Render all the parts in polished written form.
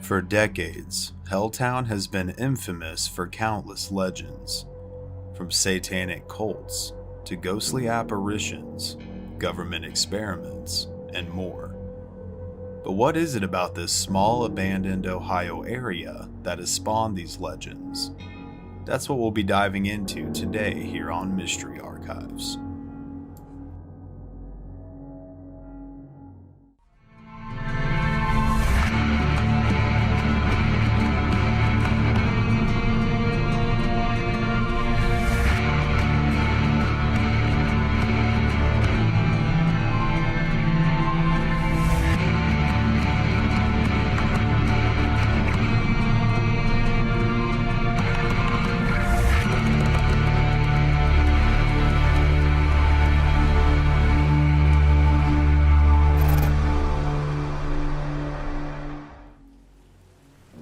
For decades, Helltown has been infamous for countless legends, from satanic cults to ghostly apparitions, government experiments, and more. But what is it about this small abandoned Ohio area that has spawned these legends? That's what we'll be diving into today here on Mystery Archives.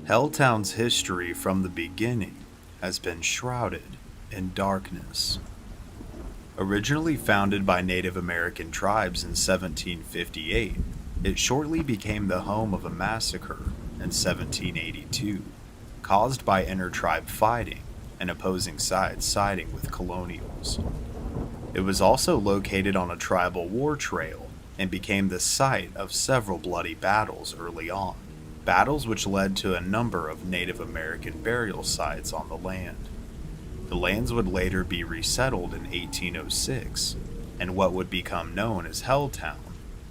Helltown's history from the beginning has been shrouded in darkness. Originally founded by Native American tribes in 1758, it shortly became the home of a massacre in 1782, caused by inter-tribe fighting and opposing sides siding with colonials. It was also located on a tribal war trail and became the site of several bloody battles early on. Battles which led to a number of Native American burial sites on the land. The lands would later be resettled in 1806, and what would become known as Helltown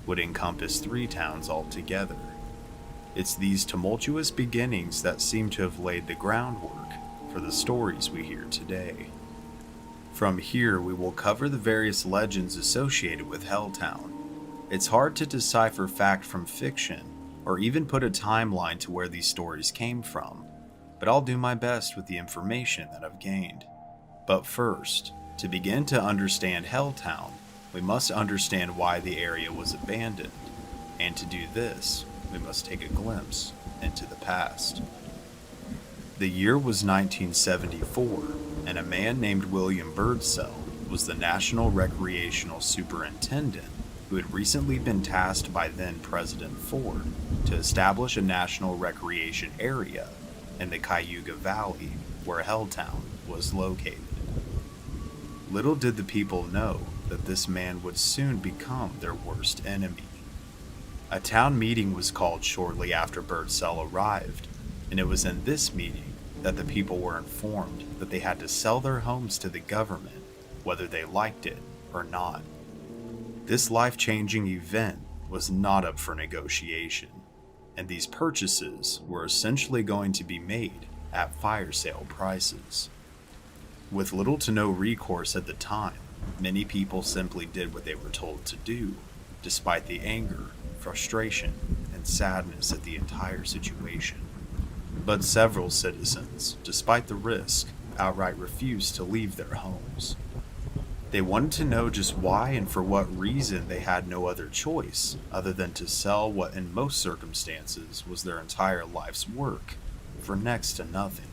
would encompass 3 towns altogether. It's these tumultuous beginnings that seem to have laid the groundwork for the stories we hear today. From here, we will cover the various legends associated with Helltown. It's hard to decipher fact from fiction, or even put a timeline to where these stories came from, but I'll do my best with the information that I've gained. But first, to begin to understand Helltown, we must understand why the area was abandoned, and to do this, we must take a glimpse into the past. The year was 1974, and a man named William Birdsell was the National Recreational Superintendent who had recently been tasked by then-President Ford to establish a national recreation area in the Cayuga Valley where Helltown was located. Little did the people know that this man would soon become their worst enemy. A town meeting was called shortly after Birdsell arrived, and it was in this meeting that the people were informed that they had to sell their homes to the government, whether they liked it or not. This life-changing event was not up for negotiation, and these purchases were essentially going to be made at fire sale prices. With little to no recourse at the time, many people simply did what they were told to do, despite the anger, frustration, and sadness at the entire situation. But several citizens, despite the risk, outright refused to leave their homes. They wanted to know just why and for what reason they had no other choice other than to sell what in most circumstances was their entire life's work for next to nothing.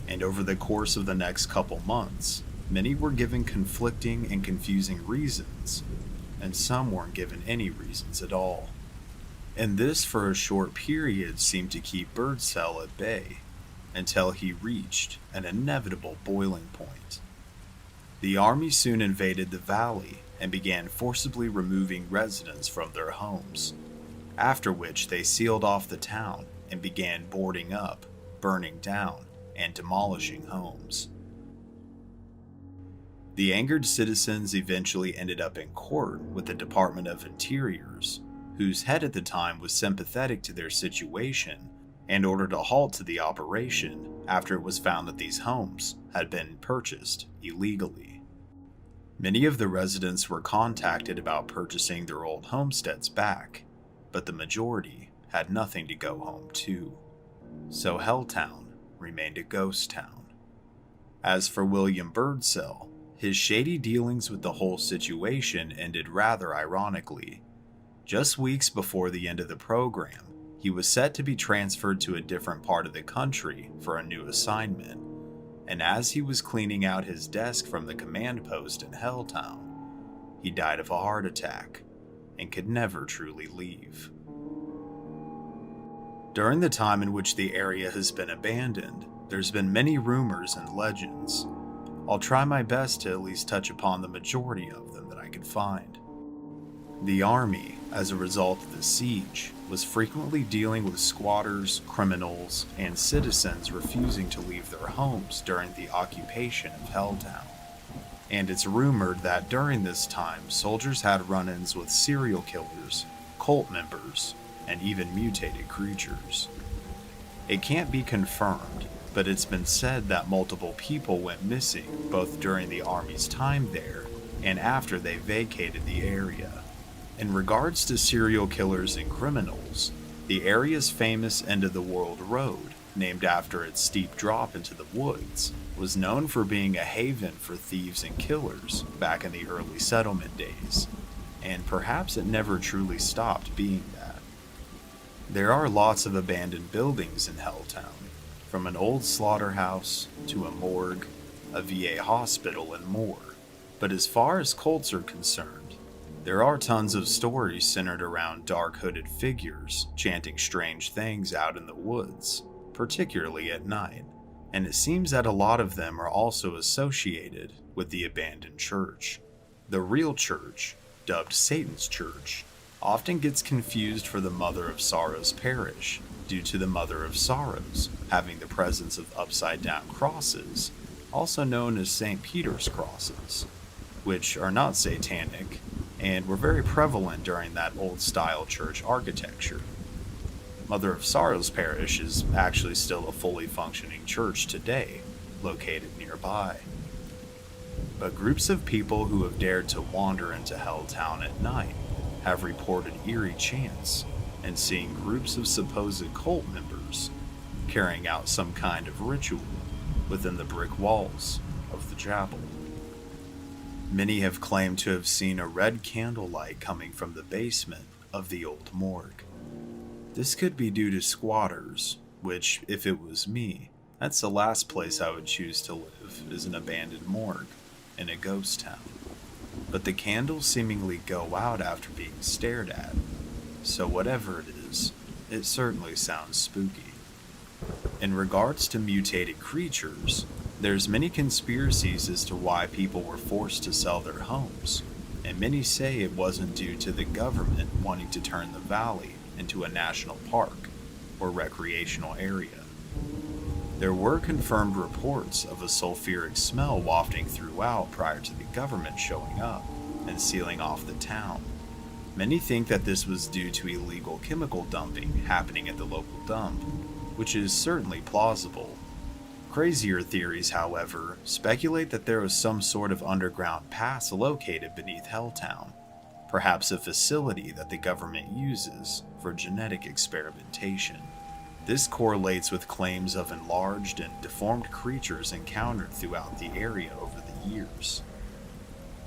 And over the course of the next couple months, many were given conflicting and confusing reasons, and some weren't given any reasons at all. And this for a short period seemed to keep Birdsell at bay, until he reached an inevitable boiling point. The army soon invaded the valley and began forcibly removing residents from their homes, after which they sealed off the town and began boarding up, burning down, and demolishing homes. The angered citizens eventually ended up in court with the Department of Interiors, whose head at the time was sympathetic to their situation and ordered a halt to the operation after it was found that these homes had been purchased illegally. Many of the residents were contacted about purchasing their old homesteads back, but the majority had nothing to go home to. So Helltown remained a ghost town. As for William Birdsell, his shady dealings with the whole situation ended rather ironically. Just weeks before the end of the program, he was set to be transferred to a different part of the country for a new assignment, and as he was cleaning out his desk from the command post in Helltown, he died of a heart attack and could never truly leave. During the time in which the area has been abandoned, there's been many rumors and legends. I'll try my best to at least touch upon the majority of them that I could find. The army, as a result of the siege, was frequently dealing with squatters, criminals, and citizens refusing to leave their homes during the occupation of Helltown. And it's rumored that during this time, soldiers had run-ins with serial killers, cult members, and even mutated creatures. It can't be confirmed, but it's been said that multiple people went missing both during the army's time there and after they vacated the area. In regards to serial killers and criminals, the area's famous end-of-the-world road, named after its steep drop into the woods, was known for being a haven for thieves and killers back in the early settlement days, and perhaps it never truly stopped being that. There are lots of abandoned buildings in Helltown, from an old slaughterhouse to a morgue, a VA hospital, and more. But as far as cults are concerned, there are tons of stories centered around dark hooded figures chanting strange things out in the woods, particularly at night, and it seems that a lot of them are also associated with the abandoned church. The real church, dubbed Satan's Church, often gets confused for the Mother of Sorrows parish due to the Mother of Sorrows having the presence of upside-down crosses, also known as St. Peter's crosses, which are not satanic and were very prevalent during that old-style church architecture. Mother of Sorrows Parish is actually still a fully functioning church today, located nearby. But groups of people who have dared to wander into Helltown at night have reported eerie chants and seeing groups of supposed cult members carrying out some kind of ritual within the brick walls of the chapel. Many have claimed to have seen a red candlelight coming from the basement of the old morgue. This could be due to squatters, which, if it was me, that's the last place I would choose to live, is an abandoned morgue in a ghost town. But the candles seemingly go out after being stared at, so whatever it is, it certainly sounds spooky. In regards to mutated creatures, there's many conspiracies as to why people were forced to sell their homes, and many say it wasn't due to the government wanting to turn the valley into a national park or recreational area. There were confirmed reports of a sulfuric smell wafting throughout prior to the government showing up and sealing off the town. Many think that this was due to illegal chemical dumping happening at the local dump, which is certainly plausible. Crazier theories, however, speculate that there was some sort of underground pass located beneath Helltown, perhaps a facility that the government uses for genetic experimentation. This correlates with claims of enlarged and deformed creatures encountered throughout the area over the years.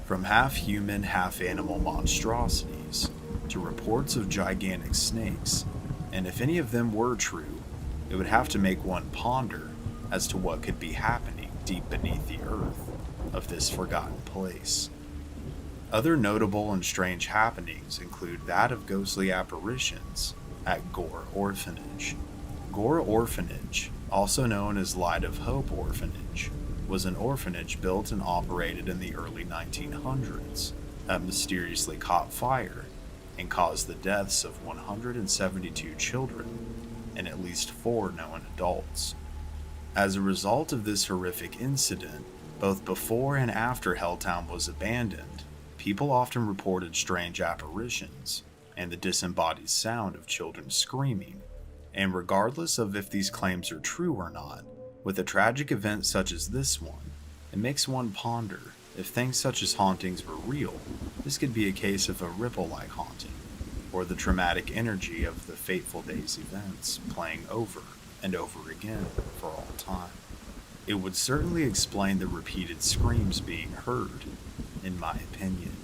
From half-human, half-animal monstrosities to reports of gigantic snakes, and if any of them were true, it would have to make one ponder as to what could be happening deep beneath the earth of this forgotten place. Other notable and strange happenings include that of ghostly apparitions at Gore Orphanage. Gore Orphanage, also known as Light of Hope Orphanage, was an orphanage built and operated in the early 1900s that mysteriously caught fire and caused the deaths of 172 children and at least 4 known adults. As a result of this horrific incident, both before and after Helltown was abandoned, people often reported strange apparitions and the disembodied sound of children screaming. And regardless of if these claims are true or not, with a tragic event such as this one, it makes one ponder if things such as hauntings were real. This could be a case of a ripple-like haunting, or the traumatic energy of the fateful day's events playing over and over again for all time. It would certainly explain the repeated screams being heard, in my opinion.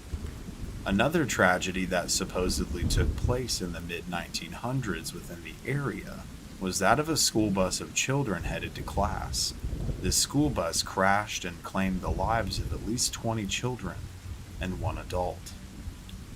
Another tragedy that supposedly took place in the mid-1900s within the area was that of a school bus of children headed to class. This school bus crashed and claimed the lives of at least 20 children and 1 adult.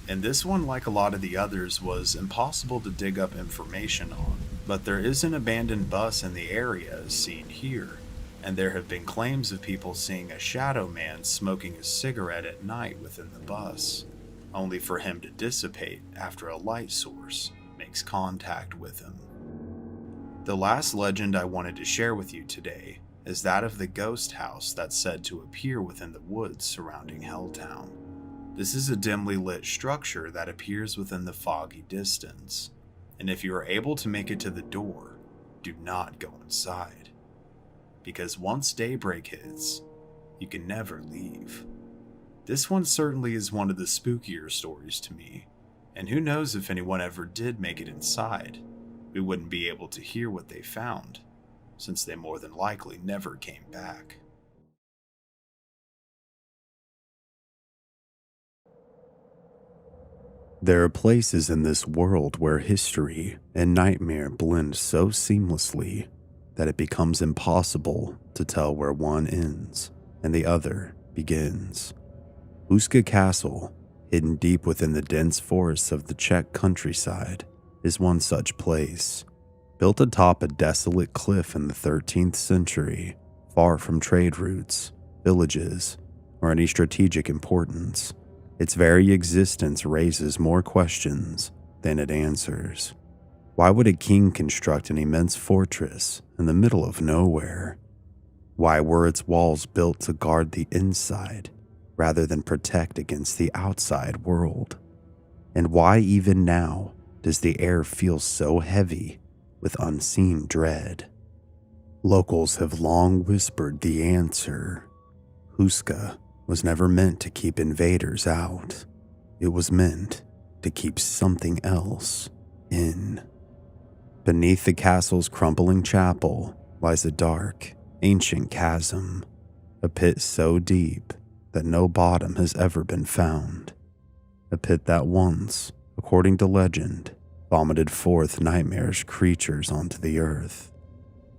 And this one, like a lot of the others, was impossible to dig up information on, But there is an abandoned bus in the area as seen here, and there have been claims of people seeing a shadow man smoking a cigarette at night within the bus, only for him to dissipate after a light source makes contact with him. The last legend I wanted to share with you today is that of the ghost house that's said to appear within the woods surrounding Helltown. This is a dimly lit structure that appears within the foggy distance, and if you are able to make it to the door, do not go inside, because once daybreak hits, you can never leave. This one certainly is one of the spookier stories to me, and who knows if anyone ever did make it inside. We wouldn't be able to hear what they found, since they more than likely never came back. There are places in this world where history and nightmare blend so seamlessly that it becomes impossible to tell where one ends and the other begins. Houska Castle, hidden deep within the dense forests of the Czech countryside, is one such place. Built atop a desolate cliff in the 13th century, far from trade routes, villages, or any strategic importance, its very existence raises more questions than it answers. Why would a king construct an immense fortress in the middle of nowhere? Why were its walls built to guard the inside rather than protect against the outside world? And why even now does the air feel so heavy with unseen dread? Locals have long whispered the answer. Houska was never meant to keep invaders out. It was meant to keep something else in. Beneath the castle's crumbling chapel lies a dark, ancient chasm, a pit so deep that no bottom has ever been found. A pit that once, according to legend, vomited forth nightmarish creatures onto the earth.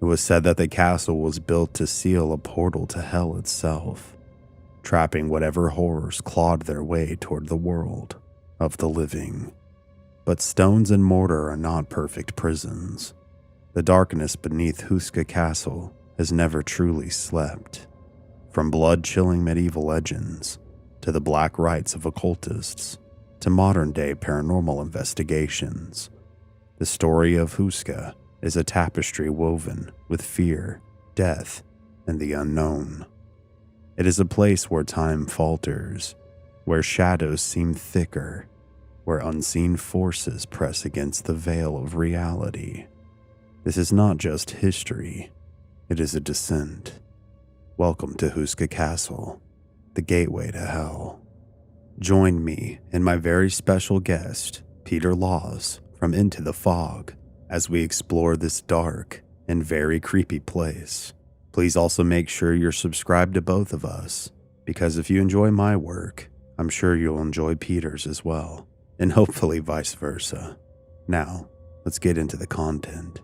It was said that the castle was built to seal a portal to hell itself, trapping whatever horrors clawed their way toward the world of the living. But stones and mortar are not perfect prisons. The darkness beneath Houska Castle has never truly slept. From blood-chilling medieval legends, to the black rites of occultists, to modern-day paranormal investigations, the story of Houska is a tapestry woven with fear, death, and the unknown. It is a place where time falters, where shadows seem thicker, where unseen forces press against the veil of reality. This is not just history, it is a descent. Welcome to Houska Castle, the gateway to hell. Join me and my very special guest, Peter Laws, from Into the Fog, as we explore this dark and very creepy place. Please also make sure you're subscribed to both of us, because if you enjoy my work, I'm sure you'll enjoy Peter's as well, and hopefully vice versa. Now, let's get into the content.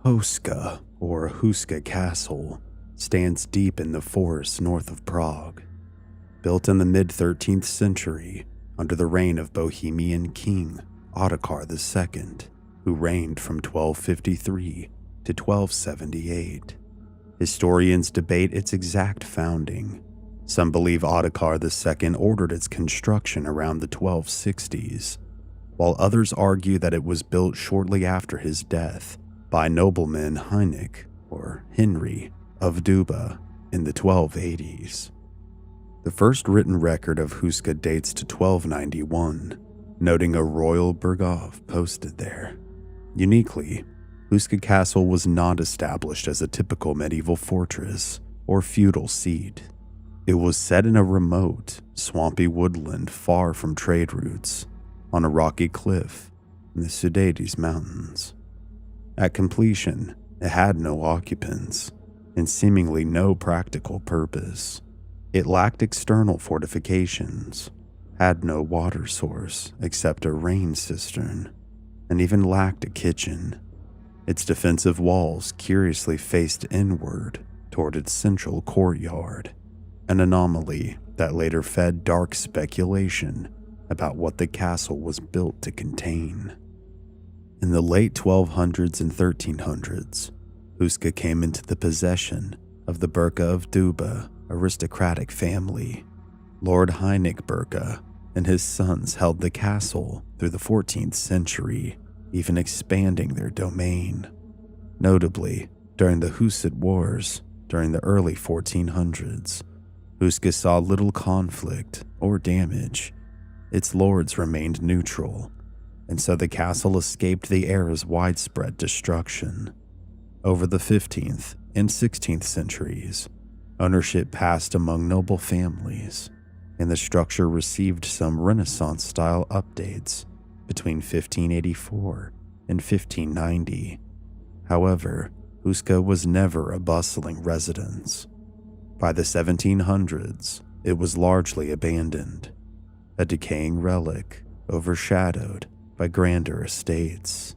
Houska, or Houska Castle, stands deep in the forests north of Prague. Built in the mid-13th century under the reign of Bohemian king Ottokar II, who reigned from 1253 to 1278. Historians debate its exact founding. Some believe Ottokar II ordered its construction around the 1260s, while others argue that it was built shortly after his death by nobleman Heinrich, or Henry, of Duba in the 1280s. The first written record of Houska dates to 1291, noting a royal burgov posted there. Uniquely, Houska Castle was not established as a typical medieval fortress or feudal seat. It was set in a remote, swampy woodland far from trade routes, on a rocky cliff in the Sudades Mountains. At completion, it had no occupants and seemingly no practical purpose. It lacked external fortifications, had no water source except a rain cistern, and even lacked a kitchen. Its defensive walls curiously faced inward toward its central courtyard, an anomaly that later fed dark speculation about what the castle was built to contain. In the late 1200s and 1300s, Houska came into the possession of the Burka of Duba aristocratic family. Lord Heineck Burka and his sons held the castle through the 14th century, even expanding their domain. Notably, during the Hussite Wars during the early 1400s, Houska saw little conflict or damage. Its lords remained neutral, and so the castle escaped the era's widespread destruction. Over the 15th and 16th centuries, ownership passed among noble families, and the structure received some Renaissance-style updates between 1584 and 1590. However, Houska was never a bustling residence. By the 1700s, it was largely abandoned, a decaying relic overshadowed by grander estates.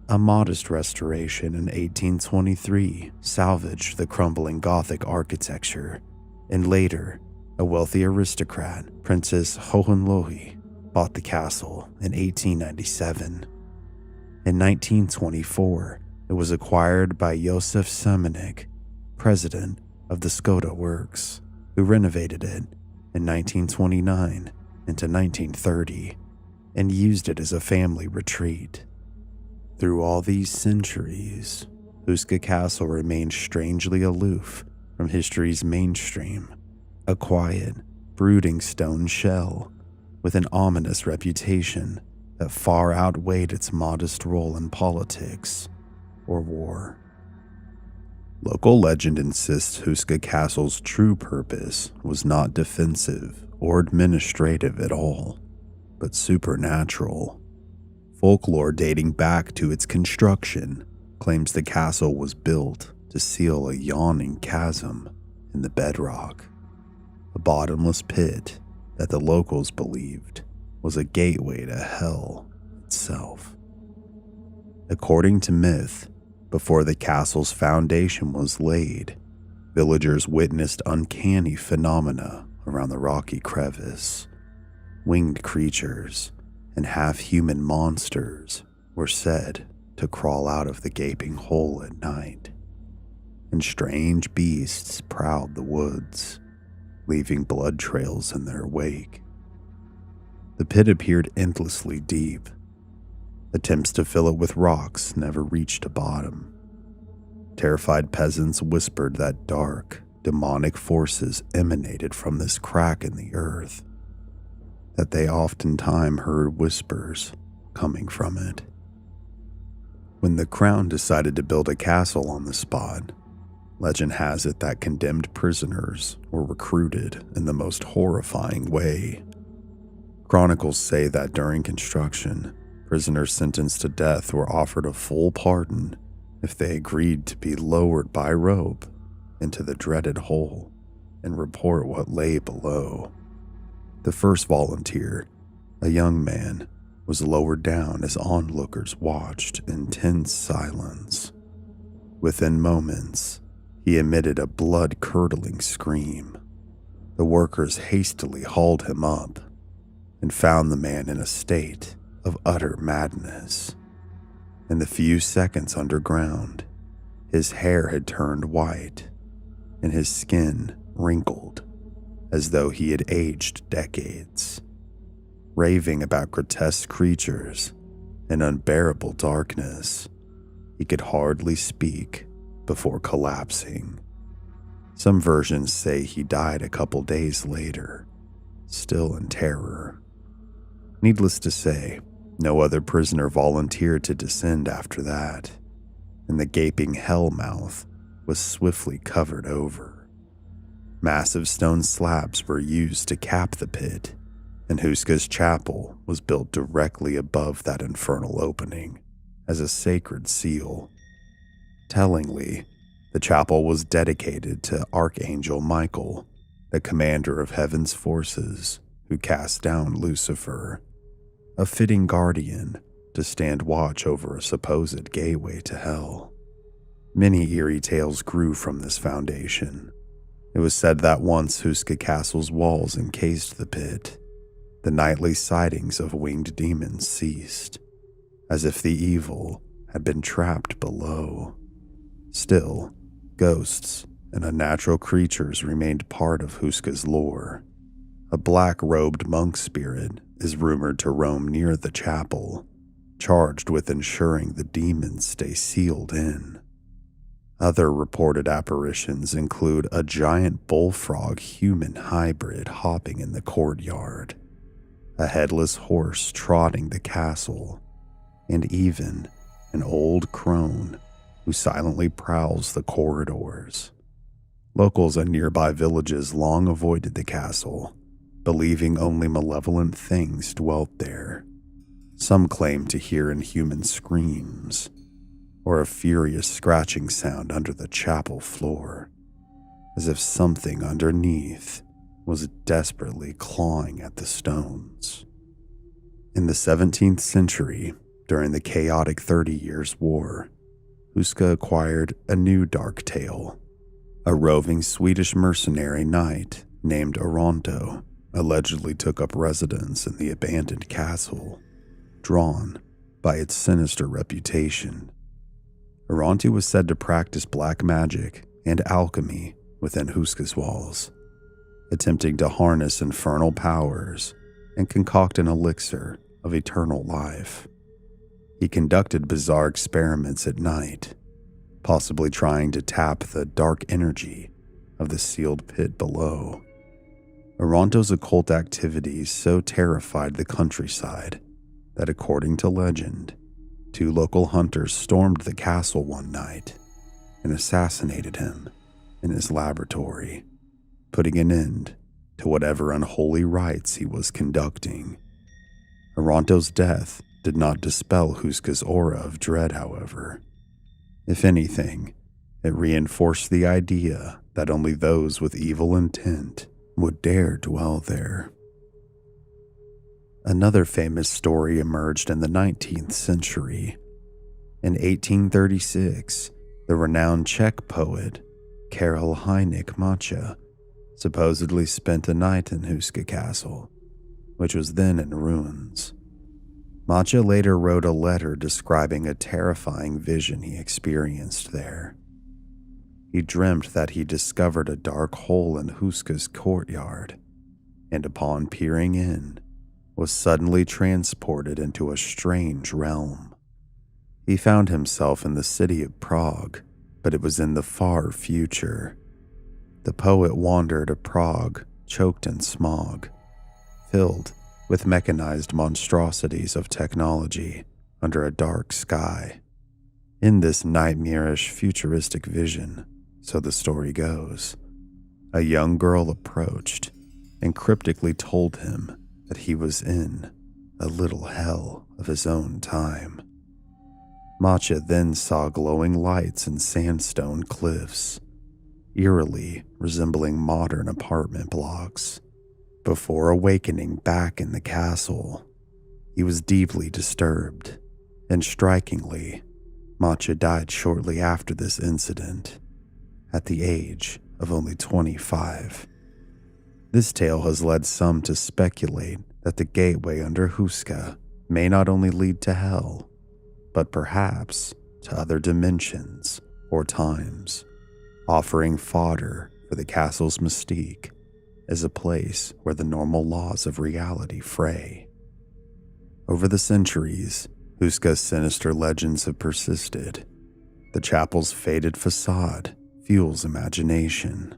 A modest restoration in 1823 salvaged the crumbling Gothic architecture, and later, a wealthy aristocrat, Princess Hohenlohe, bought the castle in 1897. In 1924, it was acquired by Josef Semenek, president of the Skoda Works, who renovated it in 1929 into 1930 and used it as a family retreat. Through all these centuries, Houska Castle remained strangely aloof from history's mainstream, a quiet, brooding stone shell with an ominous reputation that far outweighed its modest role in politics or war. Local legend insists Houska Castle's true purpose was not defensive or administrative at all, but supernatural. Folklore dating back to its construction claims the castle was built to seal a yawning chasm in the bedrock, a bottomless pit that the locals believed was a gateway to hell itself. According to myth, before the castle's foundation was laid, villagers witnessed uncanny phenomena around the rocky crevice. Winged creatures and half-human monsters were said to crawl out of the gaping hole at night, and strange beasts prowled the woods, leaving blood trails in their wake. The pit appeared endlessly deep. Attempts to fill it with rocks never reached a bottom. Terrified peasants whispered that dark, demonic forces emanated from this crack in the earth, that they oftentimes heard whispers coming from it. When the crown decided to build a castle on the spot, legend has it that condemned prisoners were recruited in the most horrifying way. Chronicles say that during construction, prisoners sentenced to death were offered a full pardon if they agreed to be lowered by rope into the dreaded hole and report what lay below. The first volunteer, a young man, was lowered down as onlookers watched in tense silence. Within moments, he emitted a blood-curdling scream. The workers hastily hauled him up and found the man in a state of utter madness. In the few seconds underground, his hair had turned white and his skin wrinkled as though he had aged decades. Raving about grotesque creatures and unbearable darkness, he could hardly speak before collapsing. Some versions say he died a couple days later, still in terror. Needless to say, no other prisoner volunteered to descend after that, and the gaping hell mouth was swiftly covered over. Massive stone slabs were used to cap the pit, and Houska's chapel was built directly above that infernal opening as a sacred seal. Tellingly, the chapel was dedicated to Archangel Michael, the commander of heaven's forces who cast down Lucifer, a fitting guardian to stand watch over a supposed gateway to hell. Many eerie tales grew from this foundation. It was said that once Houska Castle's walls encased the pit, the nightly sightings of winged demons ceased, as if the evil had been trapped below. Still, ghosts and unnatural creatures remained part of Houska's lore. A black-robed monk spirit is rumored to roam near the chapel, charged with ensuring the demons stay sealed in. Other reported apparitions include a giant bullfrog-human hybrid hopping in the courtyard, a headless horse trotting the castle, and even an old crone who silently prowls the corridors. Locals in nearby villages long avoided the castle, believing only malevolent things dwelt there. Some claim to hear inhuman screams, or a furious scratching sound under the chapel floor, as if something underneath was desperately clawing at the stones. In the 17th century, during the chaotic 30 Years' War, Houska acquired a new dark tale. A roving Swedish mercenary knight named Aronto allegedly took up residence in the abandoned castle, drawn by its sinister reputation. Aronto was said to practice black magic and alchemy within Houska's walls, attempting to harness infernal powers and concoct an elixir of eternal life. He conducted bizarre experiments at night, possibly trying to tap the dark energy of the sealed pit below. Aronto's occult activities so terrified the countryside that, according to legend, 2 local hunters stormed the castle one night and assassinated him in his laboratory, putting an end to whatever unholy rites he was conducting. Aronto's death did not dispel Houska's aura of dread, however. If anything, it reinforced the idea that only those with evil intent would dare dwell there. Another famous story emerged in the 19th century. In 1836, the renowned Czech poet Karel Hynek Mácha supposedly spent a night in Houska Castle, which was then in ruins. Mácha later wrote a letter describing a terrifying vision he experienced there. He dreamt that he discovered a dark hole in Houska's courtyard, and upon peering in, was suddenly transported into a strange realm. He found himself in the city of Prague, but it was in the far future. The poet wandered a Prague choked in smog, filled with mechanized monstrosities of technology under a dark sky. In this nightmarish futuristic vision, so the story goes, a young girl approached and cryptically told him that he was in a little hell of his own time. Mácha then saw glowing lights and sandstone cliffs, eerily resembling modern apartment blocks. Before awakening back in the castle, he was deeply disturbed, and strikingly, Mácha died shortly after this incident, at the age of only 25. This tale has led some to speculate that the gateway under Houska may not only lead to hell, but perhaps to other dimensions or times, offering fodder for the castle's mystique as a place where the normal laws of reality fray. Over the centuries, Houska's sinister legends have persisted. The chapel's faded facade fuels imagination.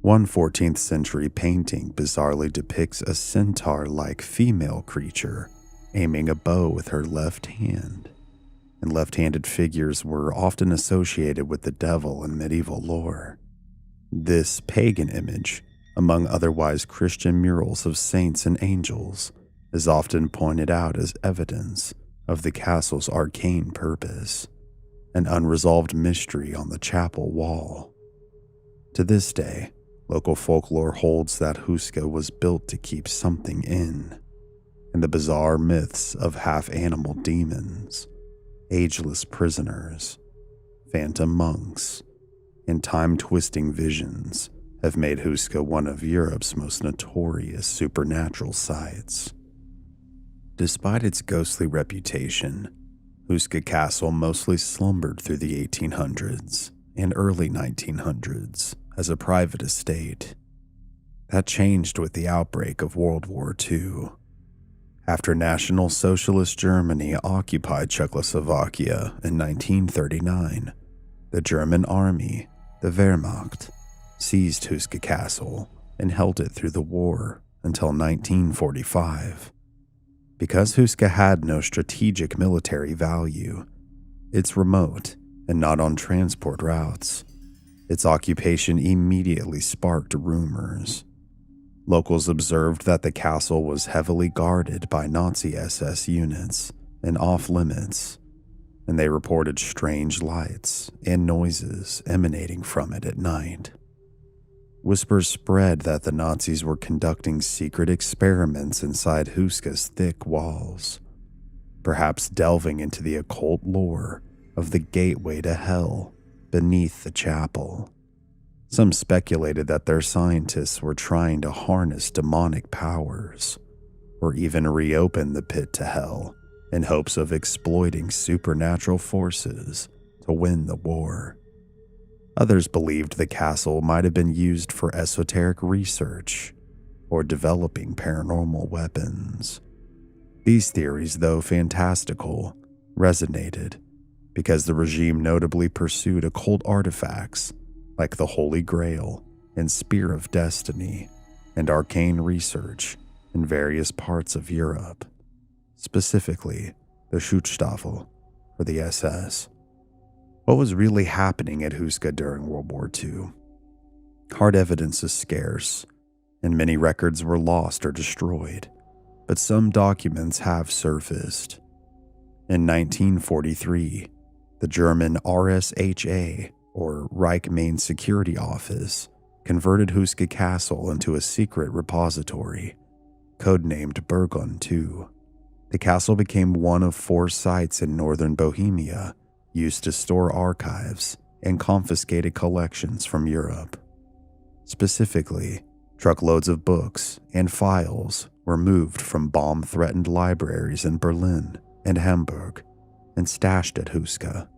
One 14th century painting bizarrely depicts a centaur-like female creature aiming a bow with her left hand, and left-handed figures were often associated with the devil in medieval lore. This pagan image, among otherwise Christian murals of saints and angels, is often pointed out as evidence of the castle's arcane purpose, an unresolved mystery on the chapel wall. To this day, local folklore holds that Houska was built to keep something in, and the bizarre myths of half-animal demons, ageless prisoners, phantom monks, and time-twisting visions have made Houska one of Europe's most notorious supernatural sites. Despite its ghostly reputation, Houska Castle mostly slumbered through the 1800s and early 1900s as a private estate. That changed with the outbreak of World War II. After National Socialist Germany occupied Czechoslovakia in 1939, the German army, the Wehrmacht, seized Houska Castle and held it through the war until 1945. Because Houska had no strategic military value, it's remote and not on transport routes, its occupation immediately sparked rumors. Locals observed that the castle was heavily guarded by Nazi SS units and off-limits, and they reported strange lights and noises emanating from it at night. Whispers spread that the Nazis were conducting secret experiments inside Houska's thick walls, perhaps delving into the occult lore of the gateway to hell beneath the chapel. Some speculated that their scientists were trying to harness demonic powers, or even reopen the pit to hell in hopes of exploiting supernatural forces to win the war. Others believed the castle might have been used for esoteric research or developing paranormal weapons. These theories, though fantastical, resonated because the regime notably pursued occult artifacts like the Holy Grail and Spear of Destiny and arcane research in various parts of Europe, specifically the Schutzstaffel or the SS. What was really happening at Houska during World War II? Hard evidence is scarce, and many records were lost or destroyed, but some documents have surfaced. In 1943, the German RSHA, or Reich Main Security Office, converted Houska Castle into a secret repository, codenamed Burgon II. The castle became one of 4 sites in northern Bohemia used to store archives and confiscated collections from Europe. Specifically, truckloads of books and files were moved from bomb-threatened libraries in Berlin and Hamburg and stashed at Houska.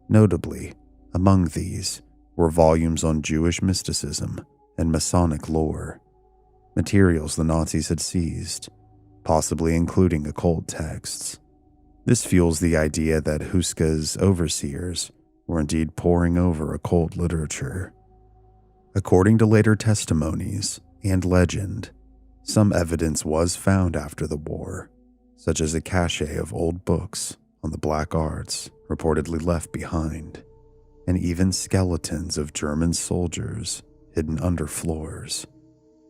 Notably, among these were volumes on Jewish mysticism and Masonic lore, materials the Nazis had seized, possibly including occult texts. This fuels the idea that Houska's overseers were indeed poring over occult literature. According to later testimonies and legend, some evidence was found after the war, such as a cache of old books on the black arts reportedly left behind, and even skeletons of German soldiers hidden under floors,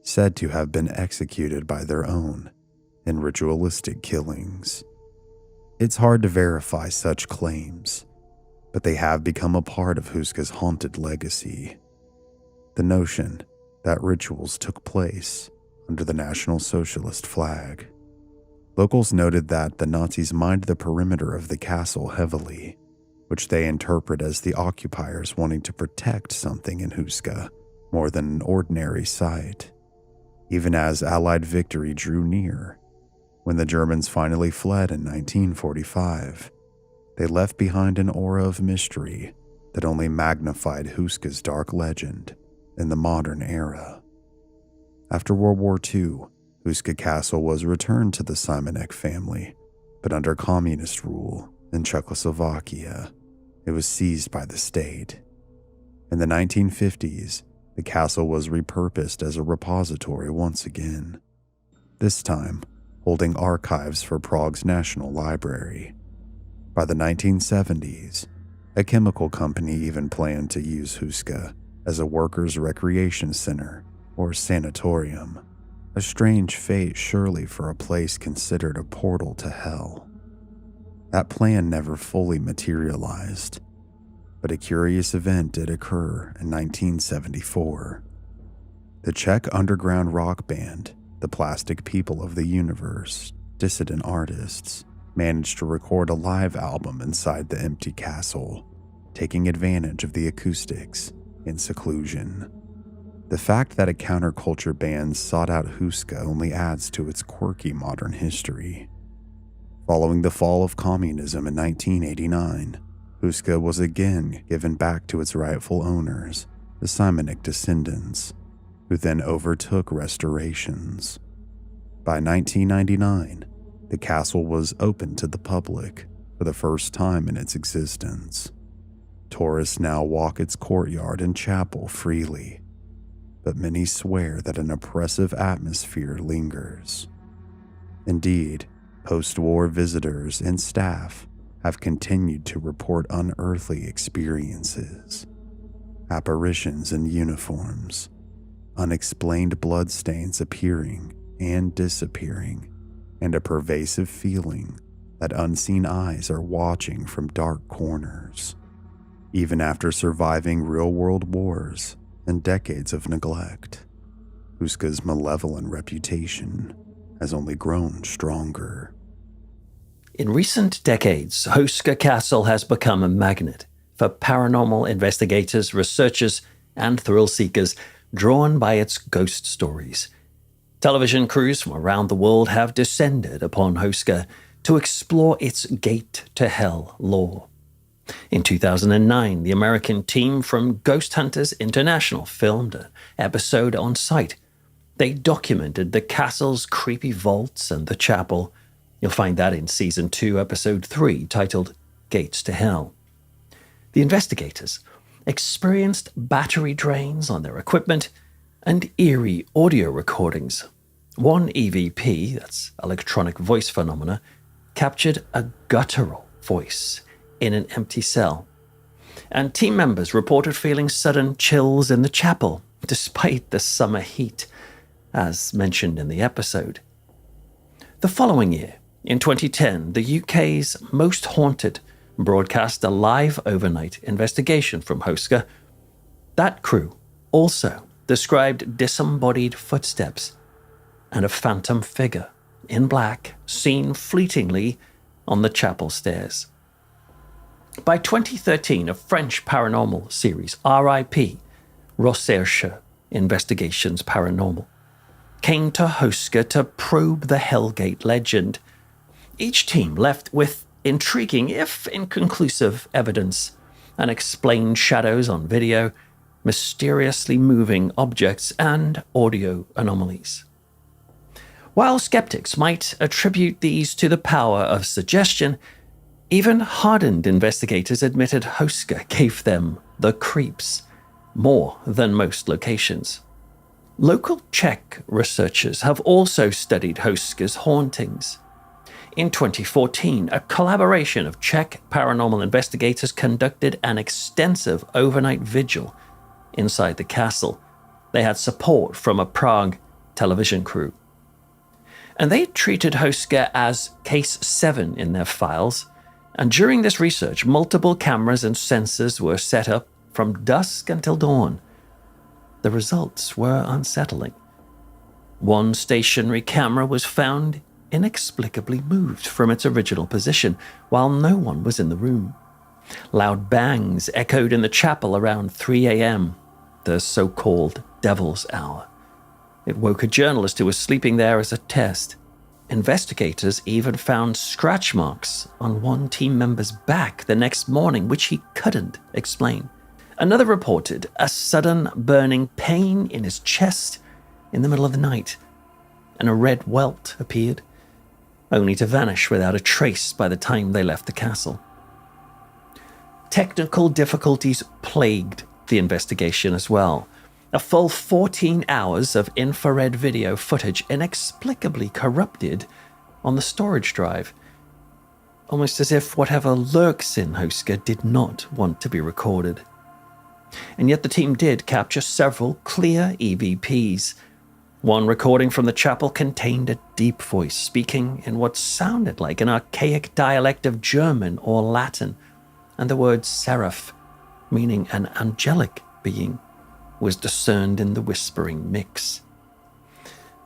said to have been executed by their own in ritualistic killings. It's hard to verify such claims, but they have become a part of Houska's haunted legacy. The notion that rituals took place under the National Socialist flag. Locals noted that the Nazis mined the perimeter of the castle heavily, which they interpret as the occupiers wanting to protect something in Houska more than an ordinary site. Even as Allied victory drew near, when the Germans finally fled in 1945, they left behind an aura of mystery that only magnified Houska's dark legend in the modern era. After World War II, Houska Castle was returned to the Simonek family, but under communist rule in Czechoslovakia, it was seized by the state. In the 1950s, the castle was repurposed as a repository once again, this time holding archives for Prague's National Library. By the 1970s, a chemical company even planned to use Houska as a workers' recreation center or sanatorium, a strange fate surely for a place considered a portal to hell. That plan never fully materialized, but a curious event did occur in 1974. The Czech underground rock band, the Plastic People of the Universe, dissident artists, managed to record a live album inside the empty castle, taking advantage of the acoustics and seclusion. The fact that a counterculture band sought out Houska only adds to its quirky modern history. Following the fall of communism in 1989, Houska was again given back to its rightful owners, the Simonic descendants, who then overtook restorations. By 1999, the castle was open to the public for the first time in its existence. Tourists now walk its courtyard and chapel freely, but many swear that an oppressive atmosphere lingers. Indeed, post-war visitors and staff have continued to report unearthly experiences, apparitions in uniforms, unexplained bloodstains appearing and disappearing, and a pervasive feeling that unseen eyes are watching from dark corners. Even after surviving real-world wars and decades of neglect, Houska's malevolent reputation has only grown stronger. In recent decades, Houska Castle has become a magnet for paranormal investigators, researchers, and thrill-seekers drawn by its ghost stories. Television crews from around the world have descended upon Houska to explore its gate to hell lore. In 2009, the American team from Ghost Hunters International filmed an episode on site. They documented the castle's creepy vaults and the chapel. You'll find that in Season 2, Episode 3, titled Gates to Hell. The investigators experienced battery drains on their equipment and eerie audio recordings. One EVP, that's electronic voice phenomena, captured a guttural voice in an empty cell. And team members reported feeling sudden chills in the chapel, despite the summer heat, as mentioned in the episode. The following year, in 2010, the UK's Most Haunted broadcast a live overnight investigation from Houska. That crew also described disembodied footsteps and a phantom figure in black seen fleetingly on the chapel stairs. By 2013, a French paranormal series, RIP, Recherche Investigations Paranormal, came to Houska to probe the Hellgate legend. Each team left with intriguing, if inconclusive, evidence, unexplained shadows on video, mysteriously moving objects, and audio anomalies. While skeptics might attribute these to the power of suggestion, even hardened investigators admitted Houska gave them the creeps, more than most locations. Local Czech researchers have also studied Houska's hauntings. In 2014, a collaboration of Czech paranormal investigators conducted an extensive overnight vigil inside the castle. They had support from a Prague television crew. And they treated Houska as Case 7 in their files. And during this research, multiple cameras and sensors were set up from dusk until dawn. The results were unsettling. One stationary camera was found inexplicably moved from its original position while no one was in the room. Loud bangs echoed in the chapel around 3 a.m., the so-called Devil's Hour. It woke a journalist who was sleeping there as a test. Investigators even found scratch marks on one team member's back the next morning, which he couldn't explain. Another reported a sudden burning pain in his chest in the middle of the night, and a red welt appeared, only to vanish without a trace by the time they left the castle. Technical difficulties plagued the investigation as well. A full 14 hours of infrared video footage inexplicably corrupted on the storage drive, almost as if whatever lurks in Houska did not want to be recorded. And yet the team did capture several clear EVPs. One recording from the chapel contained a deep voice speaking in what sounded like an archaic dialect of German or Latin, and the word seraph, meaning an angelic being, was discerned in the whispering mix.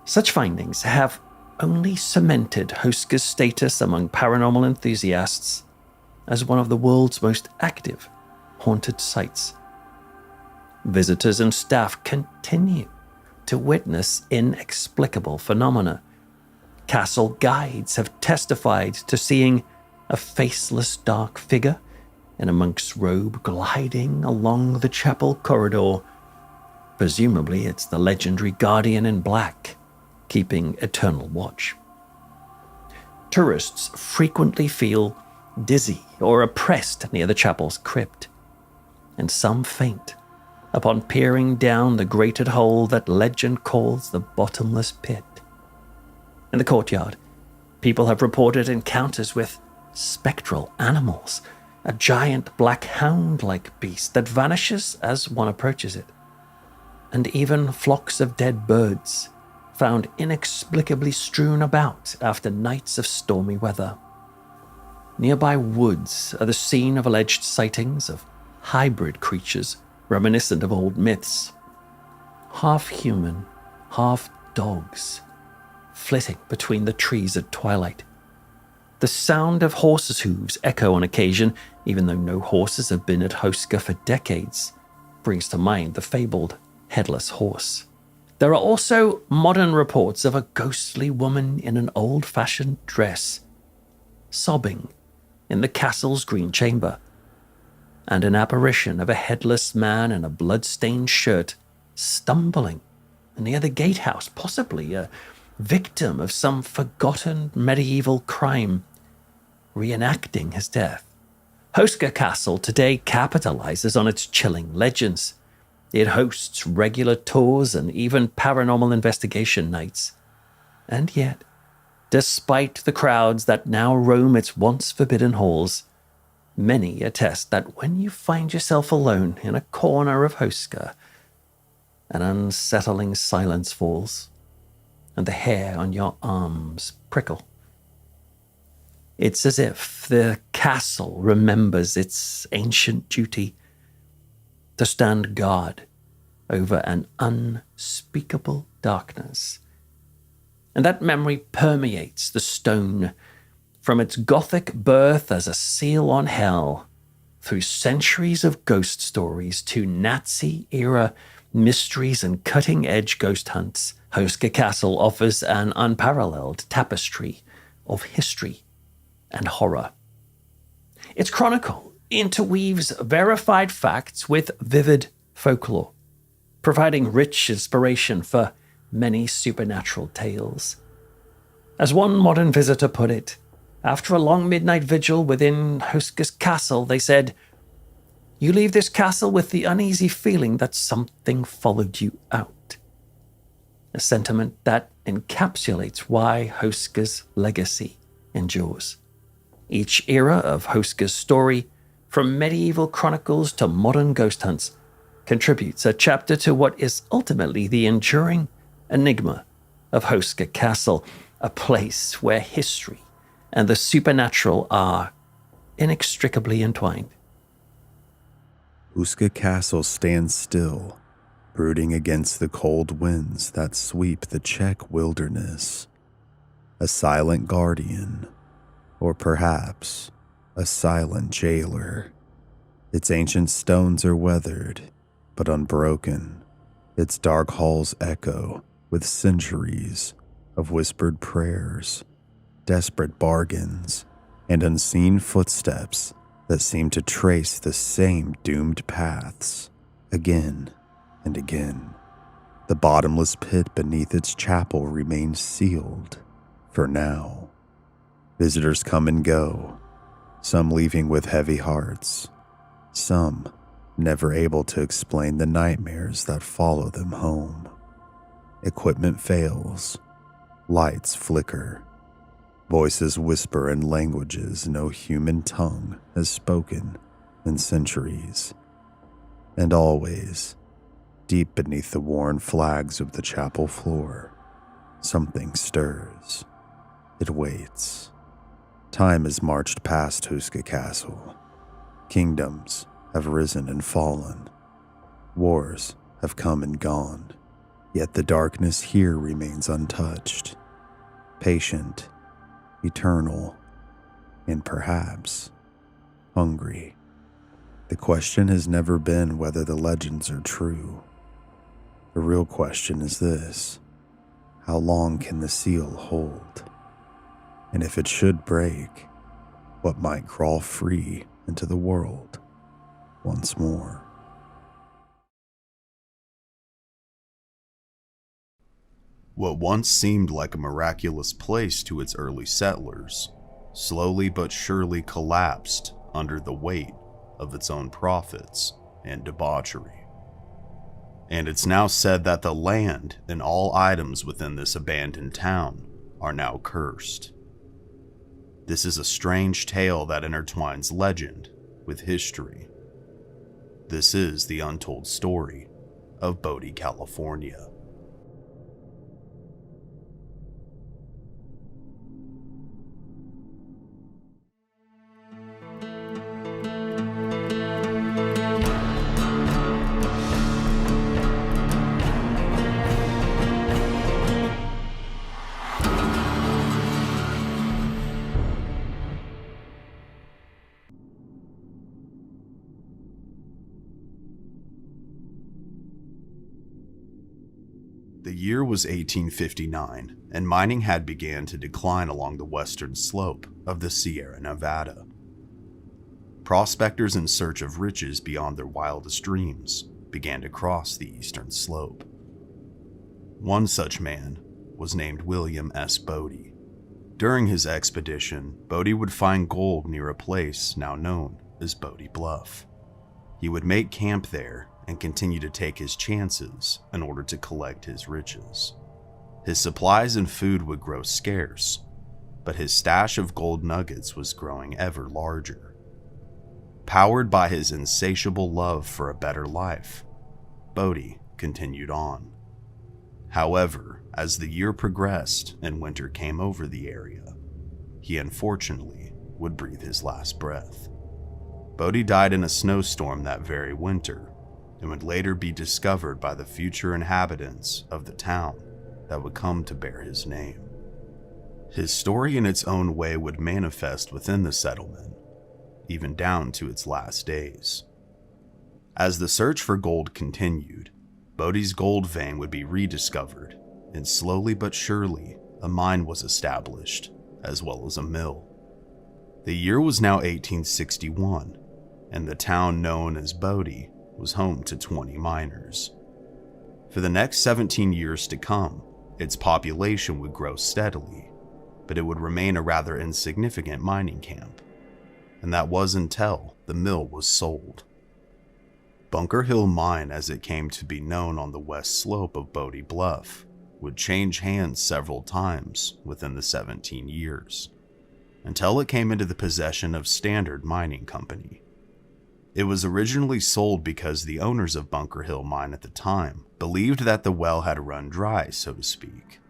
Such findings have only cemented Houska's status among paranormal enthusiasts as one of the world's most active haunted sites. Visitors and staff continue to witness inexplicable phenomena. castle guides have testified to seeing a faceless dark figure in a monk's robe gliding along the chapel corridor. Presumably, it's the legendary guardian in black, keeping eternal watch. Tourists frequently feel dizzy or oppressed near the chapel's crypt, and some faint upon peering down the grated hole that legend calls the bottomless pit. In the courtyard, people have reported encounters with spectral animals, a giant black hound-like beast that vanishes as one approaches it, and even flocks of dead birds found inexplicably strewn about after nights of stormy weather. Nearby woods are the scene of alleged sightings of hybrid creatures reminiscent of old myths. Half human, half dogs, flitting between the trees at twilight. The sound of horses' hooves echo on occasion, even though no horses have been at Houska for decades, brings to mind the fabled headless horse. There are also modern reports of a ghostly woman in an old-fashioned dress, sobbing in the castle's green chamber, and an apparition of a headless man in a blood-stained shirt stumbling near the gatehouse, possibly a victim of some forgotten medieval crime, reenacting his death. Houska Castle today capitalizes on its chilling legends. It hosts regular tours and even paranormal investigation nights. And yet, despite the crowds that now roam its once forbidden halls, many attest that when you find yourself alone in a corner of Houska, an unsettling silence falls, and the hair on your arms prickle. It's as if the castle remembers its ancient duty to stand guard over an unspeakable darkness. And that memory permeates the stone from its Gothic birth as a seal on hell, through centuries of ghost stories to Nazi-era mysteries and cutting-edge ghost hunts. Houska Castle offers an unparalleled tapestry of history and horror. Its chronicle interweaves verified facts with vivid folklore, providing rich inspiration for many supernatural tales. As one modern visitor put it, after a long midnight vigil within Houska's castle, they said, "You leave this castle with the uneasy feeling that something followed you out." A sentiment that encapsulates why Houska's legacy endures. Each era of Houska's story, from medieval chronicles to modern ghost hunts, contributes a chapter to what is ultimately the enduring enigma of Houska Castle, a place where history and the supernatural are inextricably entwined. Houska Castle stands still, brooding against the cold winds that sweep the Czech wilderness. A silent guardian, or perhaps a silent jailer. Its ancient stones are weathered, but unbroken. Its dark halls echo with centuries of whispered prayers, desperate bargains, and unseen footsteps that seem to trace the same doomed paths again and again. The bottomless pit beneath its chapel remains sealed for now. Visitors come and go, some leaving with heavy hearts, some never able to explain the nightmares that follow them home. Equipment fails, lights flicker, voices whisper in languages no human tongue has spoken in centuries. And always, deep beneath the worn flags of the chapel floor, something stirs. It waits. Time has marched past Houska Castle. Kingdoms have risen and fallen. Wars have come and gone. Yet the darkness here remains untouched. Patient, eternal, and perhaps hungry. The question has never been whether the legends are true. The real question is this: how long can the seal hold? And if it should break, what might crawl free into the world once more? What once seemed like a miraculous place to its early settlers slowly but surely collapsed under the weight of its own profits and debauchery. And it's now said that the land and all items within this abandoned town are now cursed. This is a strange tale that intertwines legend with history. This is the untold story of Bodie, California. The year was 1859, and mining had begun to decline along the western slope of the Sierra Nevada. Prospectors in search of riches beyond their wildest dreams began to cross the eastern slope. One such man was named William S. Bodie. During his expedition, Bodie would find gold near a place now known as Bodie Bluff. He would make camp there and continue to take his chances in order to collect his riches. His supplies and food would grow scarce, but his stash of gold nuggets was growing ever larger. Powered by his insatiable love for a better life, Bodie continued on. However, as the year progressed and winter came over the area, he unfortunately would breathe his last breath. Bodie died in a snowstorm that very winter, and would later be discovered by the future inhabitants of the town that would come to bear his name. His story in its own way would manifest within the settlement, even down to its last days. As the search for gold continued, Bodie's gold vein would be rediscovered, and slowly but surely a mine was established, as well as a mill. The year was now 1861, and the town known as Bodie was home to 20 miners. For the next 17 years to come, its population would grow steadily, but it would remain a rather insignificant mining camp. And that was until the mill was sold. Bunker Hill Mine, as it came to be known on the west slope of Bodie Bluff, would change hands several times within the 17 years, until it came into the possession of Standard Mining Company. It was originally sold because the owners of Bunker Hill Mine at the time believed that the well had run dry, so to speak,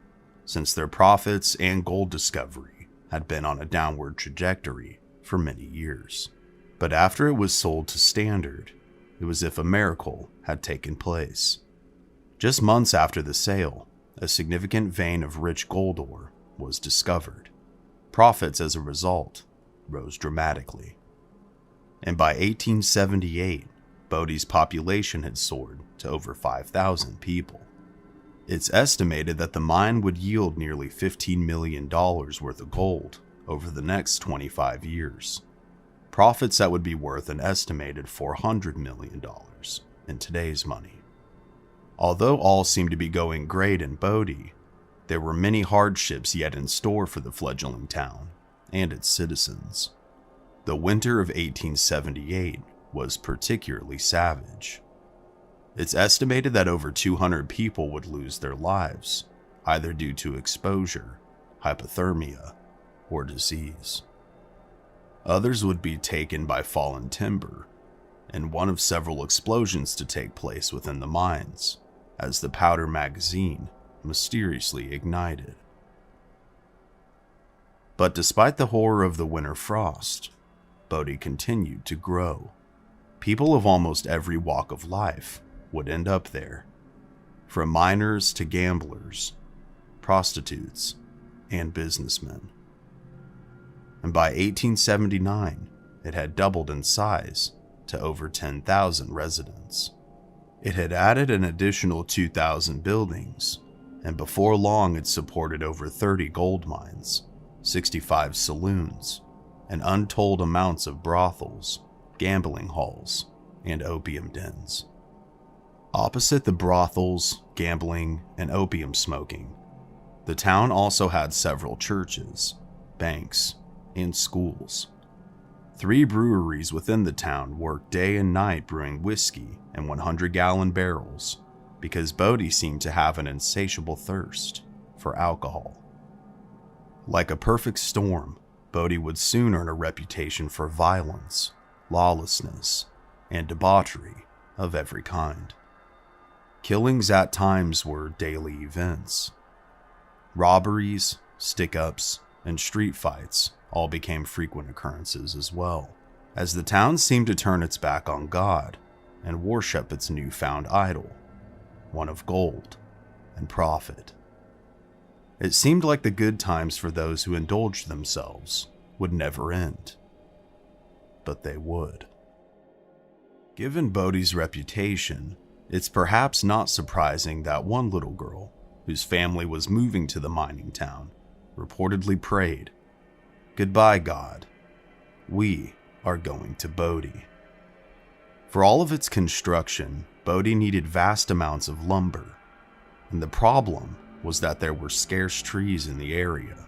since their profits and gold discovery had been on a downward trajectory for many years. But after it was sold to Standard, it was as if a miracle had taken place. Just months after the sale, a significant vein of rich gold ore was discovered. Profits as a result rose dramatically. And by 1878, Bodie's population had soared to over 5,000 people. It's estimated that the mine would yield nearly $15 million worth of gold over the next 25 years. Profits that would be worth an estimated $400 million in today's money. Although all seemed to be going great in Bodie, there were many hardships yet in store for the fledgling town and its citizens. The winter of 1878 was particularly savage. It's estimated that over 200 people would lose their lives, either due to exposure, hypothermia, or disease. Others would be taken by fallen timber, and one of several explosions to take place within the mines, as the powder magazine mysteriously ignited. But despite the horror of the winter frost, Bodie continued to grow. People of almost every walk of life would end up there, from miners to gamblers, prostitutes, and businessmen. And by 1879, it had doubled in size to over 10,000 residents. It had added an additional 2,000 buildings, and before long it supported over 30 gold mines, 65 saloons, and untold amounts of brothels, gambling halls, and opium dens. Opposite the brothels, gambling, and opium smoking, the town also had several churches, banks, and schools. 3 breweries within the town worked day and night brewing whiskey in 100-gallon barrels because Bodie seemed to have an insatiable thirst for alcohol. Like a perfect storm, Bodie would soon earn a reputation for violence, lawlessness, and debauchery of every kind. Killings at times were daily events. Robberies, stick-ups, and street fights all became frequent occurrences as well, as the town seemed to turn its back on God and worship its newfound idol, one of gold and profit. It seemed like the good times for those who indulged themselves would never end. But they would. Given Bodie's reputation, it's perhaps not surprising that one little girl, whose family was moving to the mining town, reportedly prayed, "Goodbye, God. We are going to Bodie." For all of its construction, Bodie needed vast amounts of lumber, and the problem was that there were scarce trees in the area.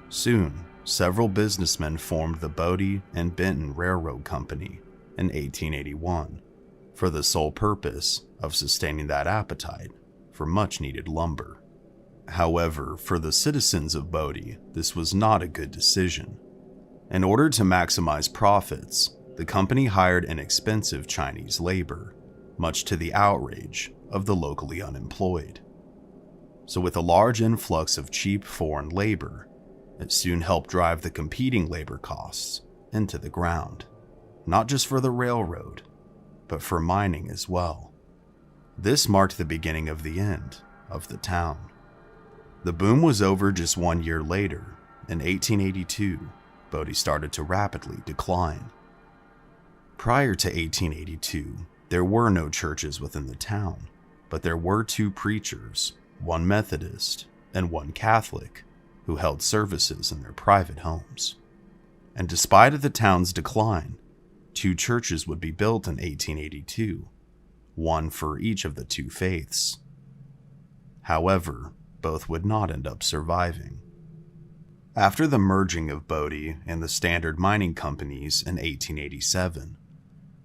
Soon, several businessmen formed the Bodie and Benton Railroad Company in 1881 for the sole purpose of sustaining that appetite for much-needed lumber. However, for the citizens of Bodie, this was not a good decision. In order to maximize profits, the company hired inexpensive Chinese labor, much to the outrage of the locally unemployed. So with a large influx of cheap foreign labor, it soon helped drive the competing labor costs into the ground, not just for the railroad, but for mining as well. This marked the beginning of the end of the town. The boom was over just 1 year later. In 1882, Bodie started to rapidly decline. Prior to 1882, there were no churches within the town, but there were 2 preachers, one Methodist and one Catholic, who held services in their private homes. And despite the town's decline, 2 churches would be built in 1882, one for each of the 2 faiths. However, both would not end up surviving. After the merging of Bodie and the Standard Mining Companies in 1887,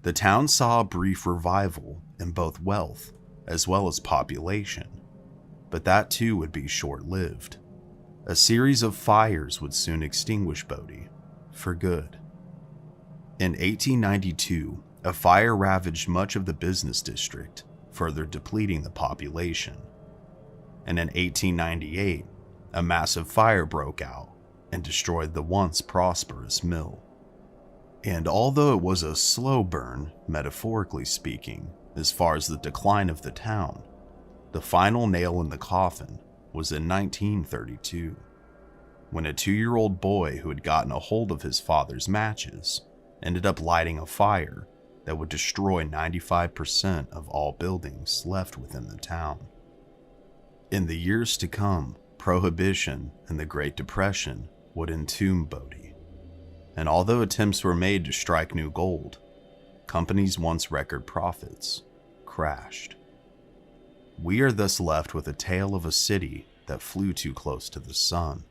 the town saw a brief revival in both wealth as well as population, but that too would be short-lived. A series of fires would soon extinguish Bodie for good. In 1892, a fire ravaged much of the business district, further depleting the population. And in 1898, a massive fire broke out and destroyed the once prosperous mill. And although it was a slow burn, metaphorically speaking, as far as the decline of the town, the final nail in the coffin was in 1932, when a 2-year-old boy who had gotten a hold of his father's matches ended up lighting a fire that would destroy 95% of all buildings left within the town. In the years to come, Prohibition and the Great Depression would entomb Bodie. And although attempts were made to strike new gold, companies' once record profits crashed. We are thus left with a tale of a city that flew too close to the sun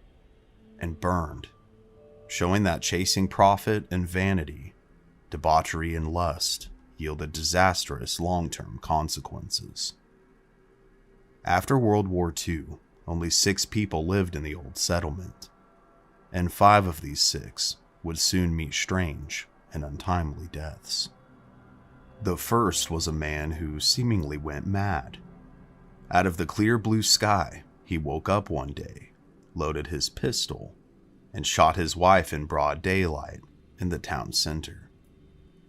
and burned, showing that chasing profit and vanity, debauchery and lust yielded disastrous long-term consequences. After World War II, only 6 people lived in the old settlement, and 5 of these 6 would soon meet strange and untimely deaths. The first was a man who seemingly went mad. Out of the clear blue sky, he woke up one day, loaded his pistol, and shot his wife in broad daylight in the town center.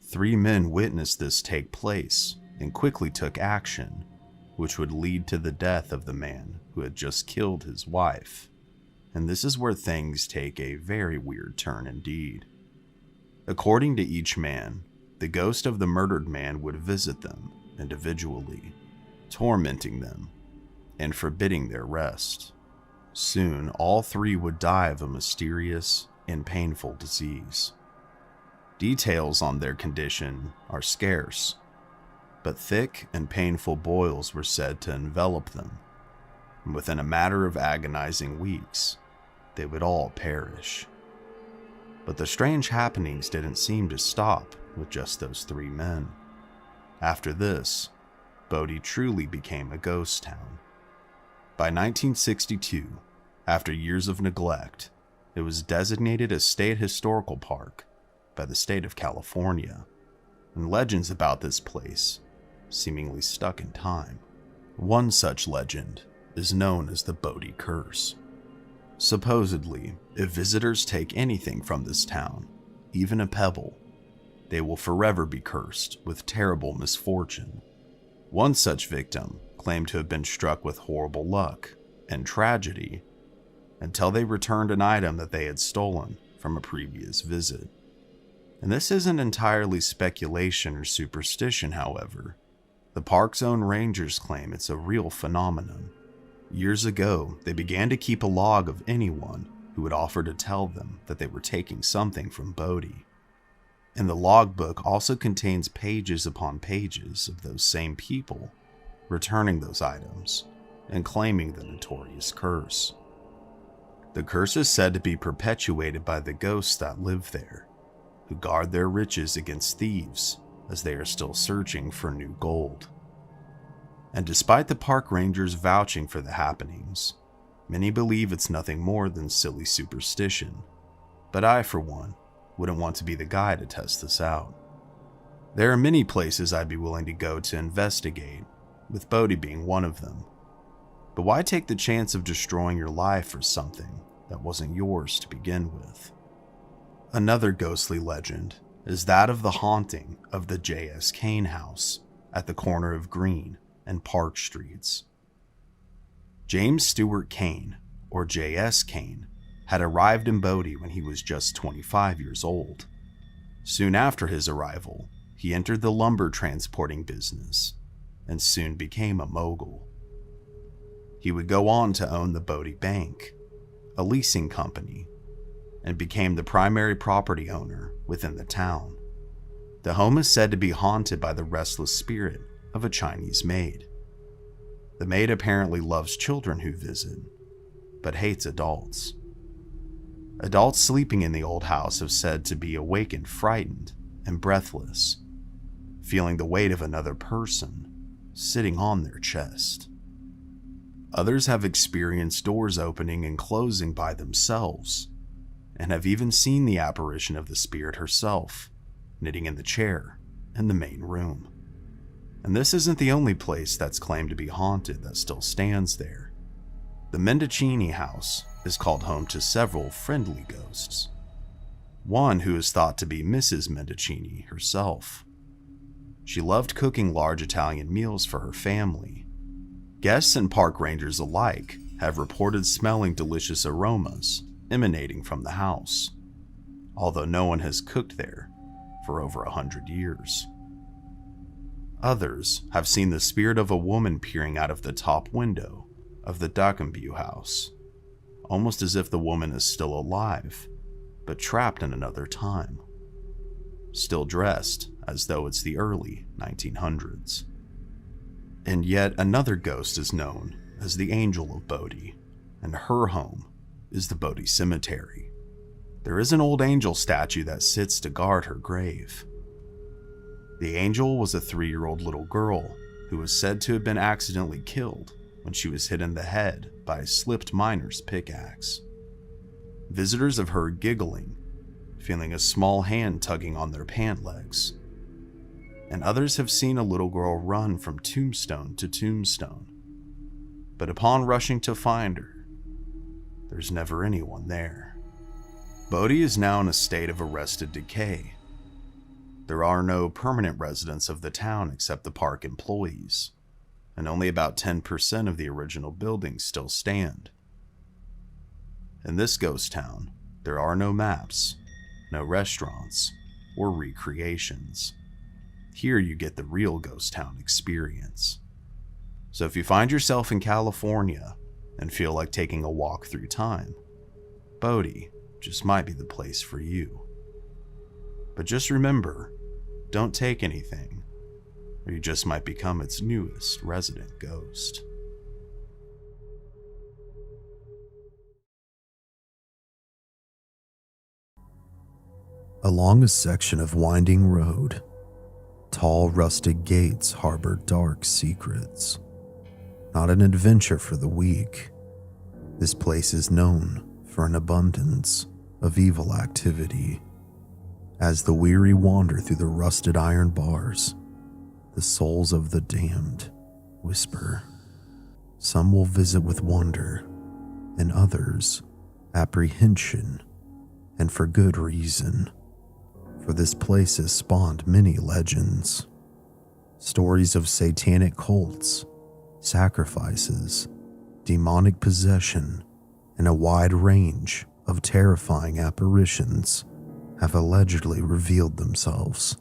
3 men witnessed this take place and quickly took action, which would lead to the death of the man who had just killed his wife. And this is where things take a very weird turn indeed. According to each man, the ghost of the murdered man would visit them individually, tormenting them and forbidding their rest. Soon, all three would die of a mysterious and painful disease. Details on their condition are scarce, but thick and painful boils were said to envelop them, and within a matter of agonizing weeks, they would all perish. But the strange happenings didn't seem to stop with just those three men. After this, Bodie truly became a ghost town. By 1962, after years of neglect, it was designated a state historical park by the state of California, and legends about this place seemingly stuck in time. One such legend is known as the Bodie Curse. Supposedly, if visitors take anything from this town, even a pebble, they will forever be cursed with terrible misfortune. One such victim claimed to have been struck with horrible luck and tragedy until they returned an item that they had stolen from a previous visit. And this isn't entirely speculation or superstition, however. The park's own rangers claim it's a real phenomenon. Years ago, they began to keep a log of anyone who would offer to tell them that they were taking something from Bodie. And the logbook also contains pages upon pages of those same people returning those items and claiming the notorious curse. The curse is said to be perpetuated by the ghosts that live there, who guard their riches against thieves as they are still searching for new gold. And despite the park rangers vouching for the happenings, many believe it's nothing more than silly superstition. But I, for one, wouldn't want to be the guy to test this out. There are many places I'd be willing to go to investigate, with Bodie being one of them. But why take the chance of destroying your life for something that wasn't yours to begin with? Another ghostly legend is that of the haunting of the J.S. Kane house at the corner of Green and Park Streets. James Stewart Kane, or J.S. Kane, had arrived in Bodie when he was just 25 years old. Soon after his arrival, he entered the lumber transporting business and soon became a mogul. He would go on to own the Bodie Bank, a leasing company, and became the primary property owner within the town. The home is said to be haunted by the restless spirit of a Chinese maid. The maid apparently loves children who visit, but hates adults. Adults sleeping in the old house have said to be awakened frightened and breathless, feeling the weight of another person sitting on their chest. Others have experienced doors opening and closing by themselves, and have even seen the apparition of the spirit herself, knitting in the chair in the main room. And this isn't the only place that's claimed to be haunted that still stands there. The Mendocini house is called home to several friendly ghosts. One who is thought to be Mrs. Mendocini herself. She loved cooking large Italian meals for her family. Guests and park rangers alike have reported smelling delicious aromas emanating from the house, although no one has cooked there for over 100 years. Others have seen the spirit of a woman peering out of the top window of the Duckenview house, almost as if the woman is still alive, but trapped in another time, still dressed as though it's the early 1900s. And yet another ghost is known as the Angel of Bodie, and her home is the Bodie Cemetery. There is an old angel statue that sits to guard her grave. The angel was a 3-year-old little girl who was said to have been accidentally killed when she was hit in the head by a slipped miner's pickaxe. Visitors have heard giggling, feeling a small hand tugging on their pant legs, and others have seen a little girl run from tombstone to tombstone. But upon rushing to find her, there's never anyone there. Bodie is now in a state of arrested decay. There are no permanent residents of the town except the park employees, and only about 10% of the original buildings still stand. In this ghost town, there are no maps, no restaurants, or recreations. Here you get the real ghost town experience. So if you find yourself in California and feel like taking a walk through time, Bodie just might be the place for you. But just remember, don't take anything, or you just might become its newest resident ghost. Along a section of winding road, tall rusted gates harbor dark secrets. Not an adventure for the weak. This place is known for an abundance of evil activity. As the weary wander through the rusted iron bars, the souls of the damned whisper. Some will visit with wonder, and others apprehension, and for good reason. For this place has spawned many legends. Stories of satanic cults, sacrifices, demonic possession, and a wide range of terrifying apparitions have allegedly revealed themselves.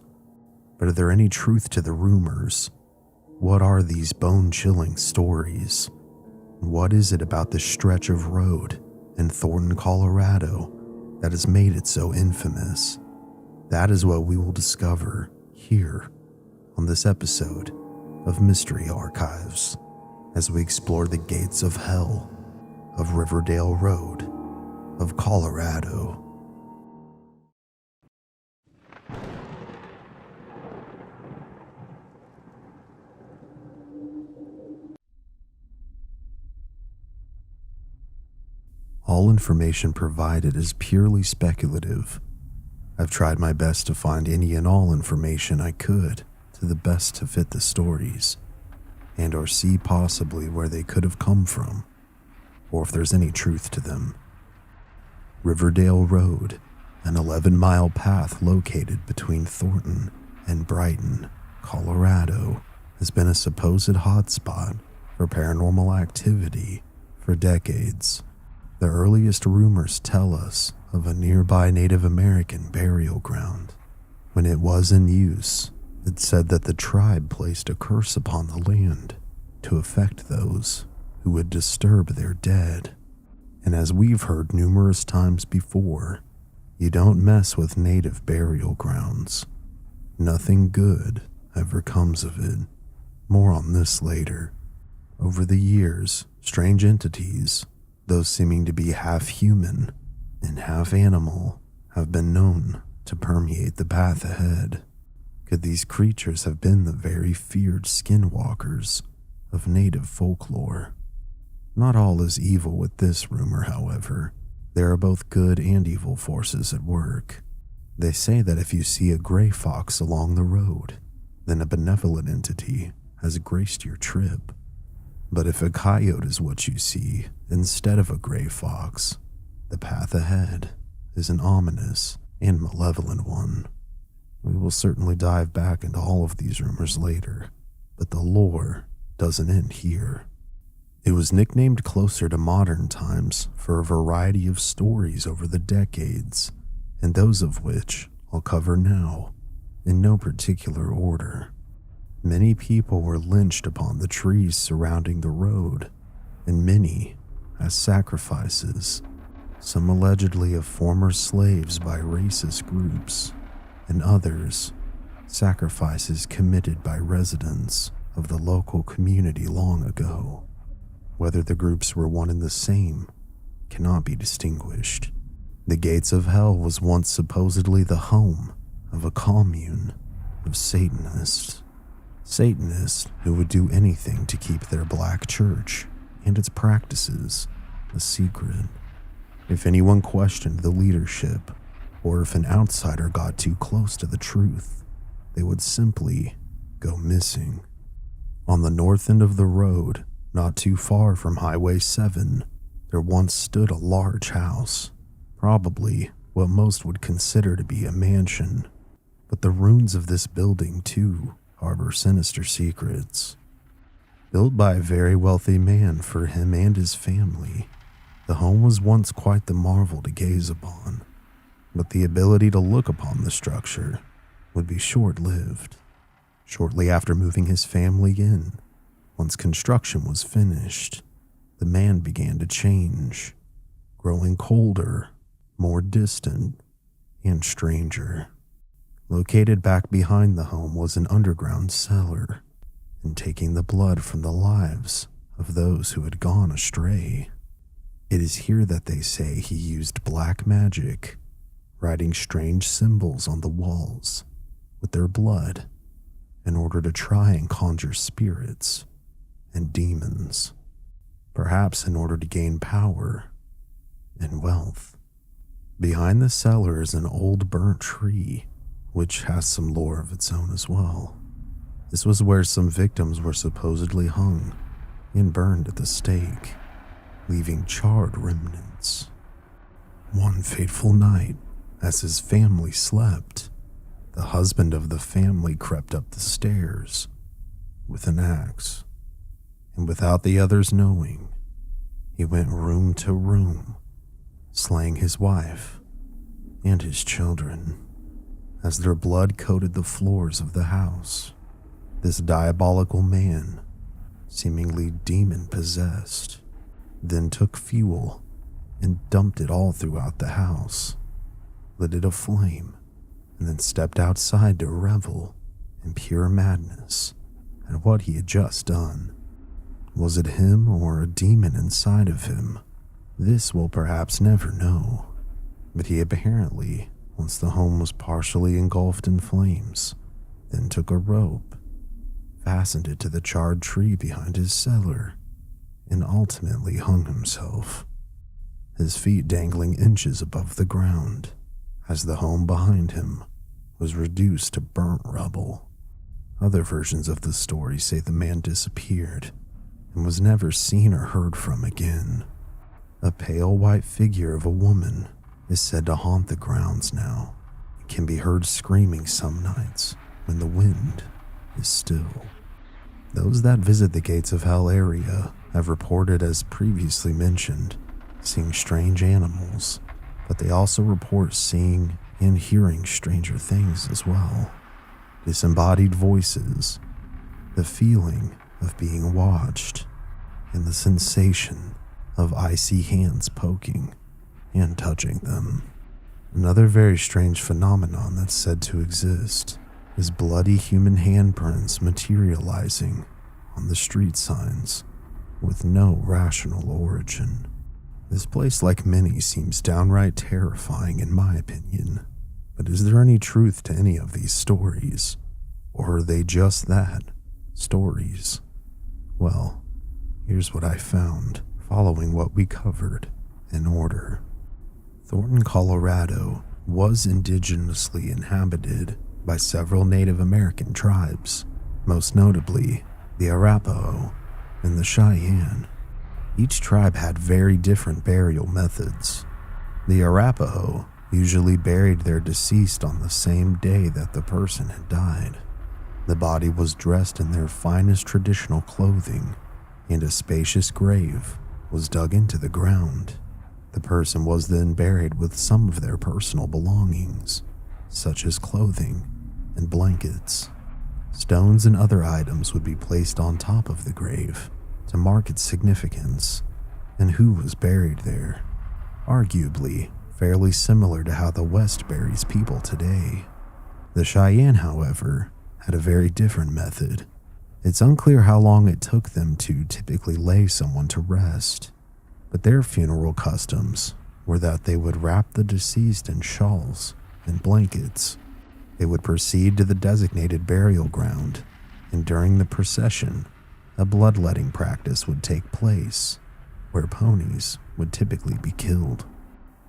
But are there any truth to the rumors? What are these bone-chilling stories? What is it about this stretch of road in Thornton, Colorado that has made it so infamous? That is what we will discover here on this episode of Mystery Archives as we explore the gates of hell of Riverdale Road of Colorado. All information provided is purely speculative. I've tried my best to find any and all information I could to the best to fit the stories, and or see possibly where they could have come from, or if there's any truth to them. Riverdale Road, an 11-mile path located between Thornton and Brighton, Colorado, has been a supposed hotspot for paranormal activity for decades. The earliest rumors tell us of a nearby Native American burial ground. When it was in use, it said that the tribe placed a curse upon the land to affect those who would disturb their dead. And as we've heard numerous times before, you don't mess with native burial grounds. Nothing good ever comes of it. More on this later. Over the years, strange entities, those seeming to be half human and half animal, have been known to permeate the path ahead. Could these creatures have been the very feared skinwalkers of native folklore? Not all is evil with this rumor, however. There are both good and evil forces at work. They say that if you see a gray fox along the road, then a benevolent entity has graced your trip. But if a coyote is what you see instead of a gray fox, the path ahead is an ominous and malevolent one. We will certainly dive back into all of these rumors later, but the lore doesn't end here. It was nicknamed closer to modern times for a variety of stories over the decades, and those of which I'll cover now, in no particular order. Many people were lynched upon the trees surrounding the road, and many as sacrifices, some allegedly of former slaves by racist groups, and others sacrifices committed by residents of the local community long ago. Whether the groups were one and the same cannot be distinguished. The gates of hell was once supposedly the home of a commune of Satanists. Satanists who would do anything to keep their black church and its practices a secret. If anyone questioned the leadership, or if an outsider got too close to the truth, they would simply go missing. On the north end of the road, not too far from Highway 7, there once stood a large house, probably what most would consider to be a mansion. But the ruins of this building, too, harbor sinister secrets. Built by a very wealthy man for him and his family, the home was once quite the marvel to gaze upon, but the ability to look upon the structure would be short-lived. Shortly after moving his family in, once construction was finished, the man began to change, growing colder, more distant, and stranger. Located back behind the home was an underground cellar, and taking the blood from the lives of those who had gone astray. It is here that they say he used black magic, writing strange symbols on the walls with their blood in order to try and conjure spirits and demons, perhaps in order to gain power and wealth. Behind the cellar is an old burnt tree, which has some lore of its own as well. This was where some victims were supposedly hung and burned at the stake, leaving charred remnants. One fateful night, as his family slept, the husband of the family crept up the stairs with an axe, and without the others knowing, he went room to room, slaying his wife and his children as their blood coated the floors of the house. This diabolical man, seemingly demon-possessed, then took fuel and dumped it all throughout the house, lit it aflame, and then stepped outside to revel in pure madness at what he had just done. Was it him or a demon inside of him? This we'll perhaps never know, but he apparently, once the home was partially engulfed in flames, then took a rope, fastened it to the charred tree behind his cellar, and ultimately hung himself, his feet dangling inches above the ground, as the home behind him was reduced to burnt rubble. Other versions of the story say the man disappeared and was never seen or heard from again. A pale white figure of a woman is said to haunt the grounds now. It can be heard screaming some nights when the wind is still. Those that visit the Gates of Hell area have reported, as previously mentioned, seeing strange animals, but they also report seeing and hearing stranger things as well. Disembodied voices, the feeling of being watched, and the sensation of icy hands poking and touching them. Another very strange phenomenon that's said to exist is bloody human handprints materializing on the street signs with no rational origin. This place, like many, seems downright terrifying in my opinion. But is there any truth to any of these stories? Or are they just that, stories? Well, here's what I found, following what we covered in order. Thornton, Colorado was indigenously inhabited by several Native American tribes, most notably the Arapaho and the Cheyenne. Each tribe had very different burial methods. The Arapaho usually buried their deceased on the same day that the person had died. The body was dressed in their finest traditional clothing, and a spacious grave was dug into the ground. The person was then buried with some of their personal belongings, such as clothing and blankets. Stones and other items would be placed on top of the grave to mark its significance and who was buried there, arguably fairly similar to how the West buries people today. The Cheyenne, however, had a very different method. It's unclear how long it took them to typically lay someone to rest, but their funeral customs were that they would wrap the deceased in shawls and blankets. They would proceed to the designated burial ground, and during the procession, a bloodletting practice would take place, where ponies would typically be killed.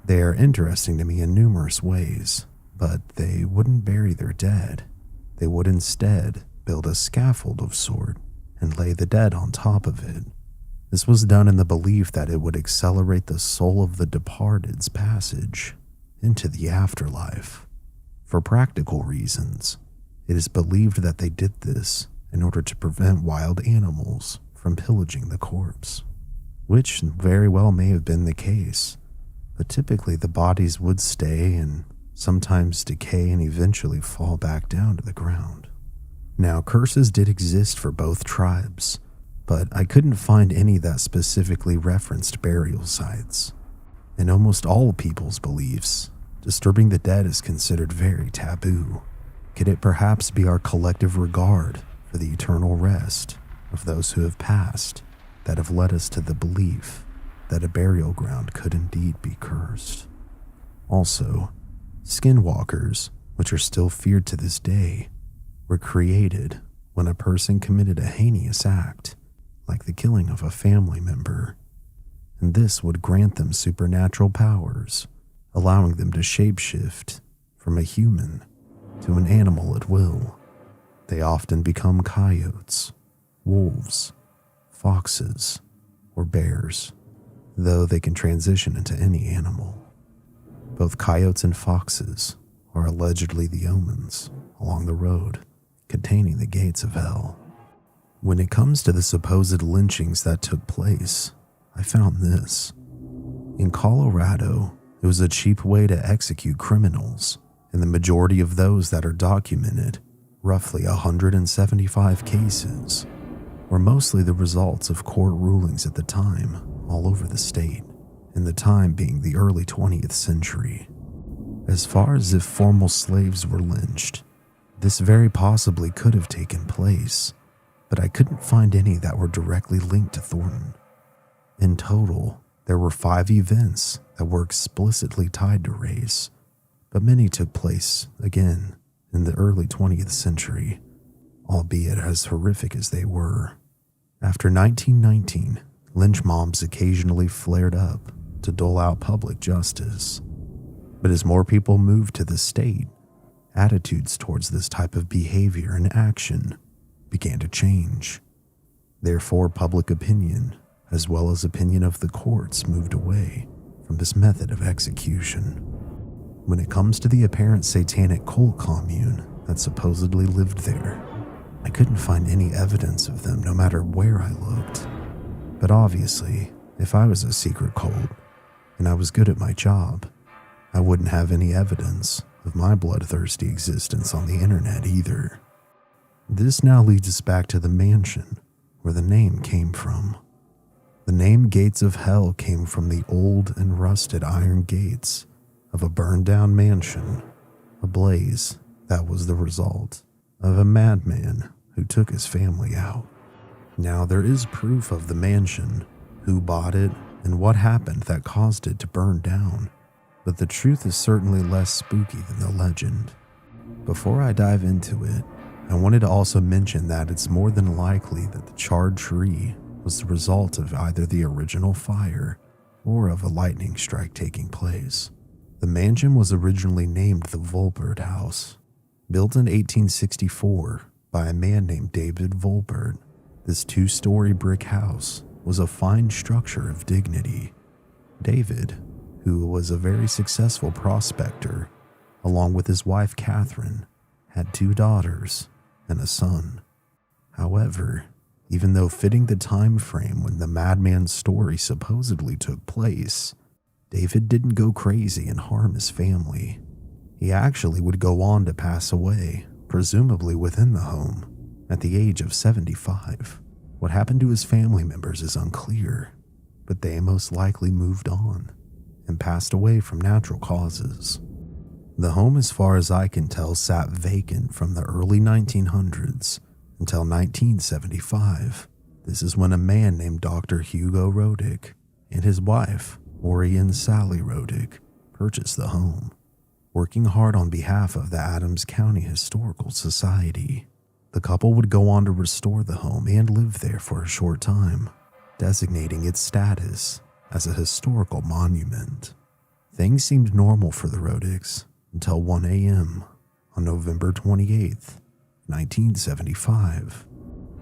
They are interesting to me in numerous ways, but they wouldn't bury their dead. They would instead build a scaffold of sort and lay the dead on top of it. This was done in the belief that it would accelerate the soul of the departed's passage into the afterlife. For practical reasons, it is believed that they did this in order to prevent wild animals from pillaging the corpse, which very well may have been the case, but typically the bodies would stay and sometimes decay and eventually fall back down to the ground. Now, curses did exist for both tribes, but I couldn't find any that specifically referenced burial sites. In almost all people's beliefs, disturbing the dead is considered very taboo. Could it perhaps be our collective regard for the eternal rest of those who have passed that have led us to the belief that a burial ground could indeed be cursed? Also, skinwalkers, which are still feared to this day, were created when a person committed a heinous act, like the killing of a family member, and this would grant them supernatural powers, allowing them to shapeshift from a human to an animal at will. They often become coyotes, wolves, foxes, or bears, though they can transition into any animal. Both coyotes and foxes are allegedly the omens along the road containing the gates of hell. When it comes to the supposed lynchings that took place, I found this. In Colorado, it was a cheap way to execute criminals, and the majority of those that are documented, roughly 175 cases, were mostly the results of court rulings at the time all over the state, and the time being the early 20th century. As far as if formal slaves were lynched, this very possibly could have taken place, but I couldn't find any that were directly linked to Thornton. In total, there were 5 events that were explicitly tied to race, but many took place, again, in the early 20th century, albeit as horrific as they were. After 1919, lynch mobs occasionally flared up to dole out public justice. But as more people moved to the state, attitudes towards this type of behavior and action began to change. Therefore, public opinion, as well as opinion of the courts, moved away from this method of execution. When it comes to the apparent satanic cult commune that supposedly lived there, I couldn't find any evidence of them no matter where I looked. But obviously, if I was a secret cult, and I was good at my job, I wouldn't have any evidence of my bloodthirsty existence on the internet either. This now leads us back to the mansion where the name came from. The name Gates of Hell came from the old and rusted iron gates of a burned-down mansion, a blaze that was the result of a madman who took his family out. Now, there is proof of the mansion, who bought it, and what happened that caused it to burn down, but the truth is certainly less spooky than the legend. Before I dive into it, I wanted to also mention that it's more than likely that the charred tree was the result of either the original fire or of a lightning strike taking place. The mansion was originally named the Volpert House. Built in 1864 by a man named David Volpert, this 2-story brick house was a fine structure of dignity. David, who was a very successful prospector, along with his wife Catherine, had 2 daughters and a son. However, even though fitting the time frame when the madman's story supposedly took place, David didn't go crazy and harm his family. He actually would go on to pass away, presumably within the home, at the age of 75. What happened to his family members is unclear, but they most likely moved on and passed away from natural causes. The home, as far as I can tell, sat vacant from the early 1900s until 1975. This is when a man named Dr. Hugo Rodick and his wife, Orion Sally Rodick, purchased the home, working hard on behalf of the Adams County Historical Society. The couple would go on to restore the home and live there for a short time, designating its status as a historical monument. Things seemed normal for the Rodicks until 1 a.m. on November 28th, 1975.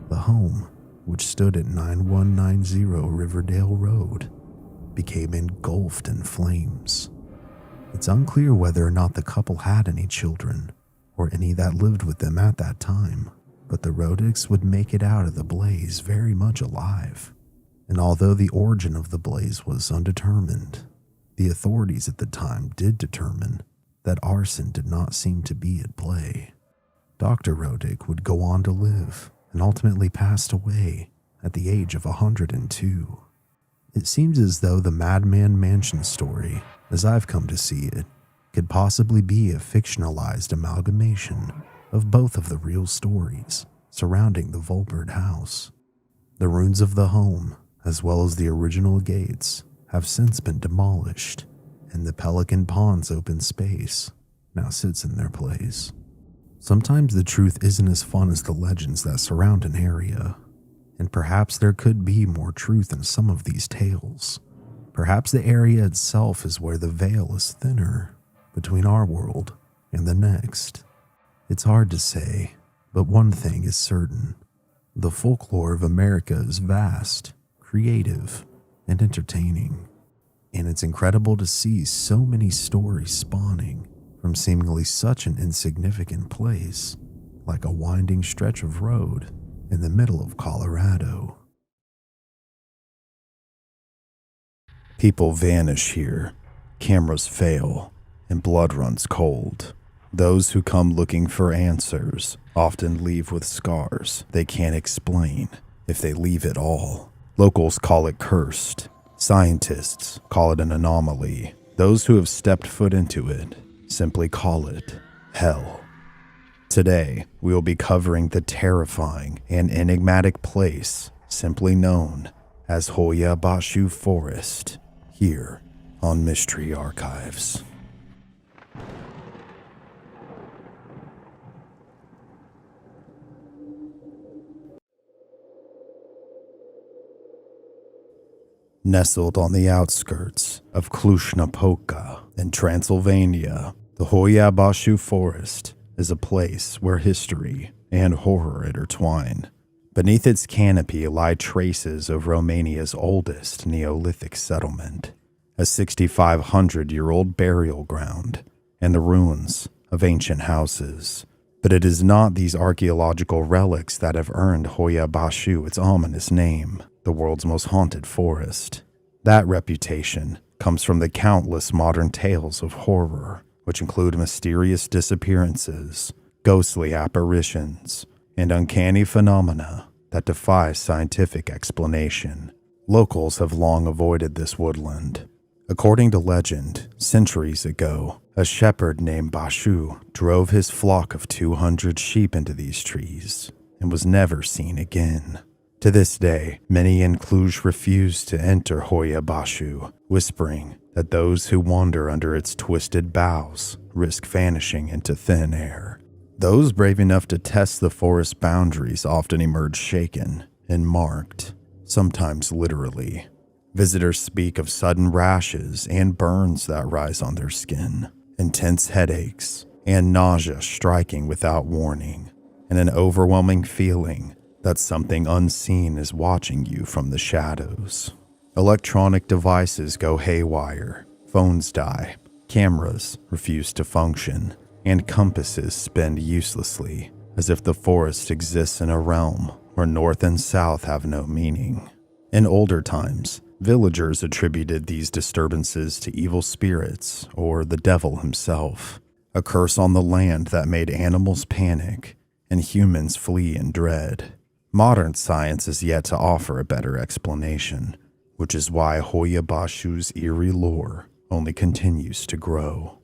The home, which stood at 9190 Riverdale Road, became engulfed in flames. It's unclear whether or not the couple had any children or any that lived with them at that time, but the Rodicks would make it out of the blaze very much alive. And although the origin of the blaze was undetermined, the authorities at the time did determine that arson did not seem to be at play. Dr. Rodick would go on to live and ultimately passed away at the age of 102. It seems as though the Madman Mansion story, as I've come to see it, could possibly be a fictionalized amalgamation of both of the real stories surrounding the Volbert house. The ruins of the home, as well as the original gates, have since been demolished, and the Pelican Pond's open space now sits in their place. Sometimes the truth isn't as fun as the legends that surround an area, and perhaps there could be more truth in some of these tales. Perhaps the area itself is where the veil is thinner between our world and the next. It's hard to say, but one thing is certain. The folklore of America is vast, creative, and entertaining, and it's incredible to see so many stories spawning from seemingly such an insignificant place, like a winding stretch of road in the middle of Colorado. People vanish here, cameras fail, and blood runs cold. Those who come looking for answers often leave with scars they can't explain, if they leave at all. Locals call it cursed. Scientists call it an anomaly. Those who have stepped foot into it simply call it hell. Today, we will be covering the terrifying and enigmatic place simply known as Hoya Baciu Forest, here on Mystery Archives. Nestled on the outskirts of Cluj-Napoca in Transylvania, the Hoya Baciu Forest is a place where history and horror intertwine. Beneath its canopy lie traces of Romania's oldest Neolithic settlement, a 6,500-year-old burial ground, and the ruins of ancient houses. But it is not these archaeological relics that have earned Hoya Baciu its ominous name, the world's most haunted forest. That reputation comes from the countless modern tales of horror, which include mysterious disappearances, ghostly apparitions, and uncanny phenomena that defy scientific explanation. Locals have long avoided this woodland. According to legend, centuries ago, a shepherd named Baciu drove his flock of 200 sheep into these trees and was never seen again. To this day, many in Cluj refuse to enter Hoya Baciu, whispering that those who wander under its twisted boughs risk vanishing into thin air. Those brave enough to test the forest boundaries often emerge shaken and marked, sometimes literally. Visitors speak of sudden rashes and burns that rise on their skin, intense headaches, and nausea striking without warning, and an overwhelming feeling that something unseen is watching you from the shadows. Electronic devices go haywire, phones die, cameras refuse to function, and compasses spin uselessly, as if the forest exists in a realm where north and south have no meaning. In older times, villagers attributed these disturbances to evil spirits or the devil himself, a curse on the land that made animals panic and humans flee in dread. Modern science is yet to offer a better explanation, which is why Hoya Baciu's eerie lore only continues to grow.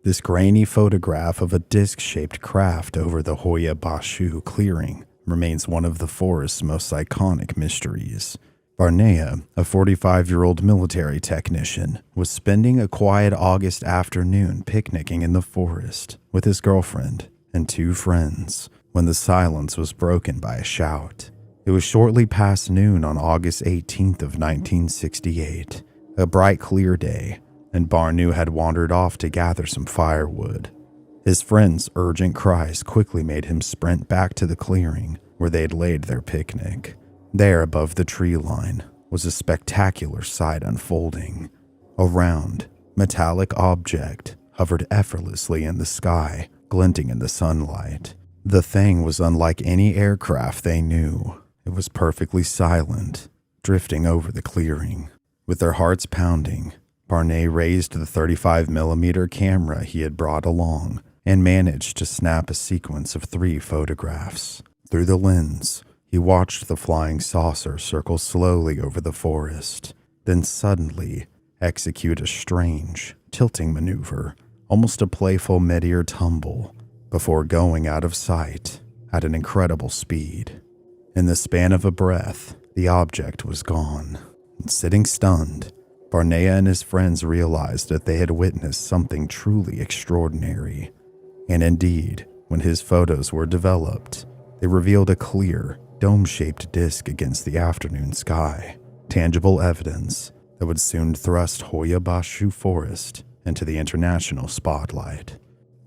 This grainy photograph of a disc-shaped craft over the Hoya Baciu clearing remains one of the forest's most iconic mysteries. Barnea, a 45-year-old military technician, was spending a quiet August afternoon picnicking in the forest with his girlfriend and two friends when the silence was broken by a shout. It was shortly past noon on August 18th of 1968, a bright clear day, and Barnea had wandered off to gather some firewood. His friends' urgent cries quickly made him sprint back to the clearing where they had laid their picnic. There, above the tree line, was a spectacular sight unfolding. A round, metallic object hovered effortlessly in the sky, glinting in the sunlight. The thing was unlike any aircraft they knew. It was perfectly silent, drifting over the clearing. With their hearts pounding, Barnea raised the 35mm camera he had brought along and managed to snap a sequence of 3 photographs. Through the lens, he He watched the flying saucer circle slowly over the forest, then suddenly execute a strange, tilting maneuver, almost a playful mid-air tumble, before going out of sight at an incredible speed. In the span of a breath, the object was gone. And sitting stunned, Barnea and his friends realized that they had witnessed something truly extraordinary. And indeed, when his photos were developed, they revealed a clear, dome-shaped disc against the afternoon sky, tangible evidence that would soon thrust Hoya Baciu Forest into the international spotlight.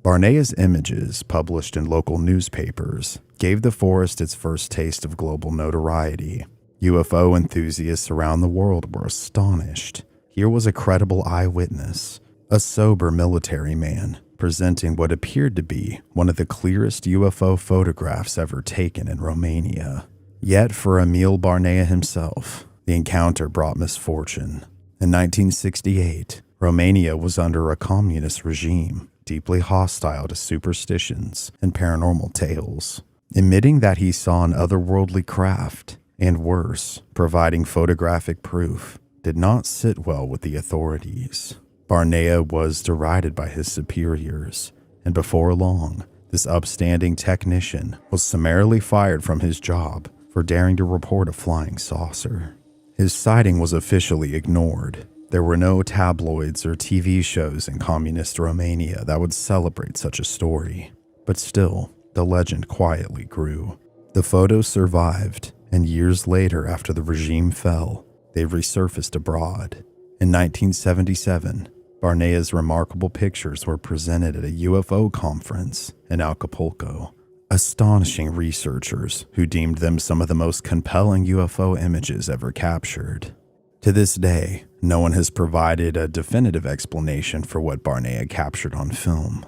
Barnea's images, published in local newspapers, gave the forest its first taste of global notoriety. UFO enthusiasts around the world were astonished. Here was a credible eyewitness, a sober military man, presenting what appeared to be one of the clearest UFO photographs ever taken in Romania. Yet for Emil Barnea himself, the encounter brought misfortune. In 1968, Romania was under a communist regime, deeply hostile to superstitions and paranormal tales. Admitting that he saw an otherworldly craft, and worse, providing photographic proof, did not sit well with the authorities. Barnea was derided by his superiors, and before long, this upstanding technician was summarily fired from his job for daring to report a flying saucer. His sighting was officially ignored. There were no tabloids or TV shows in communist Romania that would celebrate such a story. But still, the legend quietly grew. The photos survived, and years later after the regime fell, they resurfaced abroad. In 1977, Barnea's remarkable pictures were presented at a UFO conference in Acapulco, astonishing researchers who deemed them some of the most compelling UFO images ever captured. To this day, no one has provided a definitive explanation for what Barnea captured on film.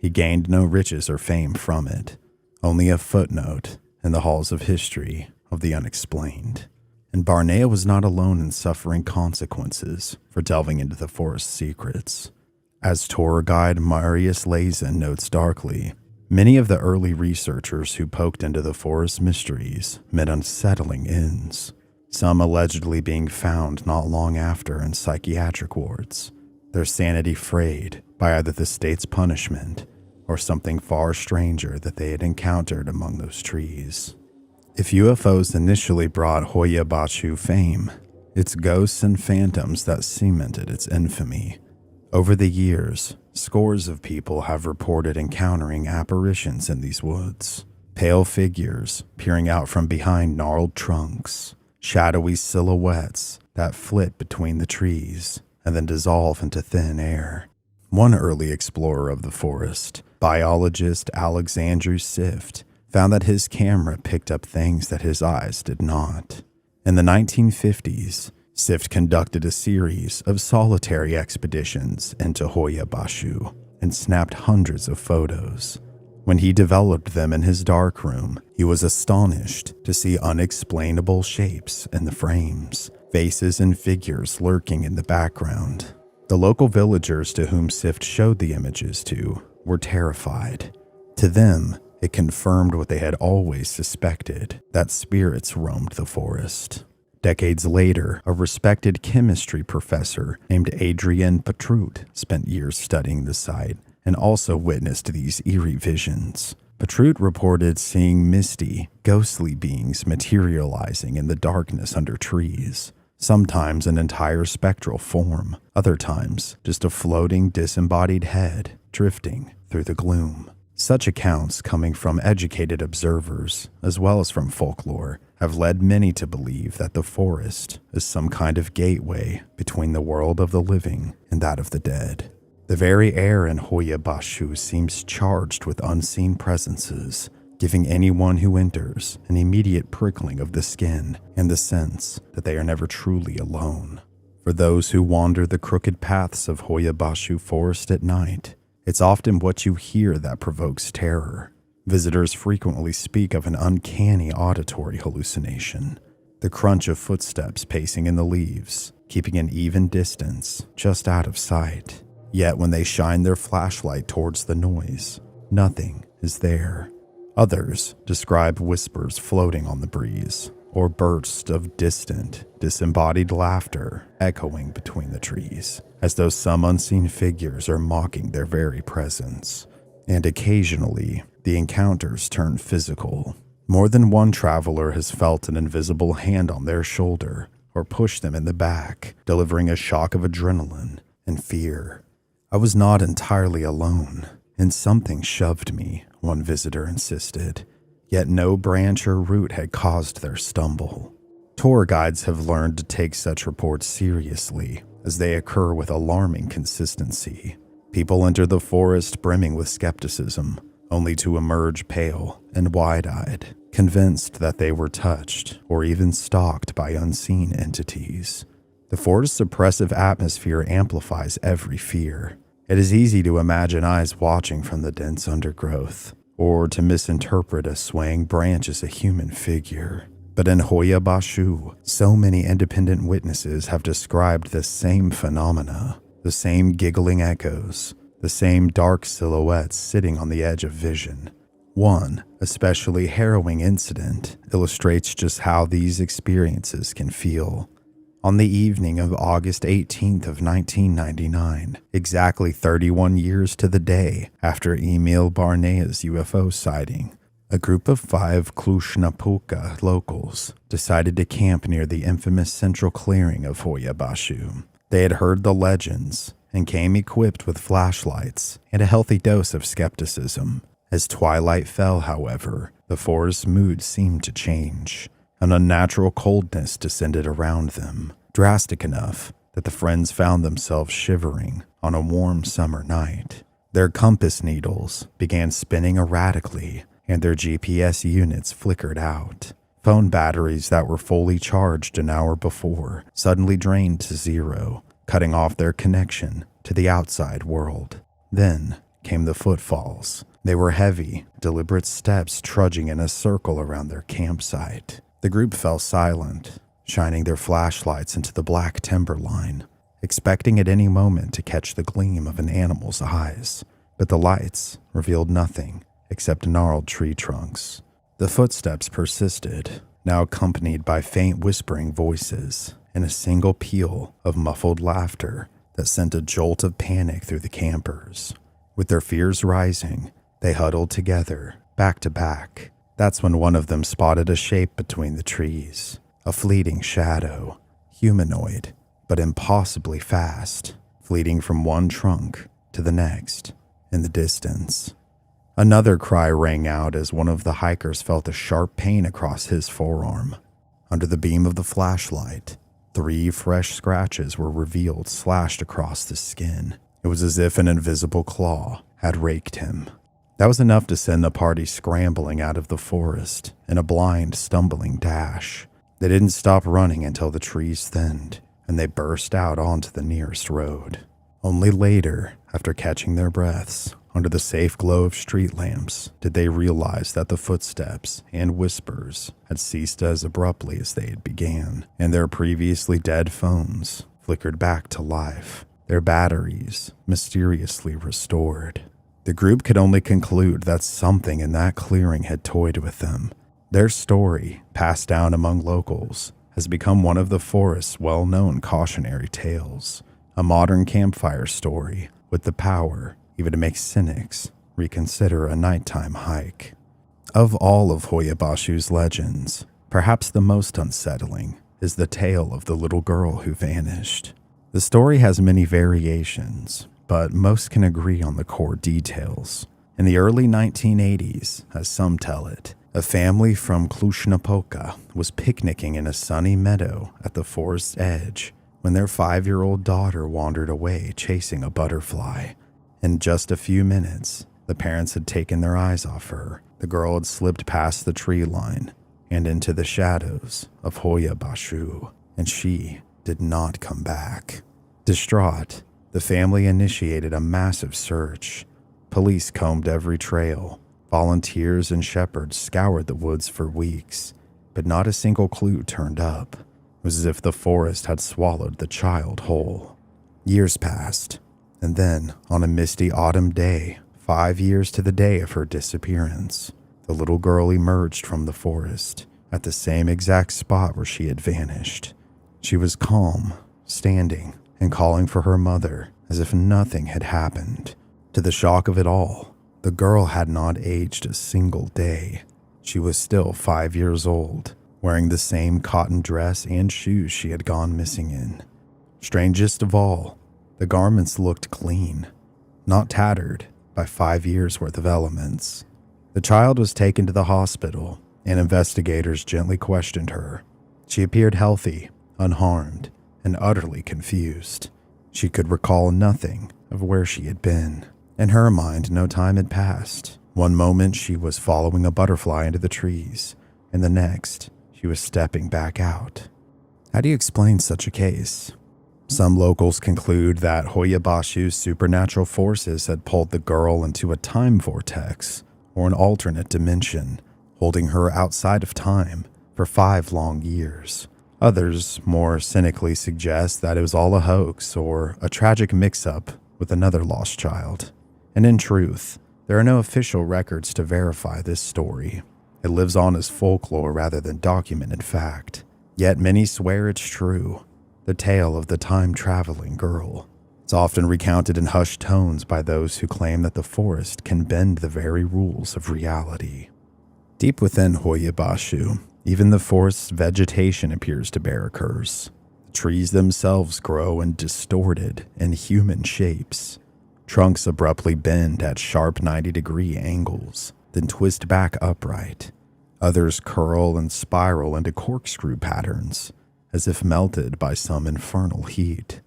He gained no riches or fame from it, only a footnote in the halls of history of the unexplained. And Barnea was not alone in suffering consequences for delving into the forest's secrets. As tour guide Marius Lazen notes darkly, many of the early researchers who poked into the forest mysteries met unsettling ends, some allegedly being found not long after in psychiatric wards, their sanity frayed by either the state's punishment or something far stranger that they had encountered among those trees. If UFOs initially brought Hoya Baciu fame, it's ghosts and phantoms that cemented its infamy. Over the years, scores of people have reported encountering apparitions in these woods. Pale figures peering out from behind gnarled trunks, shadowy silhouettes that flit between the trees and then dissolve into thin air. One early explorer of the forest, biologist Alexandru Sift, found that his camera picked up things that his eyes did not. In the 1950s, Sift conducted a series of solitary expeditions into Hoya Baciu and snapped hundreds of photos. When he developed them in his darkroom, he was astonished to see unexplainable shapes in the frames, faces and figures lurking in the background. The local villagers to whom Sift showed the images to were terrified. To them, it confirmed what they had always suspected, that spirits roamed the forest. Decades later, a respected chemistry professor named Adrian Petrut spent years studying the site and also witnessed these eerie visions. Petrut reported seeing misty, ghostly beings materializing in the darkness under trees, sometimes an entire spectral form, other times just a floating, disembodied head drifting through the gloom. Such accounts, coming from educated observers, as well as from folklore, have led many to believe that the forest is some kind of gateway between the world of the living and that of the dead. The very air in Hoya Baciu seems charged with unseen presences, giving anyone who enters an immediate prickling of the skin and the sense that they are never truly alone. For those who wander the crooked paths of Hoya Baciu Forest at night, it's often what you hear that provokes terror. Visitors frequently speak of an uncanny auditory hallucination, the crunch of footsteps pacing in the leaves, keeping an even distance just out of sight. Yet when they shine their flashlight towards the noise, nothing is there. Others describe whispers floating on the breeze, or bursts of distant, disembodied laughter echoing between the trees, as though some unseen figures are mocking their very presence. And occasionally, the encounters turn physical. More than one traveler has felt an invisible hand on their shoulder or push them in the back, delivering a shock of adrenaline and fear. I was not entirely alone, and something shoved me, one visitor insisted, yet no branch or root had caused their stumble. Tour guides have learned to take such reports seriously, as they occur with alarming consistency. People enter the forest brimming with skepticism, only to emerge pale and wide-eyed, convinced that they were touched or even stalked by unseen entities. The forest's oppressive atmosphere amplifies every fear. It is easy to imagine eyes watching from the dense undergrowth, or to misinterpret a swaying branch as a human figure. But in Hoya Baciu, so many independent witnesses have described the same phenomena, the same giggling echoes, the same dark silhouettes sitting on the edge of vision. One especially harrowing incident illustrates just how these experiences can feel. On the evening of August 18th of 1999, exactly 31 years to the day after Emil Barnea's UFO sighting, a group of 5 Cluj-Napoca locals decided to camp near the infamous central clearing of Hoya Baciu. They had heard the legends and came equipped with flashlights and a healthy dose of skepticism. As twilight fell, however, the forest's mood seemed to change. An unnatural coldness descended around them, drastic enough that the friends found themselves shivering on a warm summer night. Their compass needles began spinning erratically, and their GPS units flickered out. Phone batteries that were fully charged an hour before suddenly drained to zero, cutting off their connection to the outside world. Then came the footfalls. They were heavy, deliberate steps trudging in a circle around their campsite. The group fell silent, shining their flashlights into the black timberline, expecting at any moment to catch the gleam of an animal's eyes. But the lights revealed nothing except gnarled tree trunks. The footsteps persisted, now accompanied by faint whispering voices and a single peal of muffled laughter that sent a jolt of panic through the campers. With their fears rising, they huddled together, back to back. That's when one of them spotted a shape between the trees, a fleeting shadow, humanoid, but impossibly fast, fleeting from one trunk to the next in the distance. Another cry rang out as one of the hikers felt a sharp pain across his forearm. Under the beam of the flashlight, 3 fresh scratches were revealed slashed across the skin. It was as if an invisible claw had raked him. That was enough to send the party scrambling out of the forest in a blind, stumbling dash. They didn't stop running until the trees thinned, and they burst out onto the nearest road. Only later, after catching their breaths, under the safe glow of street lamps, did they realize that the footsteps and whispers had ceased as abruptly as they had began, and their previously dead phones flickered back to life, their batteries mysteriously restored. The group could only conclude that something in that clearing had toyed with them. Their story, passed down among locals, has become one of the forest's well-known cautionary tales, a modern campfire story with the power even to make cynics reconsider a nighttime hike. Of all of Hoya Baciu's legends, perhaps the most unsettling is the tale of the little girl who vanished. The story has many variations, but most can agree on the core details. In the early 1980s, as some tell it, a family from Cluj-Napoca was picnicking in a sunny meadow at the forest's edge when their 5-year-old daughter wandered away chasing a butterfly. In just a few minutes, the parents had taken their eyes off her. The girl had slipped past the tree line and into the shadows of Hoya Baciu, and she did not come back. Distraught, the family initiated a massive search. Police combed every trail. Volunteers and shepherds scoured the woods for weeks, but not a single clue turned up. It was as if the forest had swallowed the child whole. Years passed, and then, on a misty autumn day, 5 years to the day of her disappearance, the little girl emerged from the forest at the same exact spot where she had vanished. She was calm, standing, and calling for her mother as if nothing had happened. To the shock of it all, the girl had not aged a single day. She was still 5 years old, wearing the same cotton dress and shoes she had gone missing in. Strangest of all, the garments looked clean, not tattered by 5 years' worth of elements. The child was taken to the hospital, and investigators gently questioned her. She appeared healthy, unharmed, and utterly confused. She could recall nothing of where she had been. In her mind, no time had passed. One moment she was following a butterfly into the trees, and the next, she was stepping back out. How do you explain such a case? Some locals conclude that Hoya Baciu's supernatural forces had pulled the girl into a time vortex or an alternate dimension, holding her outside of time for 5 long years. Others more cynically suggest that it was all a hoax or a tragic mix-up with another lost child. And in truth, there are no official records to verify this story. It lives on as folklore rather than documented fact. Yet many swear it's true. The tale of the time-traveling girl. It's often recounted in hushed tones by those who claim that the forest can bend the very rules of reality. Deep within Hoya Baciu, even the forest's vegetation appears to bear a curse. The trees themselves grow in distorted and human shapes. Trunks abruptly bend at sharp 90-degree angles, then twist back upright. Others curl and spiral into corkscrew patterns, as if melted by some infernal heat.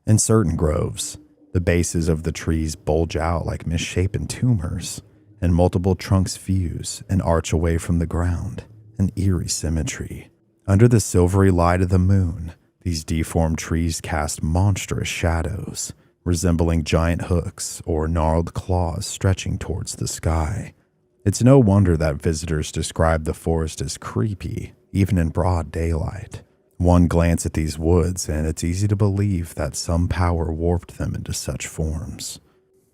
In certain groves, the bases of the trees bulge out like misshapen tumors, and multiple trunks fuse and arch away from the ground, an eerie symmetry. Under the silvery light of the moon, these deformed trees cast monstrous shadows, resembling giant hooks or gnarled claws stretching towards the sky. It's no wonder that visitors describe the forest as creepy, even in broad daylight. One glance at these woods, and it's easy to believe that some power warped them into such forms.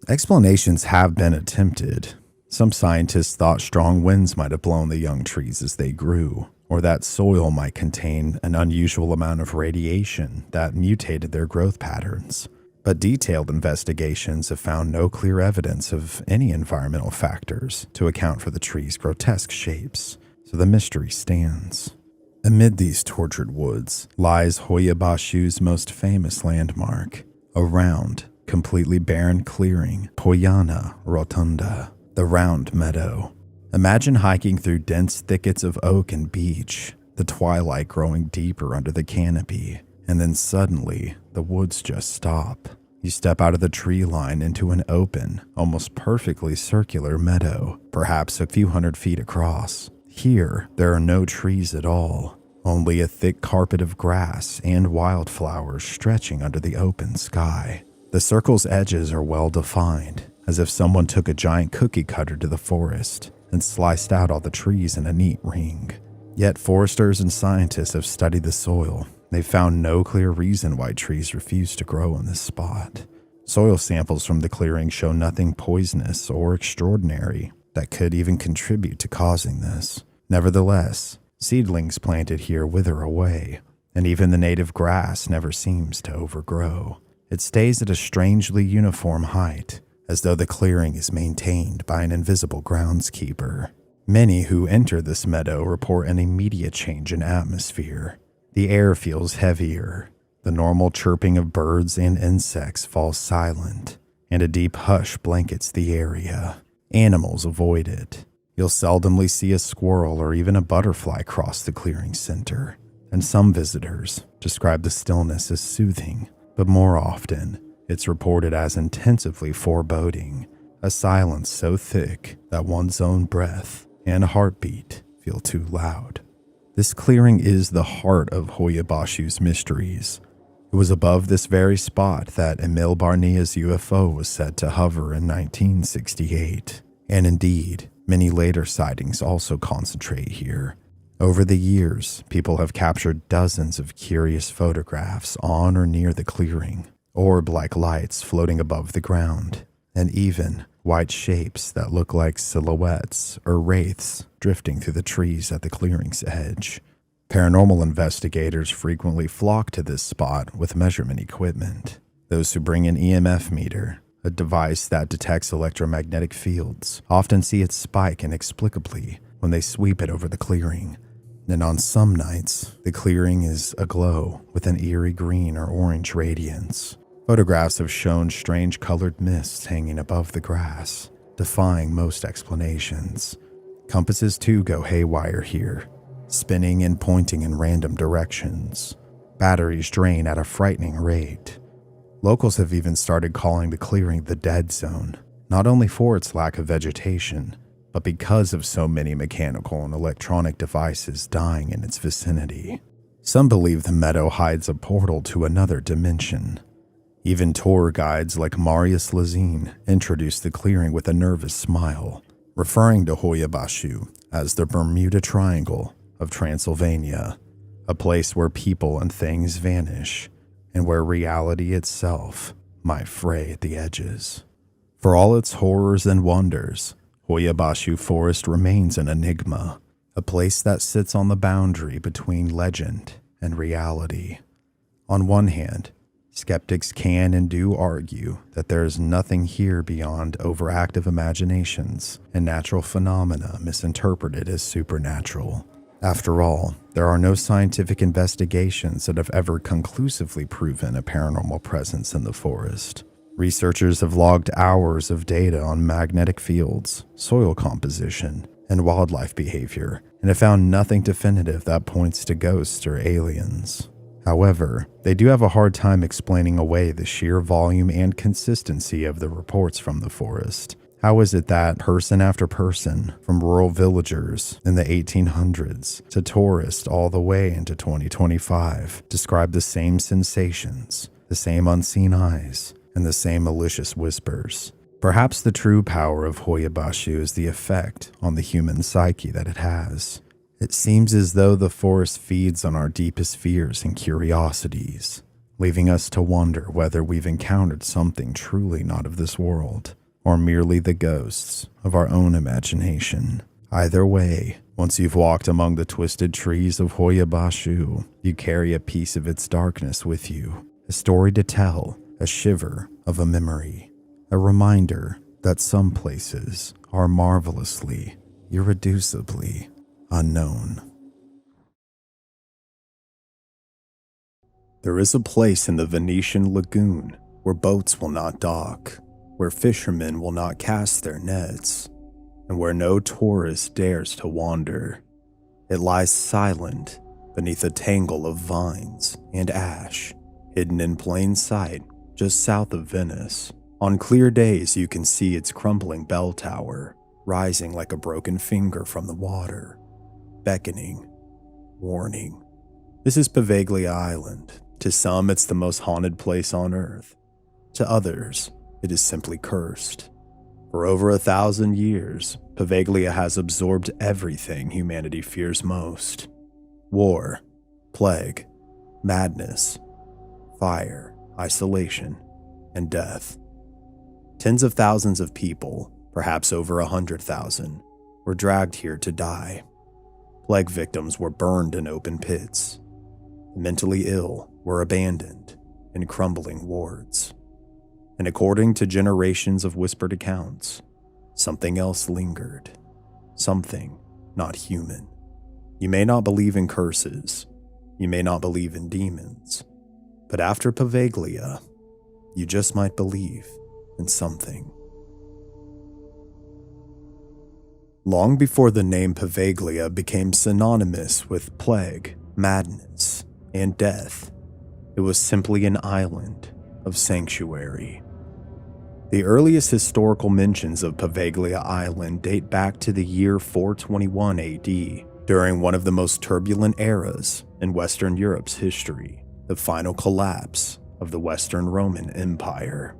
Explanations have been attempted. Some scientists thought strong winds might have blown the young trees as they grew, or that soil might contain an unusual amount of radiation that mutated their growth patterns. But detailed investigations have found no clear evidence of any environmental factors to account for the trees' grotesque shapes, so the mystery stands. Amid these tortured woods lies Hoya Baciu's most famous landmark, a round, completely barren clearing, Poiana Rotunda, the Round Meadow. Imagine hiking through dense thickets of oak and beech, the twilight growing deeper under the canopy, and then suddenly, the woods just stop. You step out of the tree line into an open, almost perfectly circular meadow, perhaps a few hundred feet across. Here, there are no trees at all, only a thick carpet of grass and wildflowers stretching under the open sky. The circle's edges are well defined, as if someone took a giant cookie cutter to the forest and sliced out all the trees in a neat ring. Yet foresters and scientists have studied the soil. They've found no clear reason why trees refuse to grow in this spot. Soil samples from the clearing show nothing poisonous or extraordinary that could even contribute to causing this. Nevertheless, seedlings planted here wither away, and even the native grass never seems to overgrow. It stays at a strangely uniform height, as though the clearing is maintained by an invisible groundskeeper. Many who enter this meadow report an immediate change in atmosphere. The air feels heavier, the normal chirping of birds and insects falls silent, and a deep hush blankets the area. Animals avoid it. You'll seldomly see a squirrel or even a butterfly cross the clearing center, and some visitors describe the stillness as soothing, but more often, it's reported as intensively foreboding, a silence so thick that one's own breath and heartbeat feel too loud. This clearing is the heart of Hoya Baciu's mysteries. It was above this very spot that Emil Barnia's UFO was said to hover in 1968, and indeed, many later sightings also concentrate here. Over the years, people have captured dozens of curious photographs on or near the clearing, orb-like lights floating above the ground, and even white shapes that look like silhouettes or wraiths drifting through the trees at the clearing's edge. Paranormal investigators frequently flock to this spot with measurement equipment. Those who bring an EMF meter, a device that detects electromagnetic fields, often see it spike inexplicably when they sweep it over the clearing. And on some nights, the clearing is aglow with an eerie green or orange radiance. Photographs have shown strange colored mists hanging above the grass, defying most explanations. Compasses too go haywire here, spinning and pointing in random directions. Batteries drain at a frightening rate. Locals have even started calling the clearing the dead zone, not only for its lack of vegetation, but because of so many mechanical and electronic devices dying in its vicinity. Some believe the meadow hides a portal to another dimension. Even tour guides like Marius Lazine introduce the clearing with a nervous smile, referring to Hoya Baciu as the Bermuda Triangle of Transylvania, a place where people and things vanish, and where reality itself might fray at the edges. For all its horrors and wonders, Hoya Baciu Forest remains an enigma, a place that sits on the boundary between legend and reality. On one hand, skeptics can and do argue that there is nothing here beyond overactive imaginations and natural phenomena misinterpreted as supernatural. After all, there are no scientific investigations that have ever conclusively proven a paranormal presence in the forest. Researchers have logged hours of data on magnetic fields, soil composition, and wildlife behavior, and have found nothing definitive that points to ghosts or aliens. However, they do have a hard time explaining away the sheer volume and consistency of the reports from the forest. How is it that person after person, from rural villagers in the 1800s to tourists all the way into 2025, describe the same sensations, the same unseen eyes, and the same malicious whispers? Perhaps the true power of Hoya Baciu is the effect on the human psyche that it has. It seems as though the forest feeds on our deepest fears and curiosities, leaving us to wonder whether we've encountered something truly not of this world, or merely the ghosts of our own imagination. Either way, once you've walked among the twisted trees of Hoya Baciu, you carry a piece of its darkness with you, a story to tell, a shiver of a memory, a reminder that some places are marvelously, irreducibly unknown. There is a place in the Venetian lagoon where boats will not dock, where fishermen will not cast their nets, and where no tourist dares to wander. It lies silent beneath a tangle of vines and ash, hidden in plain sight just south of Venice. On clear days, you can see its crumbling bell tower, rising like a broken finger from the water, beckoning, warning. This is Poveglia Island. To some, it's the most haunted place on Earth. To others, it is simply cursed. For over 1,000 years, Poveglia has absorbed everything humanity fears most: war, plague, madness, fire, isolation, and death. Tens of thousands of people, perhaps over 100,000, were dragged here to die. Plague victims were burned in open pits. The mentally ill were abandoned in crumbling wards. And according to generations of whispered accounts, something else lingered. Something not human. You may not believe in curses. You may not believe in demons. But after Poveglia, you just might believe in something. Long before the name Poveglia became synonymous with plague, madness, and death, it was simply an island of sanctuary. The earliest historical mentions of Poveglia Island date back to the year 421 AD, during one of the most turbulent eras in Western Europe's history, the final collapse of the Western Roman Empire.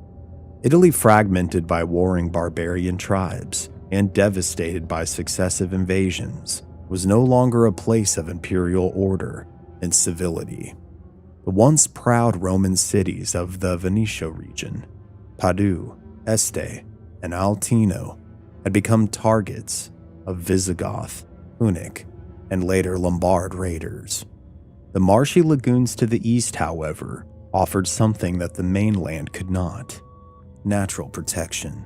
Italy, fragmented by warring barbarian tribes and devastated by successive invasions, was no longer a place of imperial order and civility. The once proud Roman cities of the Venetia region, Padua, Este, and Altino had become targets of Visigoth, Punic, and later Lombard raiders. The marshy lagoons to the east, however, offered something that the mainland could not: natural protection.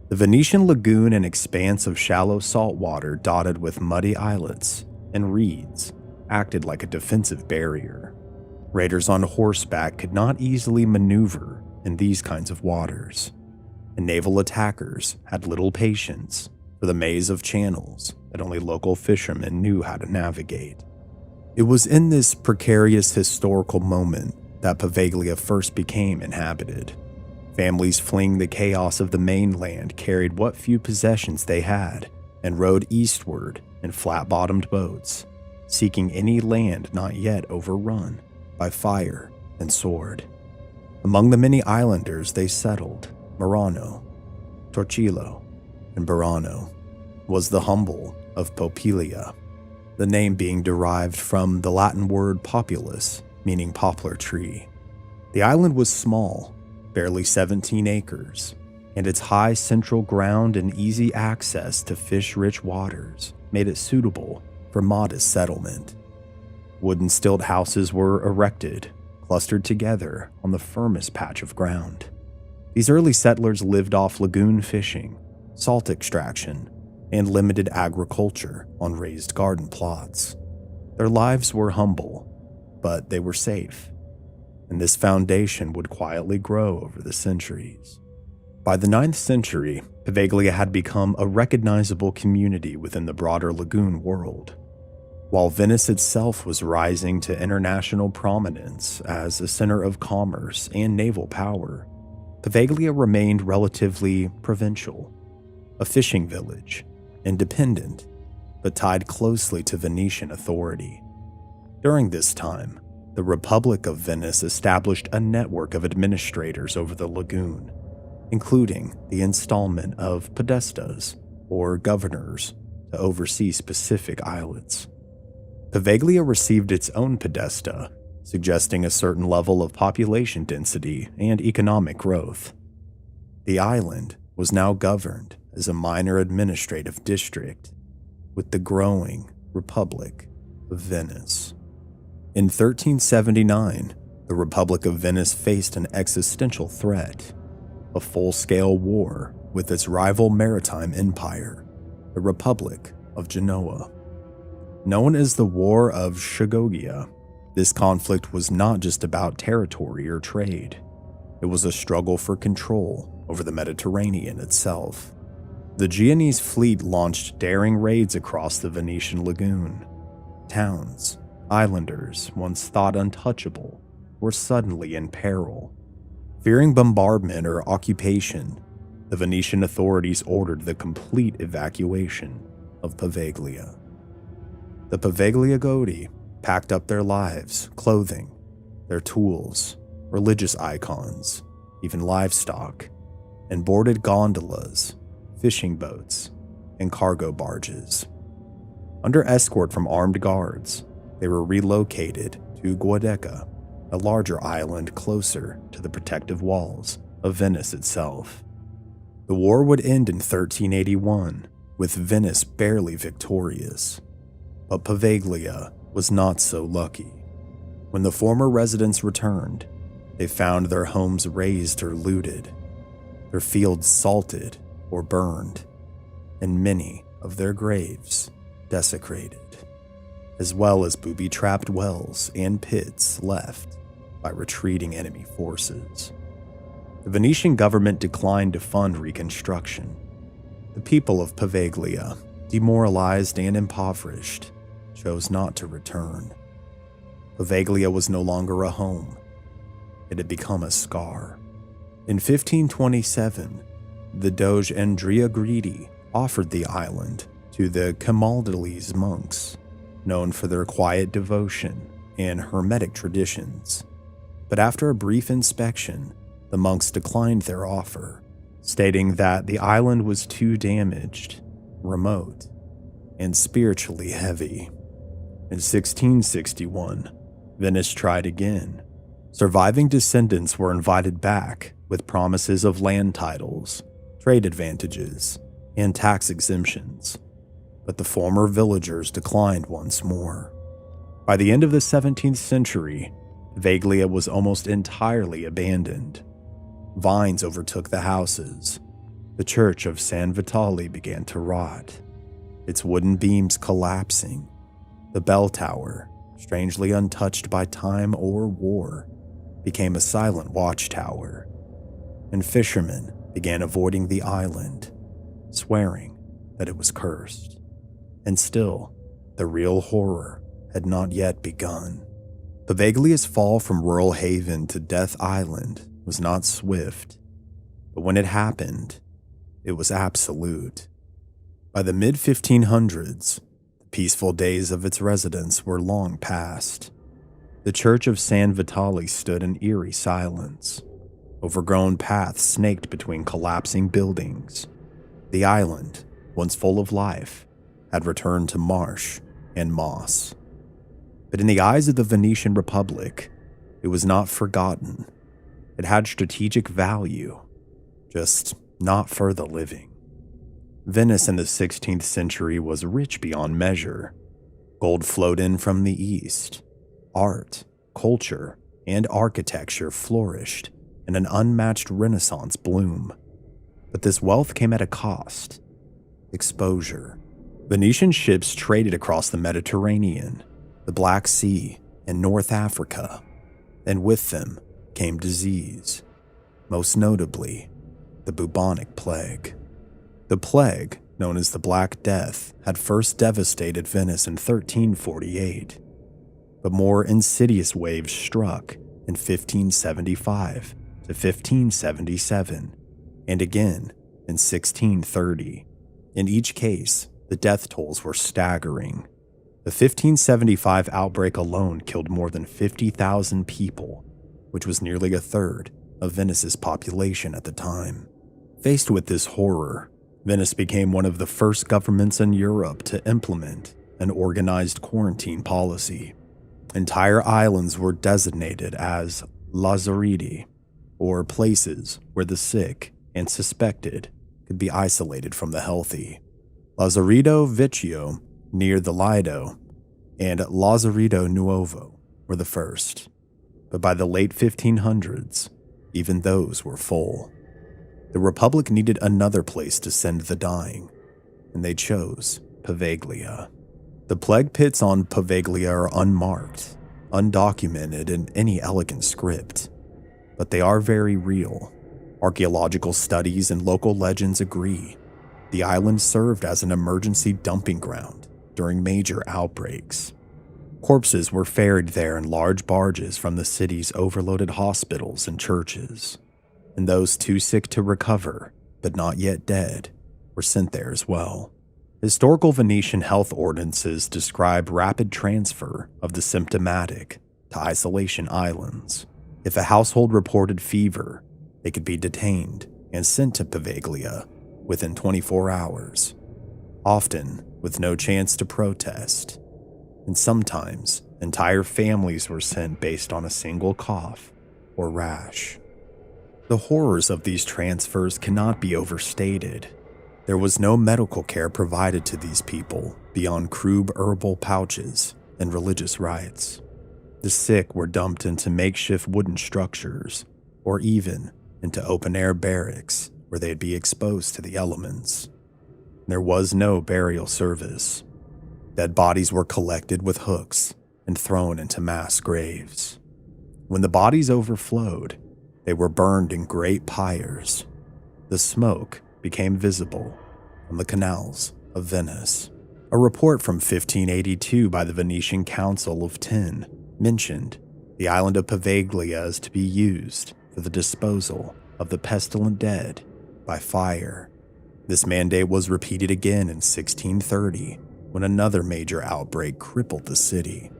The Venetian lagoon, an expanse of shallow salt water dotted with muddy islets and reeds, acted like a defensive barrier. Raiders on horseback could not easily maneuver in these kinds of waters, and naval attackers had little patience for the maze of channels that only local fishermen knew how to navigate. It was in this precarious historical moment that Poveglia first became inhabited. Families fleeing the chaos of the mainland carried what few possessions they had and rowed eastward in flat-bottomed boats, seeking any land not yet overrun by fire and sword. Among the many islanders they settled, Murano, Torcillo, and Burano, was the humble of Poveglia, the name being derived from the Latin word populus, meaning poplar tree. The island was small, barely 17 acres, and its high central ground and easy access to fish-rich waters made it suitable for modest settlement. Wooden stilt houses were erected, clustered together on the firmest patch of ground. These early settlers lived off lagoon fishing, salt extraction, and limited agriculture on raised garden plots. Their lives were humble, but they were safe, and this foundation would quietly grow over the centuries. By the 9th century, Poveglia had become a recognizable community within the broader lagoon world. While Venice itself was rising to international prominence as a center of commerce and naval power, Poveglia remained relatively provincial, a fishing village, independent, but tied closely to Venetian authority. During this time, the Republic of Venice established a network of administrators over the lagoon, including the installment of podestas, or governors, to oversee specific islets. Poveglia received its own podesta, suggesting a certain level of population density and economic growth. The island was now governed as a minor administrative district, with the growing Republic of Venice. In 1379, the Republic of Venice faced an existential threat: a full-scale war with its rival maritime empire, the Republic of Genoa. Known as the War of Chioggia, this conflict was not just about territory or trade. It was a struggle for control over the Mediterranean itself. The Genoese fleet launched daring raids across the Venetian lagoon. Towns, islanders once thought untouchable, were suddenly in peril. Fearing bombardment or occupation, the Venetian authorities ordered the complete evacuation of Poveglia. The Poveglia Goti packed up their lives, clothing, their tools, religious icons, even livestock, and boarded gondolas, fishing boats, and cargo barges. Under escort from armed guards, they were relocated to Giudecca, a larger island closer to the protective walls of Venice itself. The war would end in 1381, with Venice barely victorious. But Poveglia was not so lucky. When the former residents returned, they found their homes razed or looted, their fields salted or burned, and many of their graves desecrated, as well as booby-trapped wells and pits left by retreating enemy forces. The Venetian government declined to fund reconstruction. The people of Poveglia, demoralized and impoverished, chose not to return. Poveglia was no longer a home. It had become a scar. In 1527, the Doge Andrea Guidi offered the island to the Camaldolese monks, known for their quiet devotion and hermetic traditions. But after a brief inspection, the monks declined their offer, stating that the island was too damaged, remote, and spiritually heavy. In 1661, Venice tried again. Surviving descendants were invited back with promises of land titles, trade advantages, and tax exemptions, but the former villagers declined once more. By the end of the 17th century, Poveglia was almost entirely abandoned. Vines overtook the houses. The church of San Vitale began to rot, its wooden beams collapsing. The bell tower, strangely untouched by time or war, became a silent watchtower, and fishermen began avoiding the island, swearing that it was cursed. And still, the real horror had not yet begun. Poveglia's fall from Rural Haven to Death Island was not swift, but when it happened, it was absolute. By the mid-1500s, the peaceful days of its residents were long past. The church of San Vitale stood in eerie silence. Overgrown paths snaked between collapsing buildings. The island, once full of life, had returned to marsh and moss. But in the eyes of the Venetian Republic, it was not forgotten. It had strategic value, just not for the living. Venice in the 16th century was rich beyond measure. Gold flowed in from the east. Art, culture, and architecture flourished in an unmatched Renaissance bloom. But this wealth came at a cost: exposure. Venetian ships traded across the Mediterranean, the Black Sea, and North Africa, and with them came disease, most notably the bubonic plague. The plague, known as the Black Death, had first devastated Venice in 1348, but more insidious waves struck in 1575 to 1577, and again in 1630. In each case, the death tolls were staggering. The 1575 outbreak alone killed more than 50,000 people, which was nearly a third of Venice's population at the time. Faced with this horror, Venice became one of the first governments in Europe to implement an organized quarantine policy. Entire islands were designated as lazaretti, or places where the sick and suspected could be isolated from the healthy. Lazaretto Vecchio, near the Lido, and Lazaretto Nuovo were the first, but by the late 1500s, even those were full. The Republic needed another place to send the dying, and they chose Poveglia. The plague pits on Poveglia are unmarked, undocumented in any elegant script, but they are very real. Archaeological studies and local legends agree. The island served as an emergency dumping ground during major outbreaks. Corpses were ferried there in large barges from the city's overloaded hospitals and churches, and those too sick to recover, but not yet dead, were sent there as well. Historical Venetian health ordinances describe rapid transfer of the symptomatic to isolation islands. If a household reported fever, they could be detained and sent to Poveglia within 24 hours, often with no chance to protest. And sometimes entire families were sent based on a single cough or rash. The horrors of these transfers cannot be overstated. There was no medical care provided to these people beyond crude herbal pouches and religious rites. The sick were dumped into makeshift wooden structures, or even into open-air barracks where they'd be exposed to the elements. There was no burial service. Dead bodies were collected with hooks and thrown into mass graves. When the bodies overflowed, they were burned in great pyres. The smoke became visible from the canals of Venice. A report from 1582 by the Venetian Council of Ten mentioned the island of Poveglia as to be used for the disposal of the pestilent dead by fire. This mandate was repeated again in 1630 when another major outbreak crippled the city.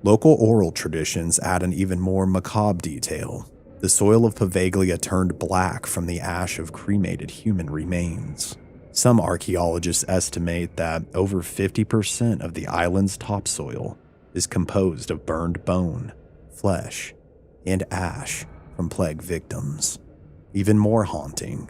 Local oral traditions add an even more macabre detail. The soil of Poveglia turned black from the ash of cremated human remains. Some archaeologists estimate that over 50% of the island's topsoil is composed of burned bone, flesh, and ash from plague victims. Even more haunting,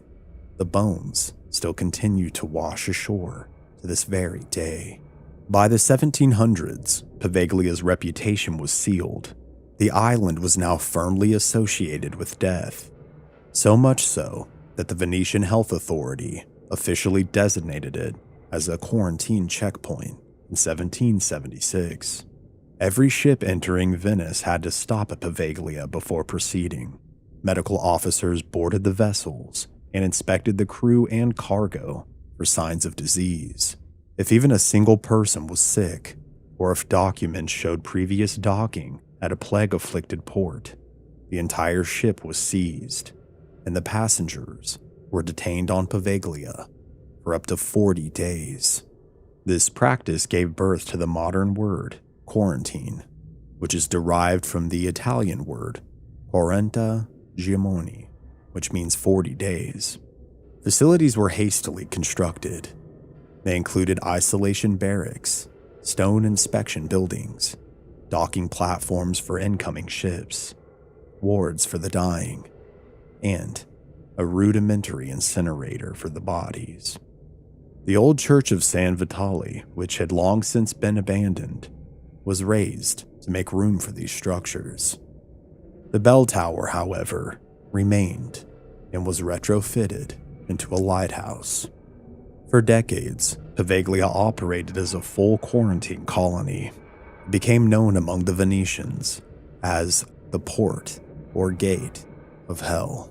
the bones still continue to wash ashore to this very day. By the 1700s, Poveglia's reputation was sealed. The island was now firmly associated with death, so much so that the Venetian Health Authority officially designated it as a quarantine checkpoint in 1776. Every ship entering Venice had to stop at Poveglia before proceeding. Medical officers boarded the vessels and inspected the crew and cargo for signs of disease. If even a single person was sick, or if documents showed previous docking at a plague-afflicted port, the entire ship was seized, and the passengers were detained on Poveglia for up to 40 days. This practice gave birth to the modern word quarantine, which is derived from the Italian word 40 giorni, which means 40 days. Facilities were hastily constructed. They included isolation barracks, stone inspection buildings, docking platforms for incoming ships, wards for the dying, and a rudimentary incinerator for the bodies. The old church of San Vitale, which had long since been abandoned, was razed to make room for these structures. The bell tower, however, remained and was retrofitted into a lighthouse. For decades, Poveglia operated as a full quarantine colony. It became known among the Venetians as the Port or Gate of Hell.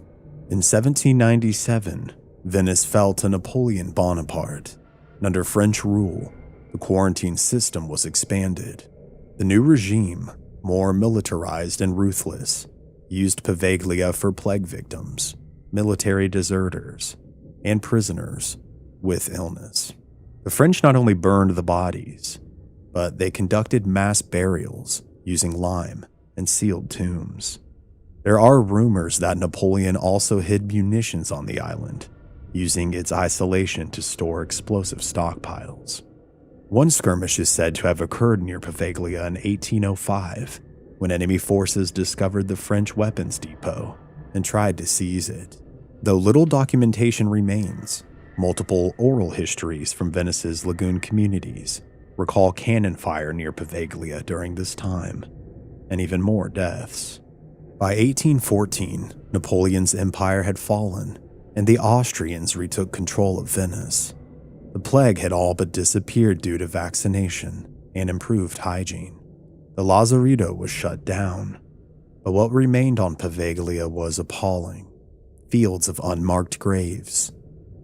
In 1797, Venice fell to Napoleon Bonaparte, and under French rule, the quarantine system was expanded. The new regime, more militarized and ruthless, used Poveglia for plague victims, military deserters, and prisoners with illness. The French not only burned the bodies, but they conducted mass burials using lime and sealed tombs. There are rumors that Napoleon also hid munitions on the island, using its isolation to store explosive stockpiles. One skirmish is said to have occurred near Poveglia in 1805, when enemy forces discovered the French weapons depot and tried to seize it. Though little documentation remains, multiple oral histories from Venice's lagoon communities recall cannon fire near Poveglia during this time, and even more deaths. By 1814, Napoleon's empire had fallen, and the Austrians retook control of Venice. The plague had all but disappeared due to vaccination and improved hygiene. The Lazaretto was shut down, but what remained on Poveglia was appalling. Fields of unmarked graves,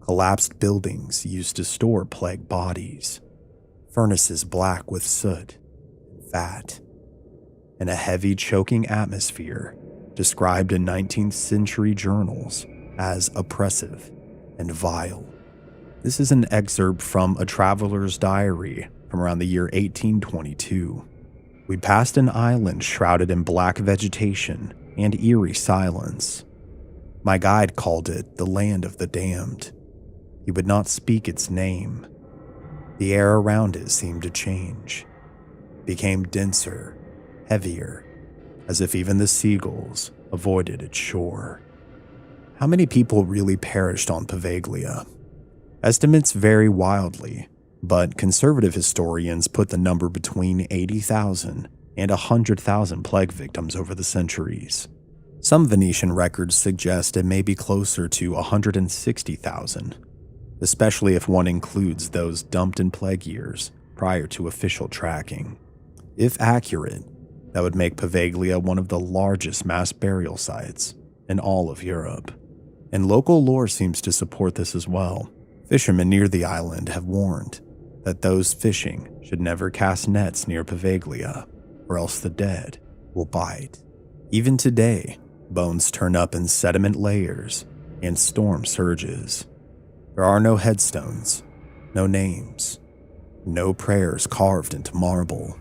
collapsed buildings used to store plague bodies, furnaces black with soot and fat, and a heavy, choking atmosphere described in 19th century journals as oppressive and vile. This is an excerpt from a traveler's diary from around the year 1822. We passed an island shrouded in black vegetation and eerie silence. My guide called it the land of the damned. He would not speak its name. The air around it seemed to change, became denser, heavier, as if even the seagulls avoided its shore. How many people really perished on Poveglia? Estimates vary wildly, but conservative historians put the number between 80,000 and 100,000 plague victims over the centuries. Some Venetian records suggest it may be closer to 160,000, especially if one includes those dumped in plague years prior to official tracking. If accurate, that would make Poveglia one of the largest mass burial sites in all of Europe. And local lore seems to support this as well. Fishermen near the island have warned that those fishing should never cast nets near Poveglia, or else the dead will bite. Even today, bones turn up in sediment layers and storm surges. There are no headstones, no names, no prayers carved into marble,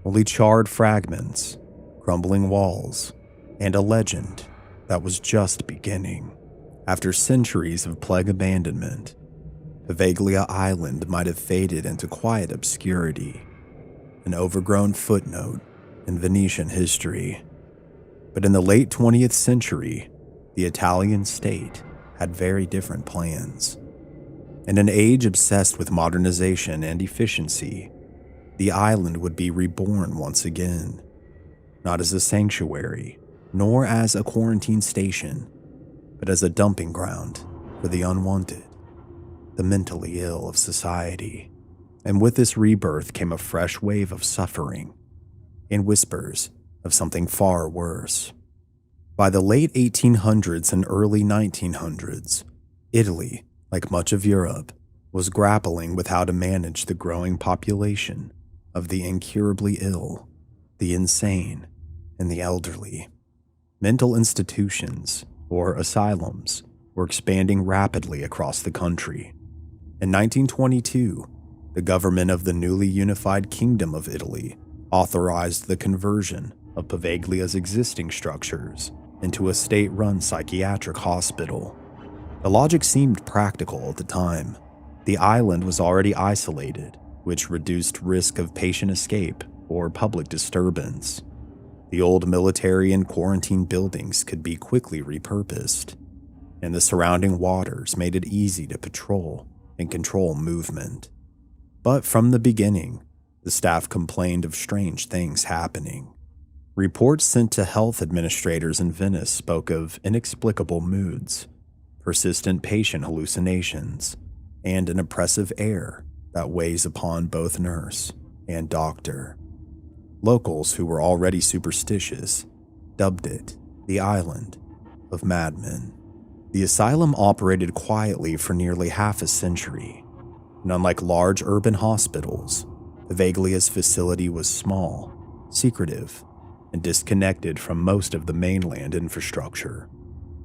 only charred fragments, crumbling walls, and a legend that was just beginning. After centuries of plague abandonment, Poveglia Island might have faded into quiet obscurity, an overgrown footnote in Venetian history. But in the late 20th century, the Italian state had very different plans. In an age obsessed with modernization and efficiency, the island would be reborn once again, not as a sanctuary, nor as a quarantine station, but as a dumping ground for the unwanted, the mentally ill of society. And with this rebirth came a fresh wave of suffering and whispers of something far worse. By the late 1800s and early 1900s, Italy, like much of Europe, was grappling with how to manage the growing population of the incurably ill, the insane, and the elderly. Mental institutions, or asylums, were expanding rapidly across the country. In 1922, the government of the newly unified Kingdom of Italy authorized the conversion of Poveglia's existing structures into a state-run psychiatric hospital. The logic seemed practical at the time. The island was already isolated, which reduced risk of patient escape or public disturbance. The old military and quarantine buildings could be quickly repurposed, and the surrounding waters made it easy to patrol and control movement. But from the beginning, the staff complained of strange things happening. Reports sent to health administrators in Venice spoke of inexplicable moods, persistent patient hallucinations, and an oppressive air that weighs upon both nurse and doctor. Locals who were already superstitious dubbed it the Island of Madmen. The asylum operated quietly for nearly half a century, and unlike large urban hospitals, Poveglia's facility was small, secretive, and disconnected from most of the mainland infrastructure.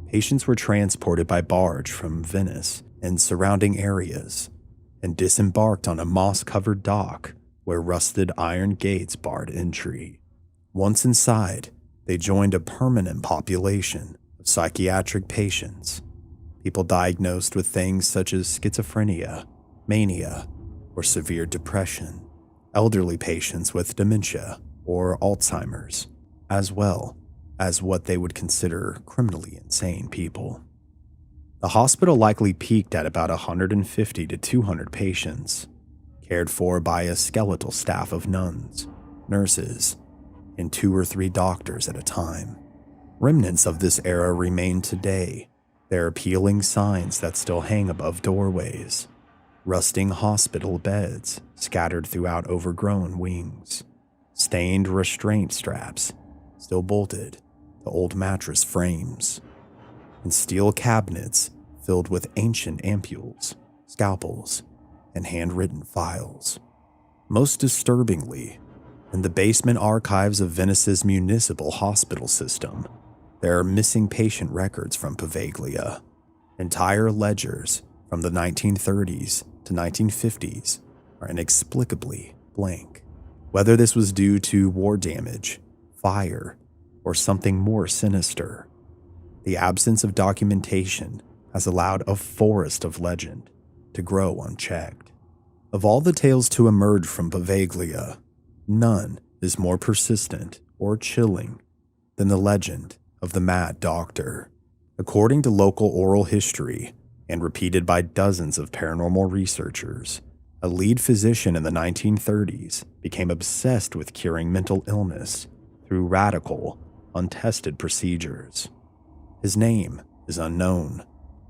Patients were transported by barge from Venice and surrounding areas, and disembarked on a moss-covered dock where rusted iron gates barred entry. Once inside, they joined a permanent population of psychiatric patients, people diagnosed with things such as schizophrenia, mania, or severe depression, elderly patients with dementia or Alzheimer's, as well as what they would consider criminally insane people. The hospital likely peaked at about 150 to 200 patients, cared for by a skeletal staff of nuns, nurses, and 2 or 3 doctors at a time. Remnants of this era remain today. There are peeling signs that still hang above doorways, rusting hospital beds scattered throughout overgrown wings, stained restraint straps still bolted to old mattress frames, and steel cabinets filled with ancient ampules, scalpels, and handwritten files. Most disturbingly, in the basement archives of Venice's municipal hospital system, there are missing patient records from Poveglia. Entire ledgers from the 1930s to 1950s are inexplicably blank. Whether this was due to war damage, fire, or something more sinister, the absence of documentation has allowed a forest of legend to grow unchecked. Of all the tales to emerge from Poveglia, none is more persistent or chilling than the legend of the Mad Doctor. According to local oral history, and repeated by dozens of paranormal researchers, a lead physician in the 1930s became obsessed with curing mental illness through radical, untested procedures. His name is unknown.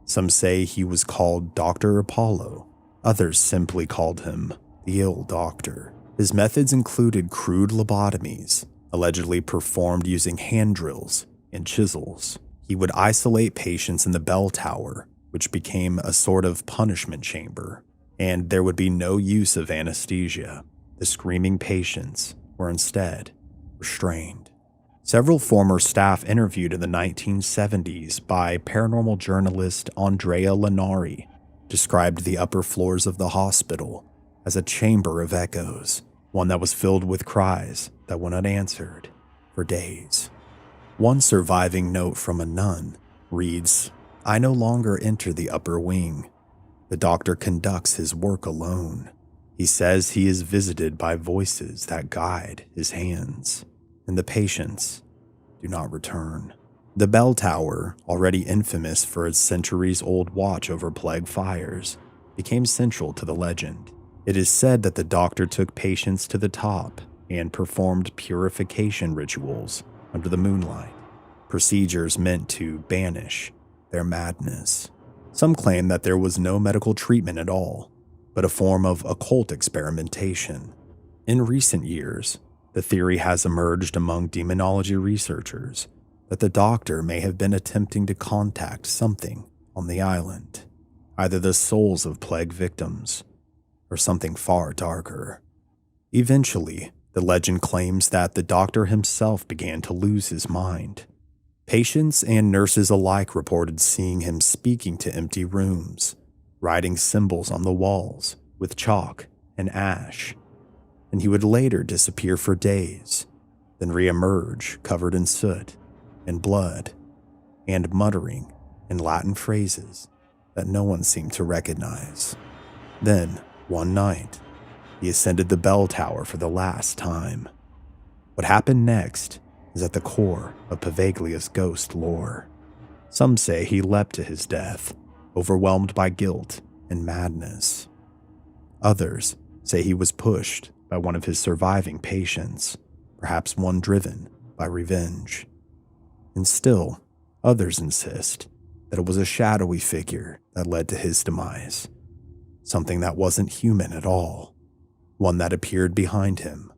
Some say he was called Dr. Apollo. Others simply called him the Ill Doctor. His methods included crude lobotomies, allegedly performed using hand drills and chisels. He would isolate patients in the bell tower, which became a sort of punishment chamber, and there would be no use of anesthesia. The screaming patients were instead restrained. Several former staff interviewed in the 1970s by paranormal journalist Andrea Lanari described the upper floors of the hospital as a chamber of echoes, one that was filled with cries that went unanswered for days. One surviving note from a nun reads, "I no longer enter the upper wing. The doctor conducts his work alone. He says he is visited by voices that guide his hands, and the patients do not return." The bell tower, already infamous for its centuries-old watch over plague fires, became central to the legend. It is said that the doctor took patients to the top and performed purification rituals under the moonlight, procedures meant to banish their madness. Some claim that there was no medical treatment at all, but a form of occult experimentation. In recent years, the theory has emerged among demonology researchers that the doctor may have been attempting to contact something on the island, either the souls of plague victims or something far darker. Eventually, the legend claims that the doctor himself began to lose his mind. Patients and nurses alike reported seeing him speaking to empty rooms, writing symbols on the walls with chalk and ash, and he would later disappear for days, then reemerge covered in soot and blood, and muttering in Latin phrases that no one seemed to recognize. Then, one night, he ascended the bell tower for the last time. What happened next is at the core of Poveglia's ghost lore. Some say he leapt to his death, overwhelmed by guilt and madness. Others say he was pushed by one of his surviving patients, perhaps one driven by revenge. And still, others insist that it was a shadowy figure that led to his demise, something that wasn't human at all, one that appeared behind him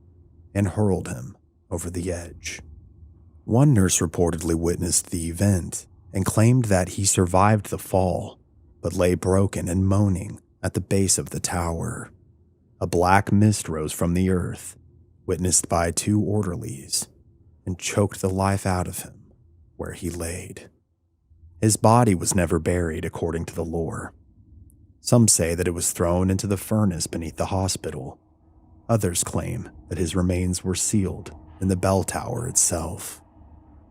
and hurled him over the edge. One nurse reportedly witnessed the event and claimed that he survived the fall, but lay broken and moaning at the base of the tower. A black mist rose from the earth, witnessed by 2 orderlies, and choked the life out of him where he laid. His body was never buried according to the lore. Some say that it was thrown into the furnace beneath the hospital. Others claim that his remains were sealed in the bell tower itself.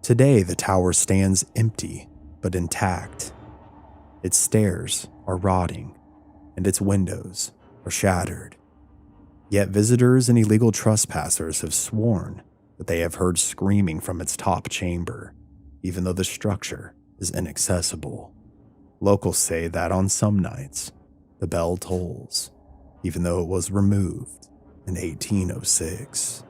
Today, the tower stands empty but intact. Its stairs are rotting, and its windows are shattered. Yet visitors and illegal trespassers have sworn that they have heard screaming from its top chamber, even though the structure is inaccessible. Locals say that on some nights, the bell tolls, even though it was removed in 1806.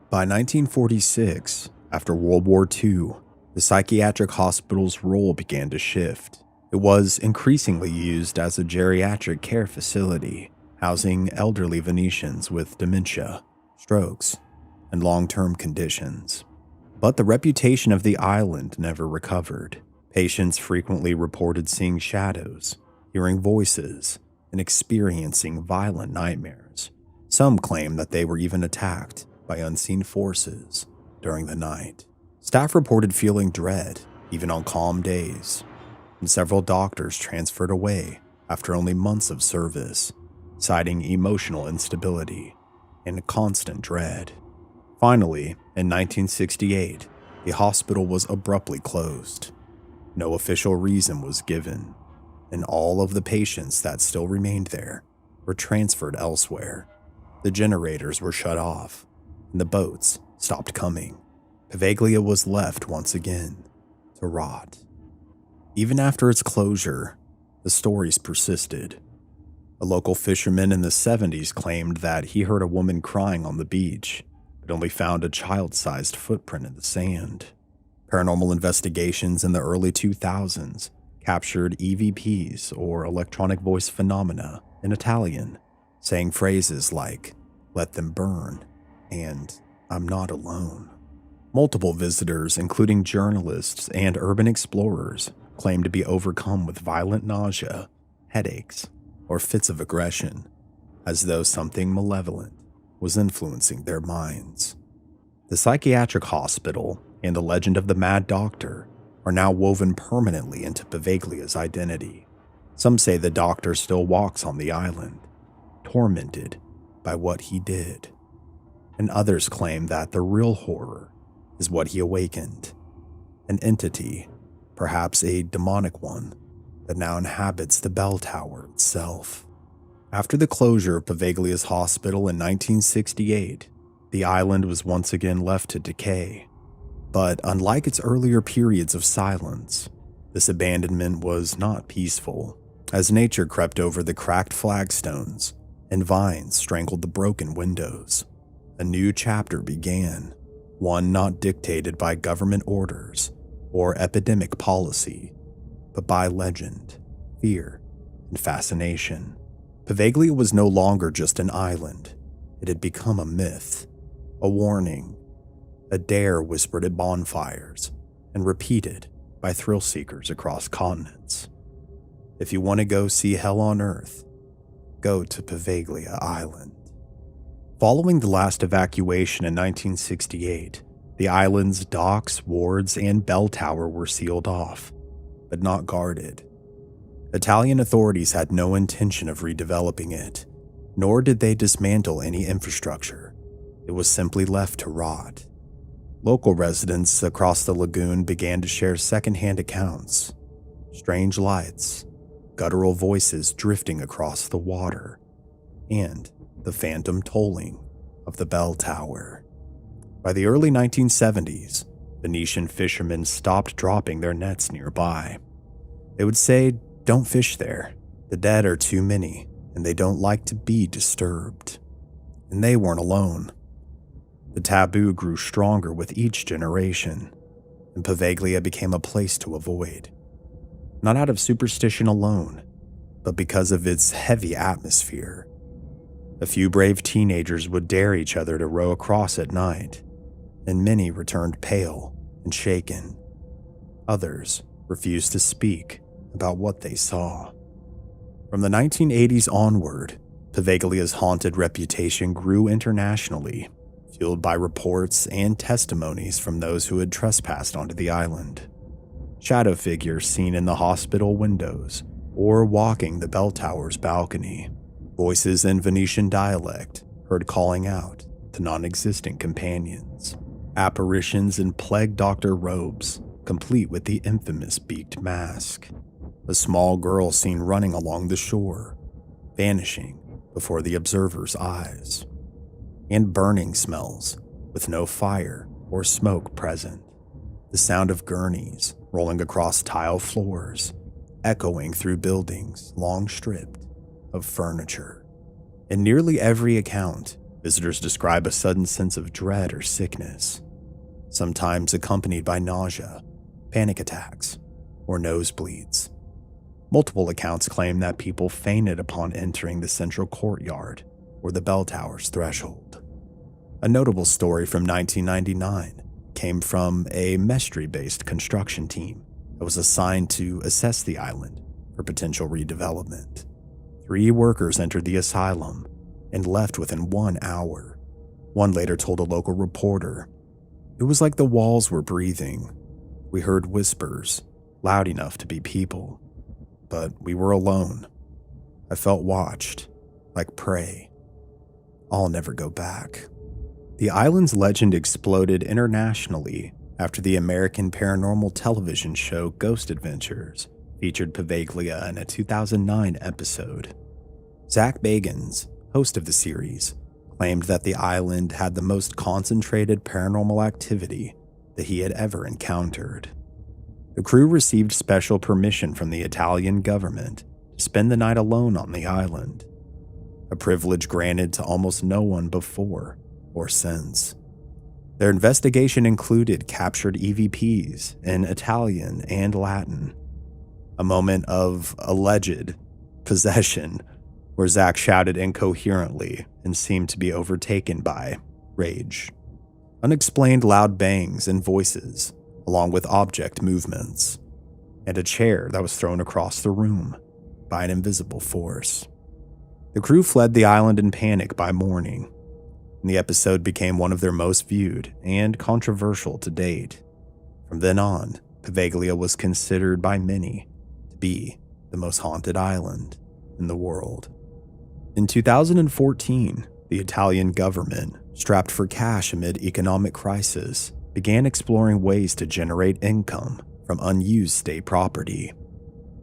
By 1946, after World War II, the psychiatric hospital's role began to shift. It was increasingly used as a geriatric care facility, housing elderly Venetians with dementia, strokes, and long-term conditions. But the reputation of the island never recovered. Patients frequently reported seeing shadows, hearing voices, and experiencing violent nightmares. Some claim that they were even attacked by unseen forces during the night. Staff reported feeling dread, even on calm days, and several doctors transferred away after only months of service, citing emotional instability and constant dread. Finally, in 1968, the hospital was abruptly closed. No official reason was given, and all of the patients that still remained there were transferred elsewhere. The generators were shut off, and the boats stopped coming. Poveglia was left once again to rot. Even after its closure, the stories persisted. A local fisherman in the 70s claimed that he heard a woman crying on the beach, but only found a child-sized footprint in the sand. Paranormal investigations in the early 2000s captured EVPs, or electronic voice phenomena, in Italian, saying phrases like, "Let them burn," and "I'm not alone." Multiple visitors, including journalists and urban explorers, claimed to be overcome with violent nausea, headaches, or fits of aggression, as though something malevolent was influencing their minds. The psychiatric hospital and the legend of the Mad Doctor are now woven permanently into Poveglia's identity. Some say the doctor still walks on the island, tormented by what he did, and others claim that the real horror is what he awakened, an entity, perhaps a demonic one, that now inhabits the bell tower itself. After the closure of Poveglia's hospital in 1968, the island was once again left to decay. But unlike its earlier periods of silence, this abandonment was not peaceful, as nature crept over the cracked flagstones and vines strangled the broken windows. A new chapter began, one not dictated by government orders or epidemic policy, but by legend, fear, and fascination. Poveglia was no longer just an island. It had become a myth, a warning, a dare whispered at bonfires and repeated by thrill seekers across continents. If you want to go see hell on earth, go to Poveglia Island. Following the last evacuation in 1968, the island's docks, wards, and bell tower were sealed off, but not guarded. Italian authorities had no intention of redeveloping it, nor did they dismantle any infrastructure. It was simply left to rot. Local residents across the lagoon began to share secondhand accounts. Strange lights, guttural voices drifting across the water, and the phantom tolling of the bell tower. By the early 1970s, Venetian fishermen stopped dropping their nets nearby. They would say, "Don't fish there. The dead are too many, and they don't like to be disturbed." And they weren't alone. The taboo grew stronger with each generation, and Poveglia became a place to avoid. Not out of superstition alone, but because of its heavy atmosphere. A few brave teenagers would dare each other to row across at night, and many returned pale and shaken. Others refused to speak about what they saw. From the 1980s onward, Poveglia's haunted reputation grew internationally, fueled by reports and testimonies from those who had trespassed onto the island. Shadow figures seen in the hospital windows or walking the bell tower's balcony. Voices in Venetian dialect heard calling out to non-existent companions. Apparitions in plague doctor robes, complete with the infamous beaked mask. A small girl seen running along the shore, vanishing before the observer's eyes. And burning smells with no fire or smoke present. The sound of gurneys rolling across tile floors, echoing through buildings long stripped of furniture. In nearly every account, visitors describe a sudden sense of dread or sickness, sometimes accompanied by nausea, panic attacks, or nosebleeds. Multiple accounts claim that people fainted upon entering the central courtyard or the bell tower's threshold. A notable story from 1999 came from a Mestre-based construction team that was assigned to assess the island for potential redevelopment. 3 workers entered the asylum and left within 1 hour. One later told a local reporter, "It was like the walls were breathing. We heard whispers, loud enough to be people. But we were alone. I felt watched, like prey. I'll never go back." The island's legend exploded internationally after the American paranormal television show Ghost Adventures featured Poveglia in a 2009 episode. Zach Bagans, host of the series, claimed that the island had the most concentrated paranormal activity that he had ever encountered. The crew received special permission from the Italian government to spend the night alone on the island, a privilege granted to almost no one before or since. Their investigation included captured EVPs in Italian and Latin, a moment of alleged possession where Zach shouted incoherently and seemed to be overtaken by rage. Unexplained loud bangs and voices, along with object movements, and a chair that was thrown across the room by an invisible force. The crew fled the island in panic by morning, and the episode became one of their most viewed and controversial to date. From then on, Poveglia was considered by many to be the most haunted island in the world. In 2014, the Italian government, strapped for cash amid economic crisis, began exploring ways to generate income from unused state property.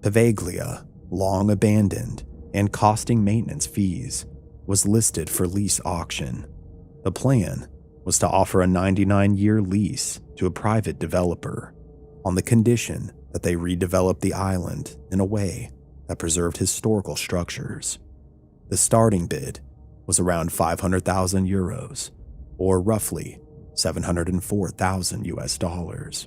Poveglia, long abandoned and costing maintenance fees, was listed for lease auction. The plan was to offer a 99-year lease to a private developer on the condition that they redevelop the island in a way that preserved historical structures. The starting bid was around 500,000 euros, or roughly 704,000 US dollars.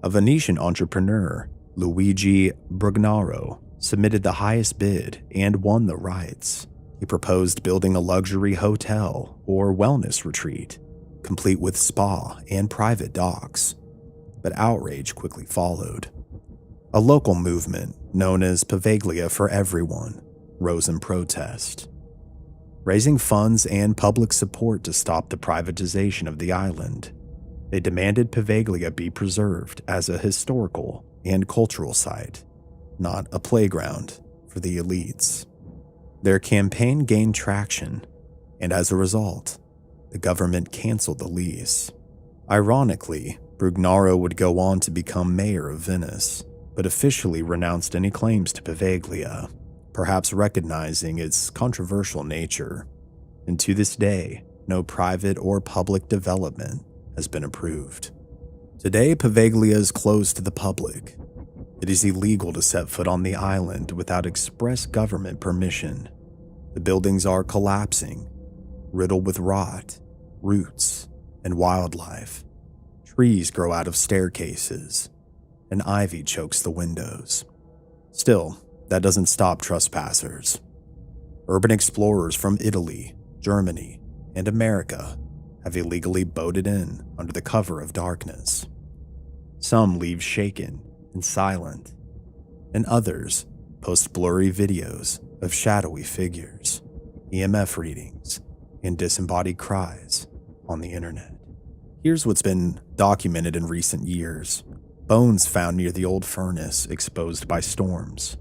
A Venetian entrepreneur, Luigi Brugnaro, submitted the highest bid and won the rights. He proposed building a luxury hotel or wellness retreat, complete with spa and private docks. But outrage quickly followed. A local movement known as Poveglia for Everyone rose in protest, raising funds and public support to stop the privatization of the island. They demanded Poveglia be preserved as a historical and cultural site, not a playground for the elites. Their campaign gained traction, and as a result, the government canceled the lease. Ironically, Brugnaro would go on to become mayor of Venice, but officially renounced any claims to Poveglia, perhaps recognizing its controversial nature. And to this day, no private or public development has been approved. Today, Poveglia is closed to the public. It is illegal to set foot on the island without express government permission. The buildings are collapsing, riddled with rot, roots, and wildlife. Trees grow out of staircases, and ivy chokes the windows. Still, that doesn't stop trespassers. Urban explorers from Italy, Germany, and America have illegally boated in under the cover of darkness. Some leave shaken and silent, and others post blurry videos of shadowy figures, EMF readings, and disembodied cries on the internet. Here's what's been documented in recent years. Bones found near the old furnace exposed by storms.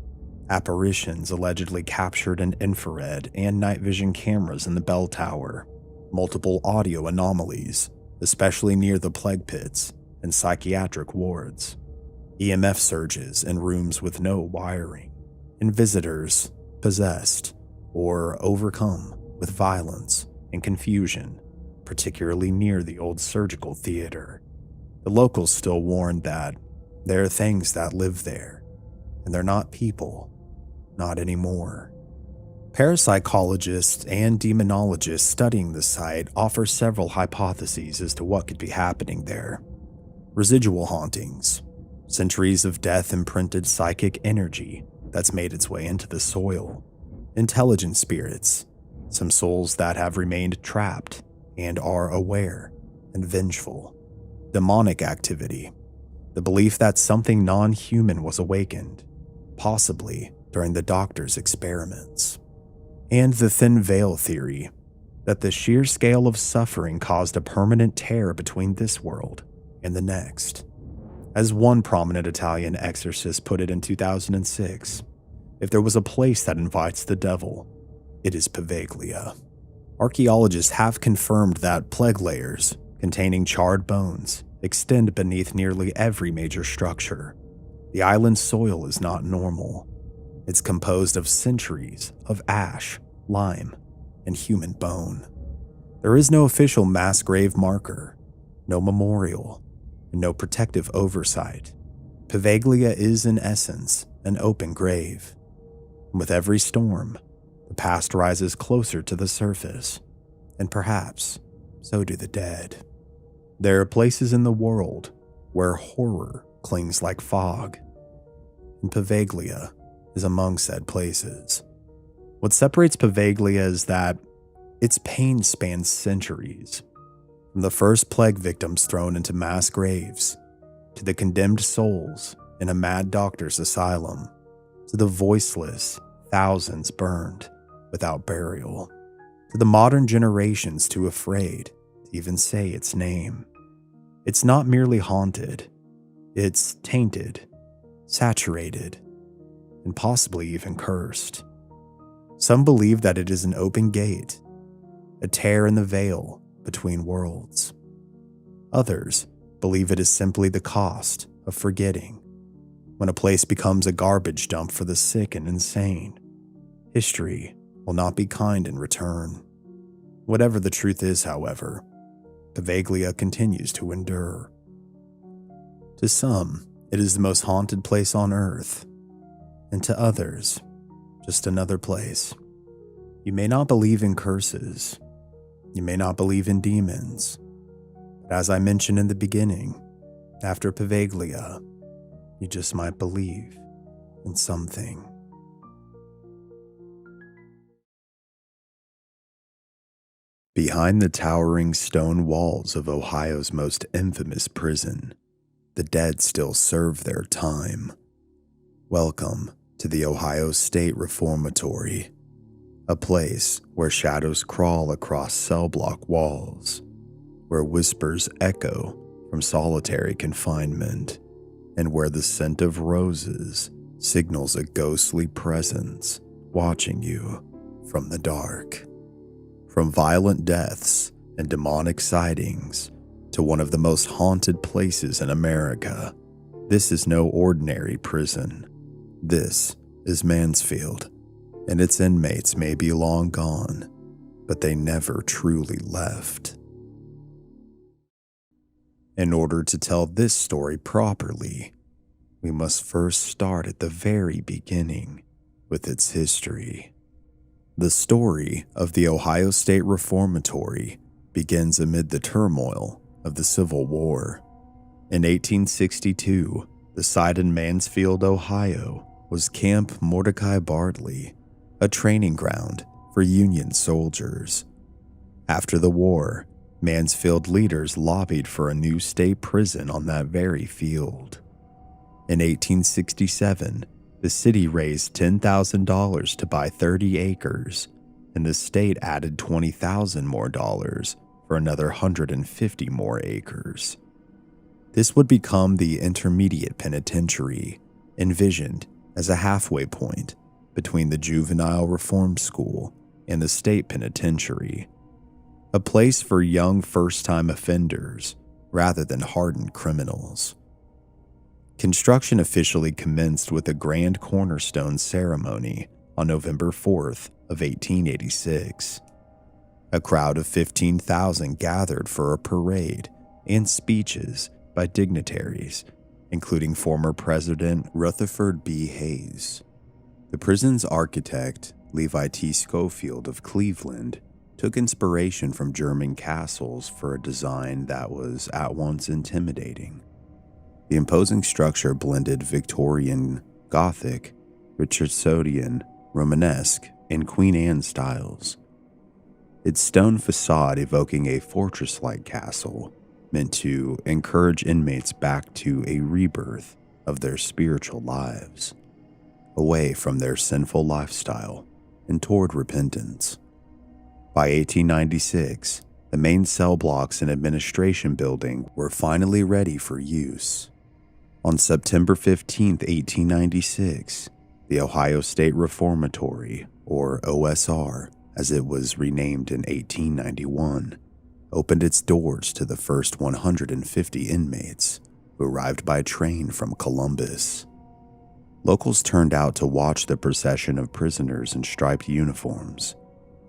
Apparitions allegedly captured in infrared and night vision cameras in the bell tower. Multiple audio anomalies, especially near the plague pits and psychiatric wards. EMF surges in rooms with no wiring. And visitors possessed or overcome with violence and confusion, particularly near the old surgical theater. The locals still warned that there are things that live there, and they're not people, not anymore. Parapsychologists and demonologists studying the site offer several hypotheses as to what could be happening there. Residual hauntings, centuries of death imprinted psychic energy that's made its way into the soil. Intelligent spirits, some souls that have remained trapped and are aware and vengeful. Demonic activity, the belief that something non-human was awakened, possibly during the doctor's experiments. And the thin veil theory, that the sheer scale of suffering caused a permanent tear between this world and the next. As one prominent Italian exorcist put it in 2006, if there was a place that invites the devil, it is Poveglia. Archaeologists have confirmed that plague layers containing charred bones extend beneath nearly every major structure. The island's soil is not normal. It's composed of centuries of ash, lime, and human bone. There is no official mass grave marker, no memorial, and no protective oversight. Poveglia is, in essence, an open grave. And with every storm, the past rises closer to the surface, and perhaps so do the dead. There are places in the world where horror clings like fog, and Poveglia is among said places. What separates Poveglia is that its pain spans centuries, from the first plague victims thrown into mass graves, to the condemned souls in a mad doctor's asylum, to the voiceless thousands burned without burial, to the modern generations too afraid to even say its name. It's not merely haunted, it's tainted, saturated, and possibly even cursed. Some believe that it is an open gate, a tear in the veil between worlds. Others believe it is simply the cost of forgetting. When a place becomes a garbage dump for the sick and insane, history will not be kind in return. Whatever the truth is, however, Poveglia continues to endure. To some, it is the most haunted place on Earth, and to others, just another place. You may not believe in curses, you may not believe in demons, but as I mentioned in the beginning, after Poveglia, you just might believe in something. Behind the towering stone walls of Ohio's most infamous prison, the dead still serve their time. Welcome to the Ohio State Reformatory, a place where shadows crawl across cell block walls, where whispers echo from solitary confinement, and where the scent of roses signals a ghostly presence watching you from the dark. From violent deaths and demonic sightings to one of the most haunted places in America, this is no ordinary prison. This is Mansfield, and its inmates may be long gone, but they never truly left. In order to tell this story properly, we must first start at the very beginning with its history. The story of the Ohio State Reformatory begins amid the turmoil of the Civil War. In 1862, the site in Mansfield, Ohio, was Camp Mordecai Bartley, a training ground for Union soldiers. After the war, Mansfield leaders lobbied for a new state prison on that very field. In 1867, the city raised $10,000 to buy 30 acres, and the state added $20,000 more for another 150 more acres. This would become the Intermediate Penitentiary, envisioned as a halfway point between the Juvenile Reform School and the State Penitentiary, a place for young first-time offenders rather than hardened criminals. Construction officially commenced with a grand cornerstone ceremony on November 4th of 1886. A crowd of 15,000 gathered for a parade and speeches by dignitaries, including former President Rutherford B. Hayes. The prison's architect, Levi T. Schofield of Cleveland, took inspiration from German castles for a design that was at once intimidating. The imposing structure blended Victorian, Gothic, Richardsonian, Romanesque, and Queen Anne styles. Its stone facade evoking a fortress-like castle meant to encourage inmates back to a rebirth of their spiritual lives, away from their sinful lifestyle and toward repentance. By 1896, the main cell blocks and administration building were finally ready for use. On September 15, 1896, the Ohio State Reformatory, or OSR, as it was renamed in 1891, opened its doors to the first 150 inmates who arrived by train from Columbus. Locals turned out to watch the procession of prisoners in striped uniforms,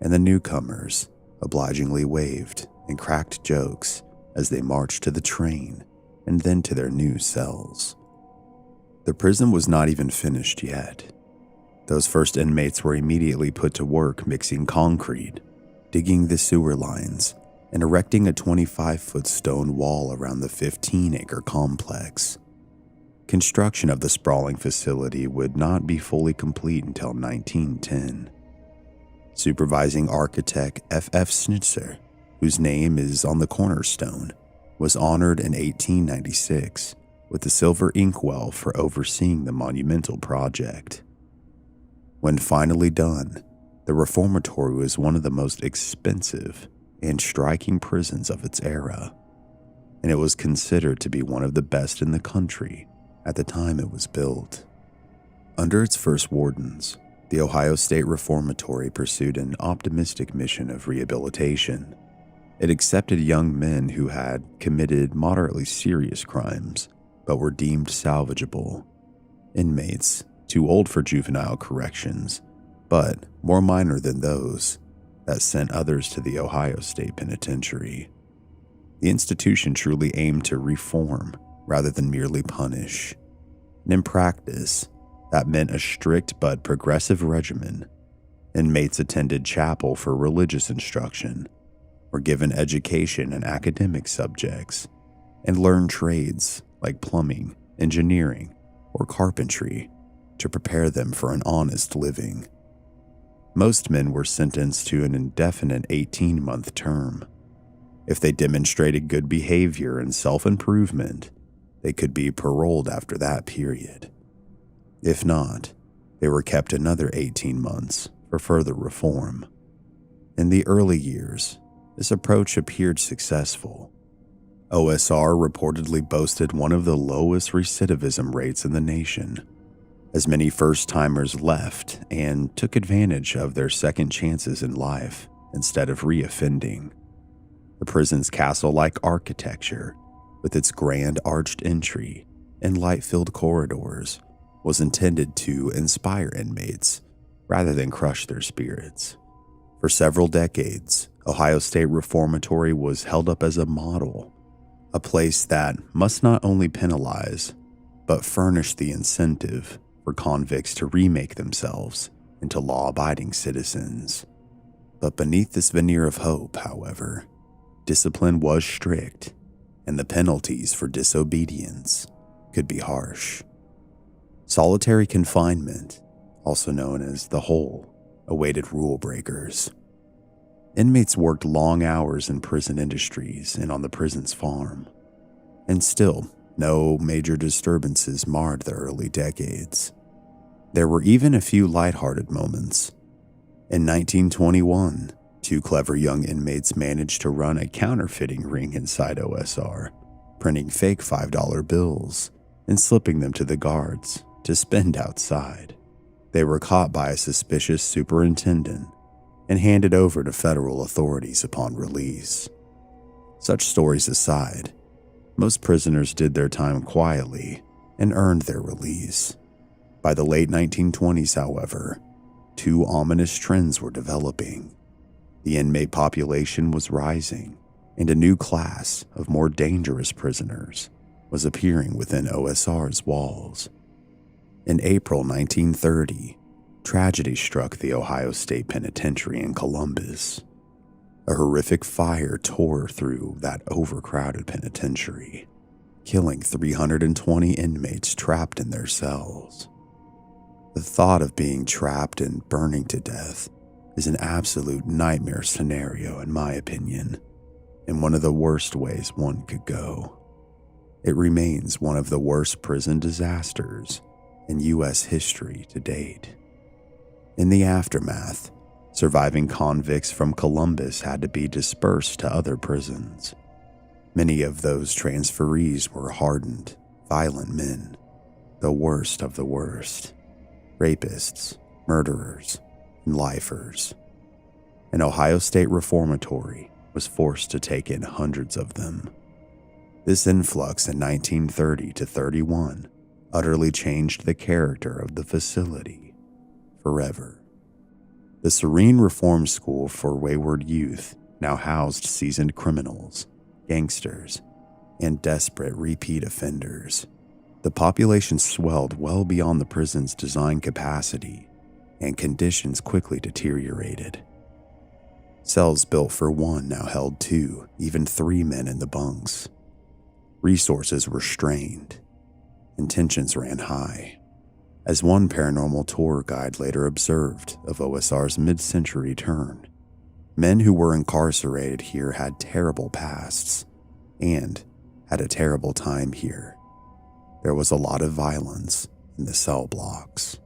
and the newcomers obligingly waved and cracked jokes as they marched to the train and then to their new cells. The prison was not even finished yet. Those first inmates were immediately put to work mixing concrete, digging the sewer lines, and erecting a 25-foot stone wall around the 15-acre complex. Construction of the sprawling facility would not be fully complete until 1910. Supervising architect F.F. Schnitzer, whose name is on the cornerstone, was honored in 1896 with the silver inkwell for overseeing the monumental project. When finally done, the Reformatory was one of the most expensive and striking prisons of its era, and it was considered to be one of the best in the country at the time it was built. Under its first wardens, the Ohio State Reformatory pursued an optimistic mission of rehabilitation. It accepted young men who had committed moderately serious crimes but were deemed salvageable, inmates too old for juvenile corrections, but more minor than those that sent others to the Ohio State Penitentiary. The institution truly aimed to reform rather than merely punish. And in practice, that meant a strict but progressive regimen. Inmates attended chapel for religious instruction, were given education in academic subjects, and learned trades like plumbing, engineering, or carpentry to prepare them for an honest living. Most men were sentenced to an indefinite 18-month term. If they demonstrated good behavior and self-improvement, they could be paroled after that period. If not, they were kept another 18 months for further reform. In the early years, this approach appeared successful. OSR reportedly boasted one of the lowest recidivism rates in the nation, as many first-timers left and took advantage of their second chances in life instead of reoffending. The prison's castle-like architecture, with its grand arched entry and light-filled corridors, was intended to inspire inmates rather than crush their spirits. For several decades, Ohio State Reformatory was held up as a model, a place that must not only penalize, but furnish the incentive for convicts to remake themselves into law-abiding citizens. But beneath this veneer of hope, however, discipline was strict, and the penalties for disobedience could be harsh. Solitary confinement, also known as the hole, awaited rule breakers. Inmates worked long hours in prison industries and on the prison's farm, and still, no major disturbances marred the early decades. There were even a few lighthearted moments. In 1921, two clever young inmates managed to run a counterfeiting ring inside OSR, printing fake $5 bills and slipping them to the guards to spend outside. They were caught by a suspicious superintendent and handed over to federal authorities upon release. Such stories aside, most prisoners did their time quietly and earned their release. By the late 1920s, however, two ominous trends were developing. The inmate population was rising, and a new class of more dangerous prisoners was appearing within OSR's walls. In April 1930, tragedy struck the Ohio State Penitentiary in Columbus. A horrific fire tore through that overcrowded penitentiary, killing 320 inmates trapped in their cells. The thought of being trapped and burning to death is an absolute nightmare scenario, in my opinion, and one of the worst ways one could go. It remains one of the worst prison disasters in U.S. history to date. In the aftermath, surviving convicts from Columbus had to be dispersed to other prisons. Many of those transferees were hardened, violent men, the worst of the worst, rapists, murderers, and lifers. An Ohio State Reformatory was forced to take in hundreds of them. This influx in 1930 to 31 utterly changed the character of the facility forever. The Serene Reform School for Wayward Youth now housed seasoned criminals, gangsters, and desperate repeat offenders. The population swelled well beyond the prison's design capacity, and conditions quickly deteriorated. Cells built for one now held 2, even 3 men in the bunks. Resources were strained, and tensions ran high. As one paranormal tour guide later observed of OSR's mid-century turn, men who were incarcerated here had terrible pasts and had a terrible time here. There was a lot of violence in the cell blocks.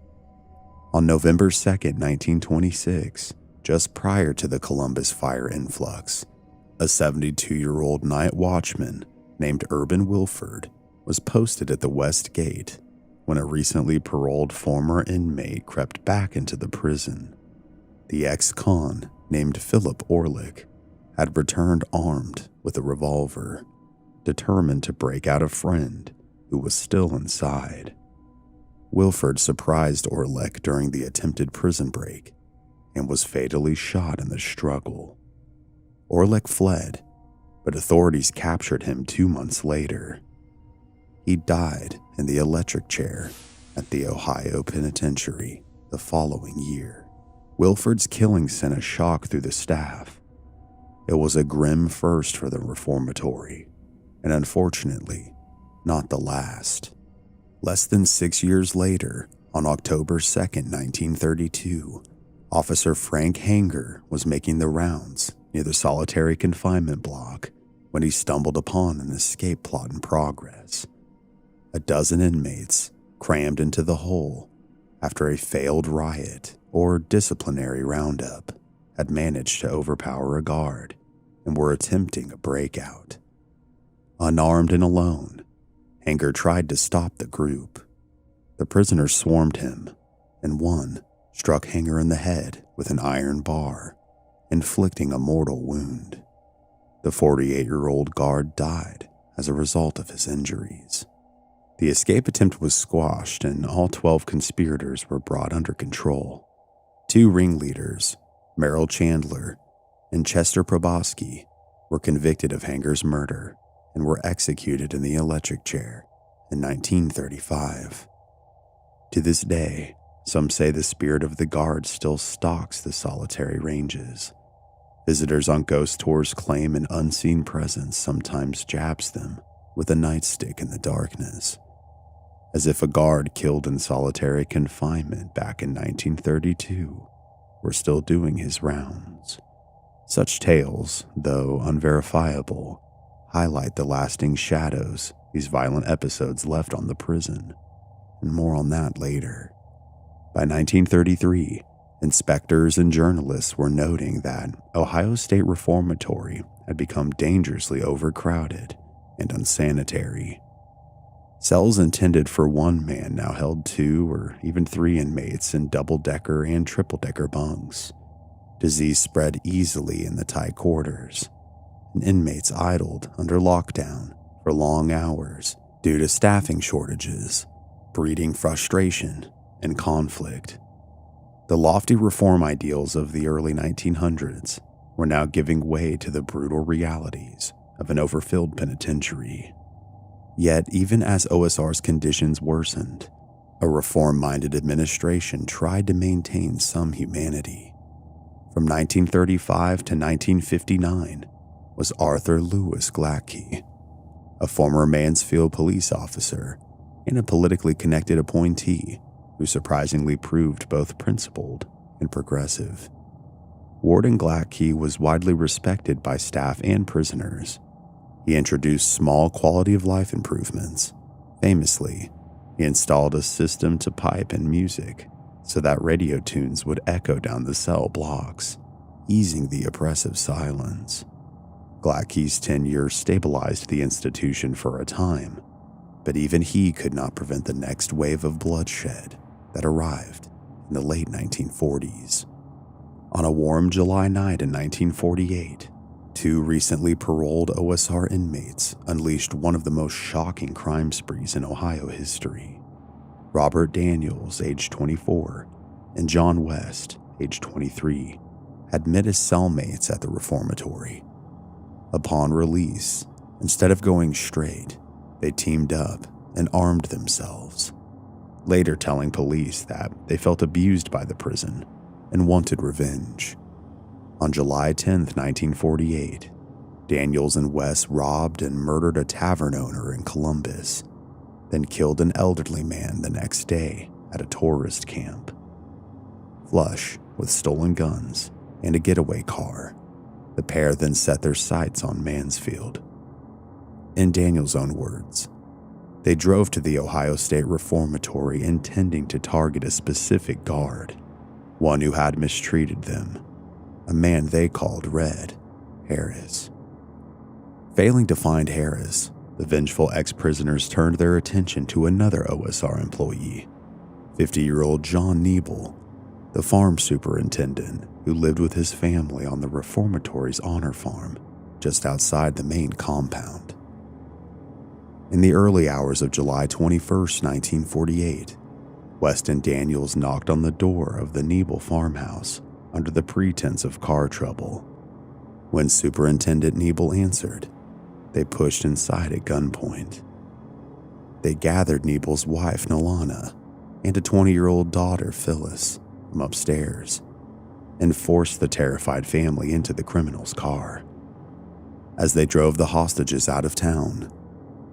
On November 2nd, 1926, just prior to the Columbus fire influx, a 72-year-old night watchman named Urban Wilford was posted at the West Gate when a recently paroled former inmate crept back into the prison. The ex-con, named Philip Orlick, had returned armed with a revolver, determined to break out a friend who was still inside. Wilford surprised Orlick during the attempted prison break and was fatally shot in the struggle. Orlick fled, but authorities captured him 2 months later. He died in the electric chair at the Ohio Penitentiary the following year. Wilford's killing sent a shock through the staff. It was a grim first for the Reformatory, and unfortunately, not the last. Less than 6 years later, on October 2nd, 1932, Officer Frank Hanger was making the rounds near the solitary confinement block when he stumbled upon an escape plot in progress. A dozen inmates crammed into the hole after a failed riot or disciplinary roundup had managed to overpower a guard and were attempting a breakout. Unarmed and alone, Hanger tried to stop the group. The prisoners swarmed him, and one struck Hanger in the head with an iron bar, inflicting a mortal wound. The 48-year-old guard died as a result of his injuries. The escape attempt was squashed, and all 12 conspirators were brought under control. 2 ringleaders, Merrill Chandler and Chester Probosky, were convicted of Hanger's murder and were executed in the electric chair in 1935. To this day, some say the spirit of the guard still stalks the solitary ranges. Visitors on ghost tours claim an unseen presence sometimes jabs them with a nightstick in the darkness, as if a guard killed in solitary confinement back in 1932 were still doing his rounds. Such tales, though unverifiable, highlight the lasting shadows these violent episodes left on the prison, and more on that later. By 1933, inspectors and journalists were noting that Ohio State Reformatory had become dangerously overcrowded and unsanitary. Cells intended for one man now held 2 or even 3 inmates in double-decker and triple-decker bunks. Disease spread easily in the tight quarters, and inmates idled under lockdown for long hours due to staffing shortages, breeding frustration and conflict. The lofty reform ideals of the early 1900s were now giving way to the brutal realities of an overfilled penitentiary. Yet, even as OSR's conditions worsened, a reform-minded administration tried to maintain some humanity. From 1935 to 1959 was Arthur Lewis Glackey, a former Mansfield police officer and a politically connected appointee who surprisingly proved both principled and progressive. Warden Glackey was widely respected by staff and prisoners. He introduced small quality-of-life improvements. Famously, he installed a system to pipe in music so that radio tunes would echo down the cell blocks, easing the oppressive silence. Glackey's tenure stabilized the institution for a time, but even he could not prevent the next wave of bloodshed that arrived in the late 1940s. On a warm July night in 1948, 2 recently paroled OSR inmates unleashed one of the most shocking crime sprees in Ohio history. Robert Daniels, age 24, and John West, age 23, had met as cellmates at the Reformatory. Upon release, instead of going straight, they teamed up and armed themselves, later telling police that they felt abused by the prison and wanted revenge. On July 10, 1948, Daniels and West robbed and murdered a tavern owner in Columbus, then killed an elderly man the next day at a tourist camp. Flush with stolen guns and a getaway car, the pair then set their sights on Mansfield. In Daniels' own words, they drove to the Ohio State Reformatory intending to target a specific guard, one who had mistreated them, a man they called Red Harris. Failing to find Harris, the vengeful ex-prisoners turned their attention to another OSR employee, 50-year-old John Niebel, the farm superintendent who lived with his family on the Reformatory's honor farm just outside the main compound. In the early hours of July 21, 1948, West and Daniels knocked on the door of the Niebel farmhouse under the pretense of car trouble. When Superintendent Nebel answered, they pushed inside at gunpoint. They gathered Nebel's wife, Nolana, and a 20-year-old daughter, Phyllis, from upstairs and forced the terrified family into the criminal's car. As they drove the hostages out of town,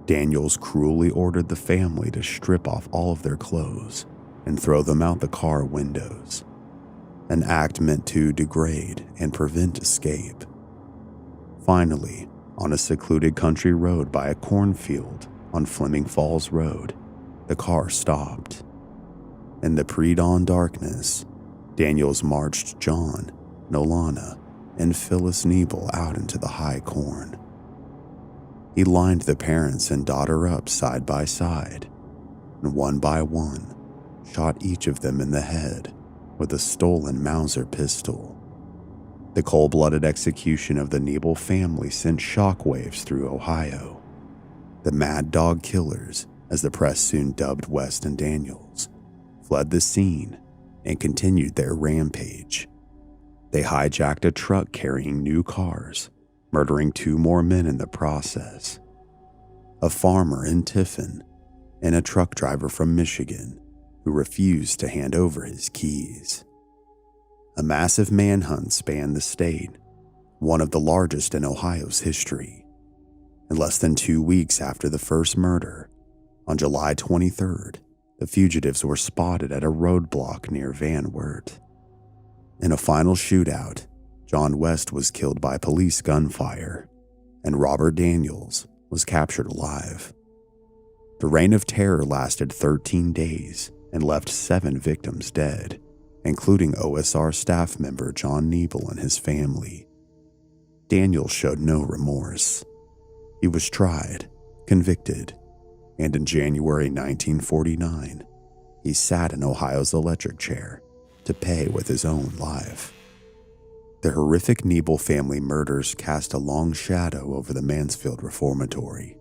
Daniels cruelly ordered the family to strip off all of their clothes and throw them out the car windows, an act meant to degrade and prevent escape. Finally, on a secluded country road by a cornfield on Fleming Falls Road, the car stopped. In the pre-dawn darkness, Daniels marched John, Nolana, and Phyllis Nebel out into the high corn. He lined the parents and daughter up side by side, and one by one, shot each of them in the head with a stolen Mauser pistol. The cold-blooded execution of the Nebel family sent shockwaves through Ohio. The Mad Dog Killers, as the press soon dubbed West and Daniels, fled the scene and continued their rampage. They hijacked a truck carrying new cars, murdering 2 more men in the process. A farmer in Tiffin and a truck driver from Michigan who refused to hand over his keys. A massive manhunt spanned the state, one of the largest in Ohio's history. In less than 2 weeks after the first murder, on July 23rd, the fugitives were spotted at a roadblock near Van Wert. In a final shootout, John West was killed by police gunfire, and Robert Daniels was captured alive. The reign of terror lasted 13 days and left 7 victims dead, including OSR staff member John Nebel and his family. Daniels showed no remorse. He was tried, convicted, and in January 1949, he sat in Ohio's electric chair to pay with his own life. The horrific Nebel family murders cast a long shadow over the Mansfield Reformatory.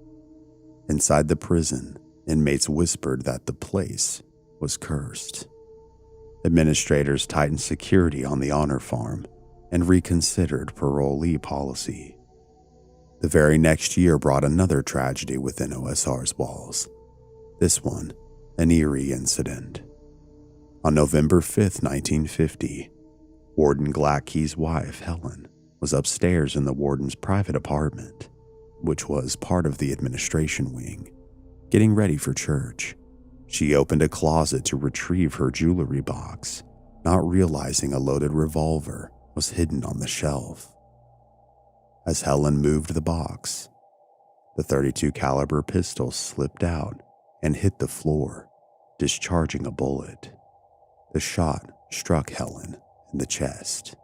Inside the prison, inmates whispered that the place was cursed. Administrators tightened security on the honor farm and reconsidered parolee policy. The very next year brought another tragedy within OSR's walls. This one, an eerie incident. On November 5, 1950, Warden Glackey's wife, Helen, was upstairs in the warden's private apartment, which was part of the administration wing, getting ready for church. She opened a closet to retrieve her jewelry box, not realizing a loaded revolver was hidden on the shelf. As Helen moved the box, the .32 caliber pistol slipped out and hit the floor, discharging a bullet. The shot struck Helen in the chest.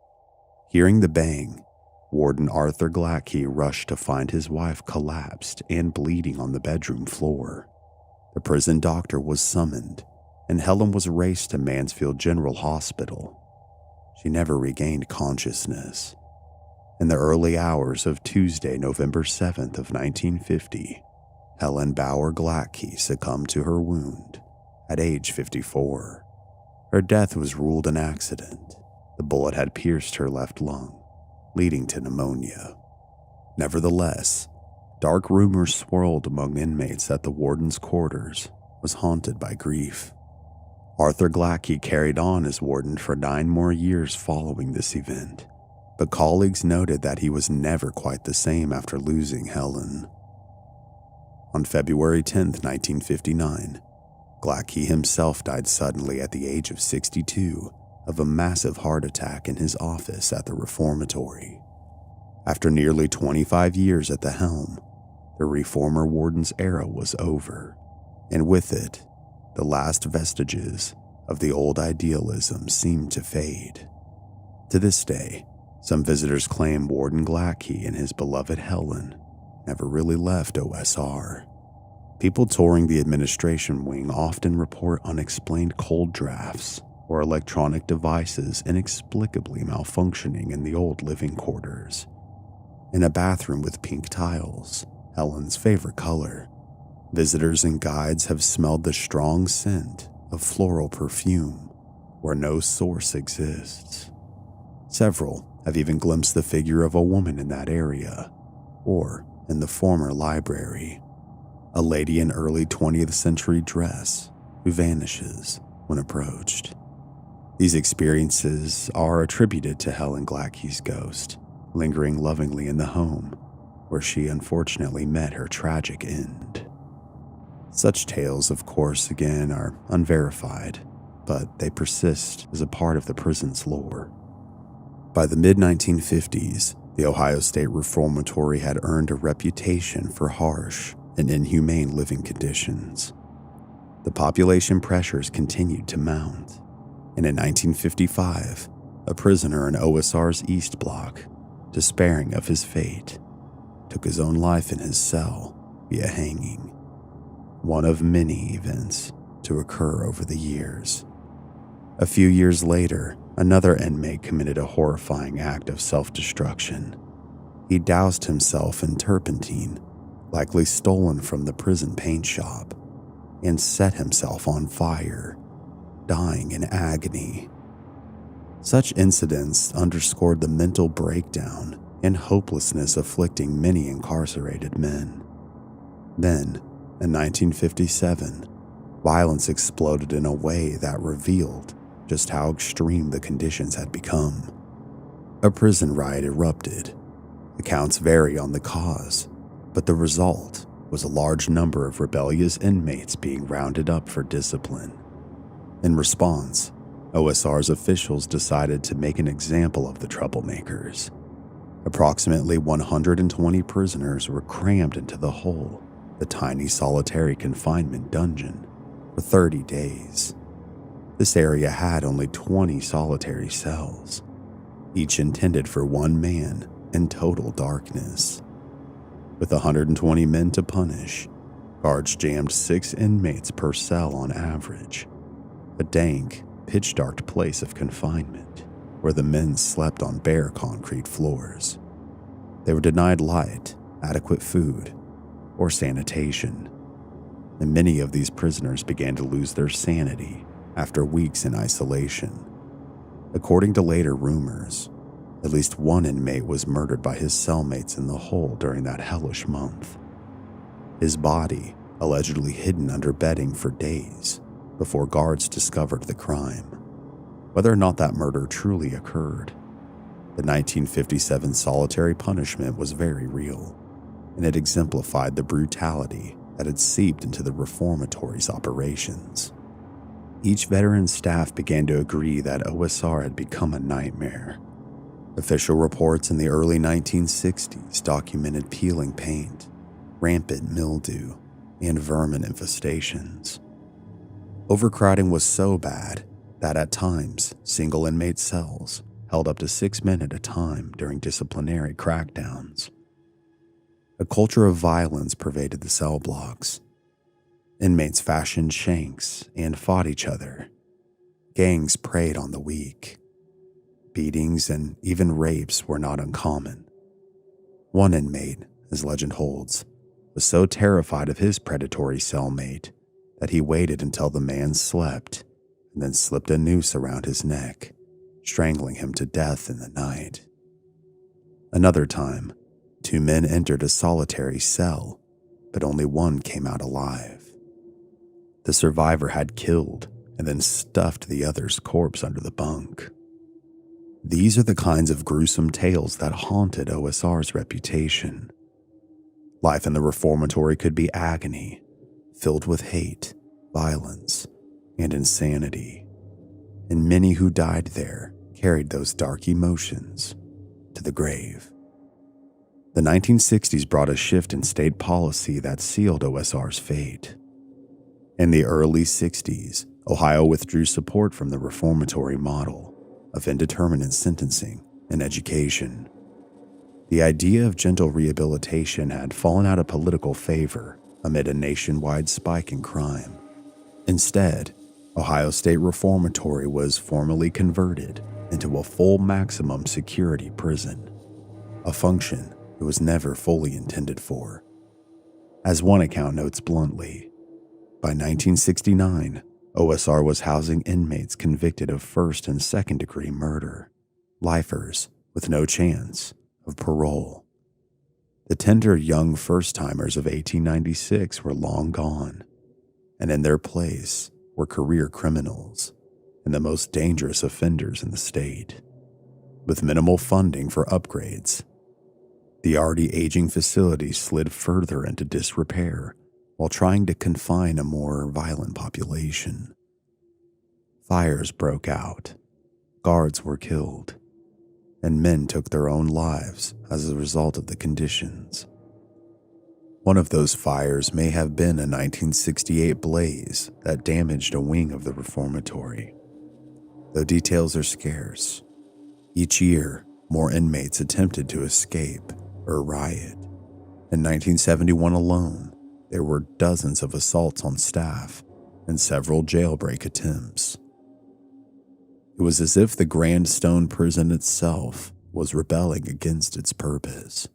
Hearing the bang, Warden Arthur Glackey rushed to find his wife collapsed and bleeding on the bedroom floor. The prison doctor was summoned, and Helen was raced to Mansfield General Hospital. She never regained consciousness. In the early hours of Tuesday, November 7th of 1950, Helen Bauer Glackey succumbed to her wound at age 54. Her death was ruled an accident. The bullet had pierced her left lung, leading to pneumonia. Nevertheless, dark rumors swirled among inmates that the warden's quarters was haunted by grief. Arthur Glackey carried on as warden for 9 more years following this event, but colleagues noted that he was never quite the same after losing Helen. On February 10, 1959, Glackey himself died suddenly at the age of 62 of a massive heart attack in his office at the Reformatory. After nearly 25 years at the helm, the reformer warden's era was over, and with it, the last vestiges of the old idealism seemed to fade. To this day, some visitors claim Warden Glackey and his beloved Helen never really left OSR. People touring the administration wing often report unexplained cold drafts or electronic devices inexplicably malfunctioning in the old living quarters. In a bathroom with pink tiles, Helen's favorite color, visitors and guides have smelled the strong scent of floral perfume where no source exists. Several have even glimpsed the figure of a woman in that area, or in the former library, a lady in early 20th century dress who vanishes when approached. These experiences are attributed to Helen Glackey's ghost, lingering lovingly in the home where she unfortunately met her tragic end. Such tales, of course, again, are unverified, but they persist as a part of the prison's lore. By the mid-1950s, the Ohio State Reformatory had earned a reputation for harsh and inhumane living conditions. The population pressures continued to mount, and in 1955, a prisoner in OSR's East Block, despairing of his fate, took his own life in his cell via hanging, one of many events to occur over the years. A few years later, another inmate committed a horrifying act of self-destruction. He doused himself in turpentine, likely stolen from the prison paint shop, and set himself on fire, dying in agony. Such incidents underscored the mental breakdown and hopelessness afflicting many incarcerated men. Then, in 1957, violence exploded in a way that revealed just how extreme the conditions had become. A prison riot erupted. Accounts vary on the cause, but the result was a large number of rebellious inmates being rounded up for discipline. In response, OSR's officials decided to make an example of the troublemakers. Approximately 120 prisoners were crammed into the hole, the tiny solitary confinement dungeon, for 30 days. This area had only 20 solitary cells, each intended for one man in total darkness. With 120 men to punish, guards jammed 6 inmates per cell on average, a dank, pitch-dark place of confinement where the men slept on bare concrete floors. They were denied light, adequate food, or sanitation, and many of these prisoners began to lose their sanity after weeks in isolation. According to later rumors, at least one inmate was murdered by his cellmates in the hole during that hellish month. His body allegedly hidden under bedding for days before guards discovered the crime. Whether or not that murder truly occurred, the 1957 solitary punishment was very real, and it exemplified the brutality that had seeped into the reformatory's operations. Each veteran staff began to agree that OSR had become a nightmare. Official reports in the early 1960s documented peeling paint, rampant mildew, and vermin infestations. Overcrowding was so bad that at times single inmate cells held up to 6 men at a time during disciplinary crackdowns. A culture of violence pervaded the cell blocks. Inmates fashioned shanks and fought each other. Gangs preyed on the weak. Beatings and even rapes were not uncommon. One inmate, as legend holds, was so terrified of his predatory cellmate that he waited until the man slept and then slipped a noose around his neck, strangling him to death in the night. Another time, 2 men entered a solitary cell, but only one came out alive. The survivor had killed and then stuffed the other's corpse under the bunk. These are the kinds of gruesome tales that haunted OSR's reputation. Life in the reformatory could be agony, filled with hate, violence, and insanity. And many who died there carried those dark emotions to the grave. The 1960s brought a shift in state policy that sealed OSR's fate. In the early 60s, Ohio withdrew support from the reformatory model of indeterminate sentencing and education. The idea of gentle rehabilitation had fallen out of political favor amid a nationwide spike in crime. Instead, Ohio State Reformatory was formally converted into a full maximum security prison, a function it was never fully intended for. As one account notes bluntly, by 1969, OSR was housing inmates convicted of first and second degree murder, lifers, with no chance of parole. The tender young first-timers of 1896 were long gone, and in their place were career criminals and the most dangerous offenders in the state. With minimal funding for upgrades, the already aging facility slid further into disrepair while trying to confine a more violent population. Fires broke out, guards were killed, and men took their own lives as a result of the conditions. One of those fires may have been a 1968 blaze that damaged a wing of the reformatory. Though details are scarce, each year more inmates attempted to escape or riot. In 1971 alone, there were dozens of assaults on staff and several jailbreak attempts. It was as if the Grand Stone prison itself was rebelling against its purpose.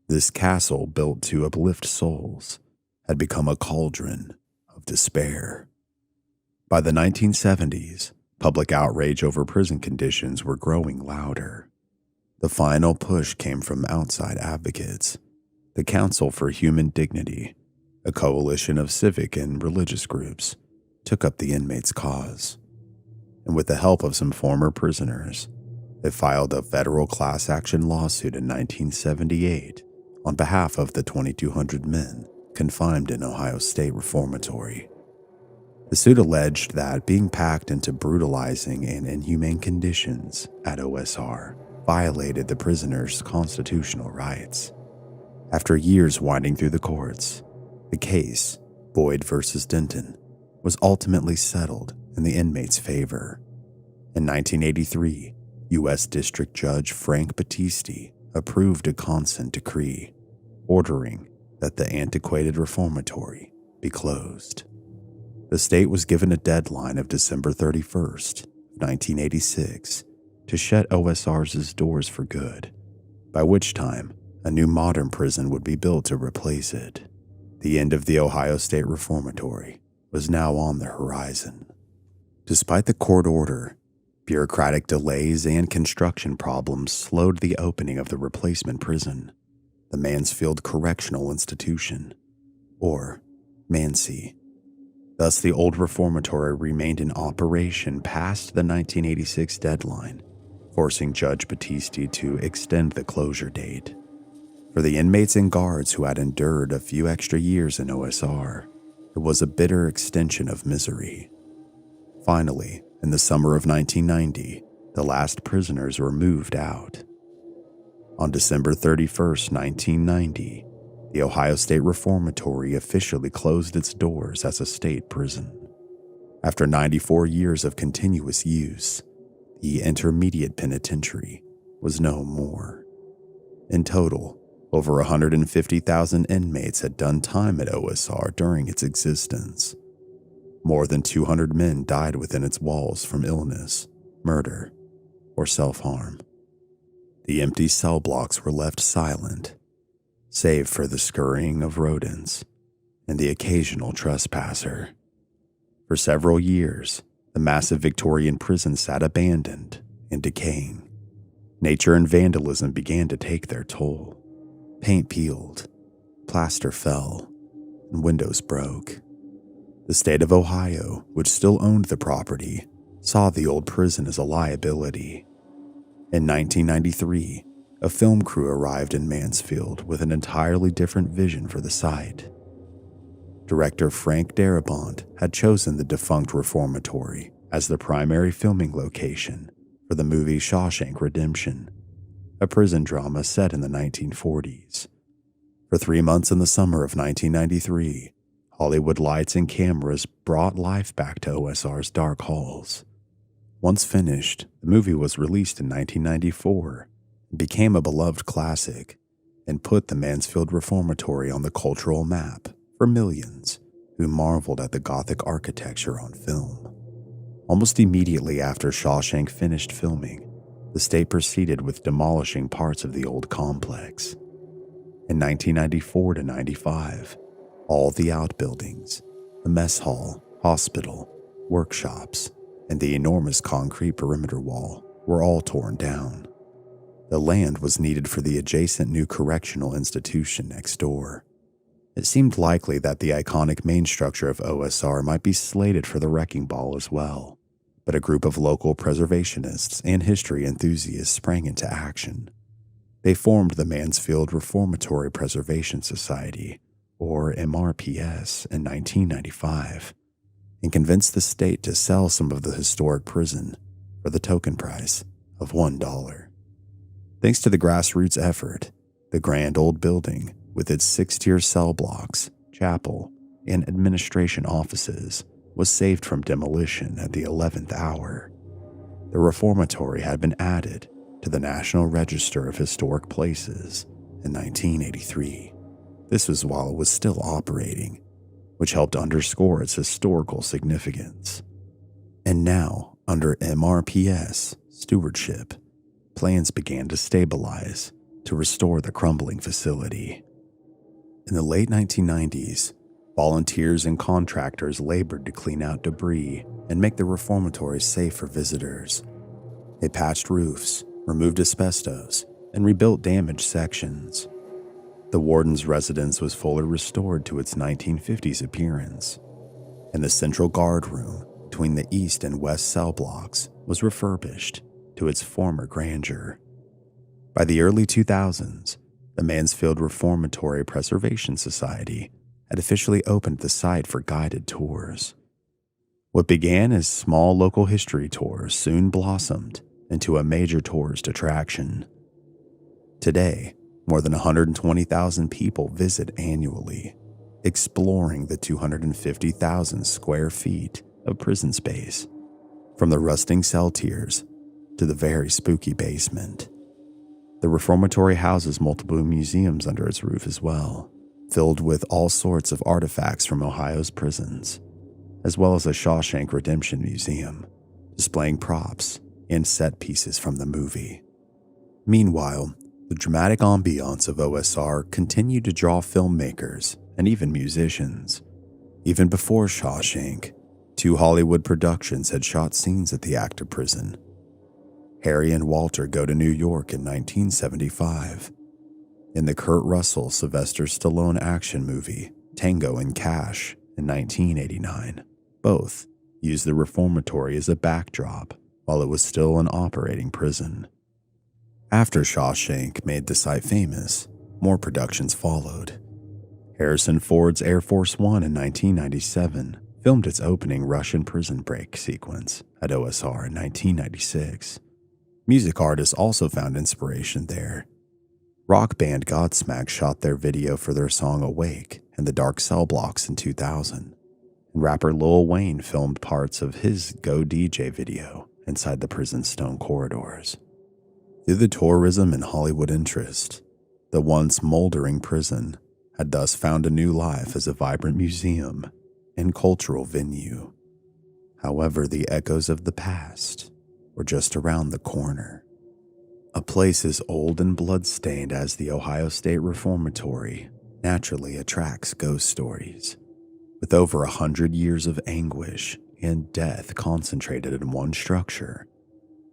This castle, built to uplift souls, had become a cauldron of despair. By the 1970s, public outrage over prison conditions were growing louder. The final push came from outside advocates, the Council for Human Dignity, a coalition of civic and religious groups, took up the inmates' cause. And with the help of some former prisoners, it filed a federal class action lawsuit in 1978 on behalf of the 2,200 men confined in Ohio State Reformatory. The suit alleged that being packed into brutalizing and inhumane conditions at OSR violated the prisoners' constitutional rights. After years winding through the courts, the case, Boyd versus Denton, was ultimately settled in the inmates' favor. In 1983, U.S. District Judge Frank Battisti approved a consent decree ordering that the antiquated reformatory be closed. The state was given a deadline of December 31st, 1986, to shut OSR's doors for good, by which time a new modern prison would be built to replace it. The end of the Ohio State Reformatory was now on the horizon. Despite the court order, bureaucratic delays and construction problems slowed the opening of the replacement prison, the Mansfield Correctional Institution, or MANSI. Thus, the old reformatory remained in operation past the 1986 deadline, forcing Judge Battisti to extend the closure date. For the inmates and guards who had endured a few extra years in OSR, it was a bitter extension of misery. Finally, in the summer of 1990, the last prisoners were moved out. On December 31st, 1990, the Ohio State Reformatory officially closed its doors as a state prison. After 94 years of continuous use, the Intermediate Penitentiary was no more. In total, over 150,000 inmates had done time at OSR during its existence. More than 200 men died within its walls from illness, murder, or self-harm. The empty cell blocks were left silent, save for the scurrying of rodents and the occasional trespasser. For several years, the massive Victorian prison sat abandoned and decaying. Nature and vandalism began to take their toll. Paint peeled, plaster fell, and windows broke. The state of Ohio, which still owned the property, saw the old prison as a liability. In 1993, a film crew arrived in Mansfield with an entirely different vision for the site. Director Frank Darabont had chosen the defunct reformatory as the primary filming location for the movie Shawshank Redemption, a prison drama set in the 1940s. For 3 months in the summer of 1993, Hollywood lights and cameras brought life back to OSR's dark halls. Once finished, the movie was released in 1994 and became a beloved classic and put the Mansfield Reformatory on the cultural map for millions who marveled at the Gothic architecture on film. Almost immediately after Shawshank finished filming, the state proceeded with demolishing parts of the old complex. In 1994 to 95, all the outbuildings, the mess hall, hospital, workshops, and the enormous concrete perimeter wall were all torn down. The land was needed for the adjacent new correctional institution next door. It seemed likely that the iconic main structure of OSR might be slated for the wrecking ball as well, but a group of local preservationists and history enthusiasts sprang into action. They formed the Mansfield Reformatory Preservation Society, or MRPS, in 1995, and convinced the state to sell some of the historic prison for the token price of $1. Thanks to the grassroots effort, the grand old building, with its 6-tier cell blocks, chapel, and administration offices, was saved from demolition at the 11th hour. The reformatory had been added to the National Register of Historic Places in 1983. This was while it was still operating, which helped underscore its historical significance. And now, under MRPS stewardship, plans began to stabilize to restore the crumbling facility. In the late 1990s, volunteers and contractors labored to clean out debris and make the reformatory safe for visitors. They patched roofs, removed asbestos, and rebuilt damaged sections. The warden's residence was fully restored to its 1950s appearance, and the central guard room between the east and west cell blocks was refurbished to its former grandeur. By the early 2000s, the Mansfield Reformatory Preservation Society had officially opened the site for guided tours. What began as small local history tours soon blossomed into a major tourist attraction. Today, more than 120,000 people visit annually, exploring the 250,000 square feet of prison space, from the rusting cell tiers to the very spooky basement. The reformatory houses multiple museums under its roof as well, filled with all sorts of artifacts from Ohio's prisons, as well as a Shawshank Redemption Museum, displaying props and set pieces from the movie. Meanwhile, the dramatic ambiance of OSR continued to draw filmmakers and even musicians. Even before Shawshank, 2 Hollywood productions had shot scenes at the active prison. Harry and Walter Go to New York in 1975. In the Kurt Russell Sylvester Stallone action movie Tango and Cash in 1989, both used the reformatory as a backdrop while it was still an operating prison. After Shawshank made the site famous, more productions followed. Harrison Ford's Air Force One in 1997 filmed its opening Russian prison break sequence at OSR in 1996. Music artists also found inspiration there. Rock band Godsmack shot their video for their song Awake in the dark cell blocks in 2000, and rapper Lil Wayne filmed parts of his Go DJ video inside the prison's stone corridors. Through the tourism and Hollywood interest, the once moldering prison had thus found a new life as a vibrant museum and cultural venue. However, the echoes of the past were just around the corner. A place as old and blood-stained as the Ohio State Reformatory naturally attracts ghost stories. With over 100 years of anguish and death concentrated in one structure,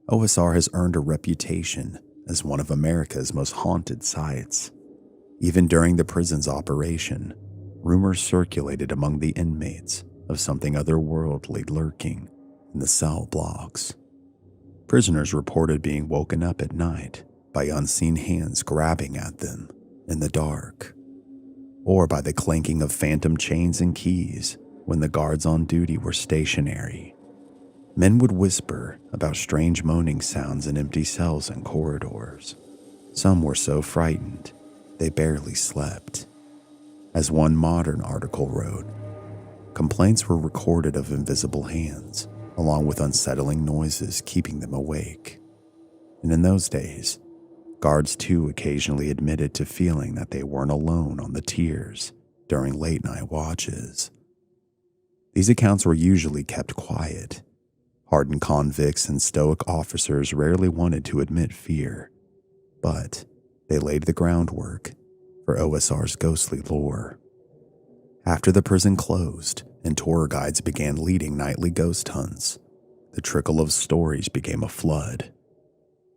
OSR has earned a reputation as one of America's most haunted sites. Even during the prison's operation, rumors circulated among the inmates of something otherworldly lurking in the cell blocks. Prisoners reported being woken up at night by unseen hands grabbing at them in the dark, or by the clanking of phantom chains and keys when the guards on duty were stationary. Men would whisper about strange moaning sounds in empty cells and corridors. Some were so frightened they barely slept. As one modern article wrote, complaints were recorded of invisible hands, along with unsettling noises keeping them awake. And in those days, guards too occasionally admitted to feeling that they weren't alone on the tiers during late-night watches. These accounts were usually kept quiet. Hardened convicts and stoic officers rarely wanted to admit fear, but they laid the groundwork for OSR's ghostly lore. After the prison closed and tour guides began leading nightly ghost hunts, the trickle of stories became a flood.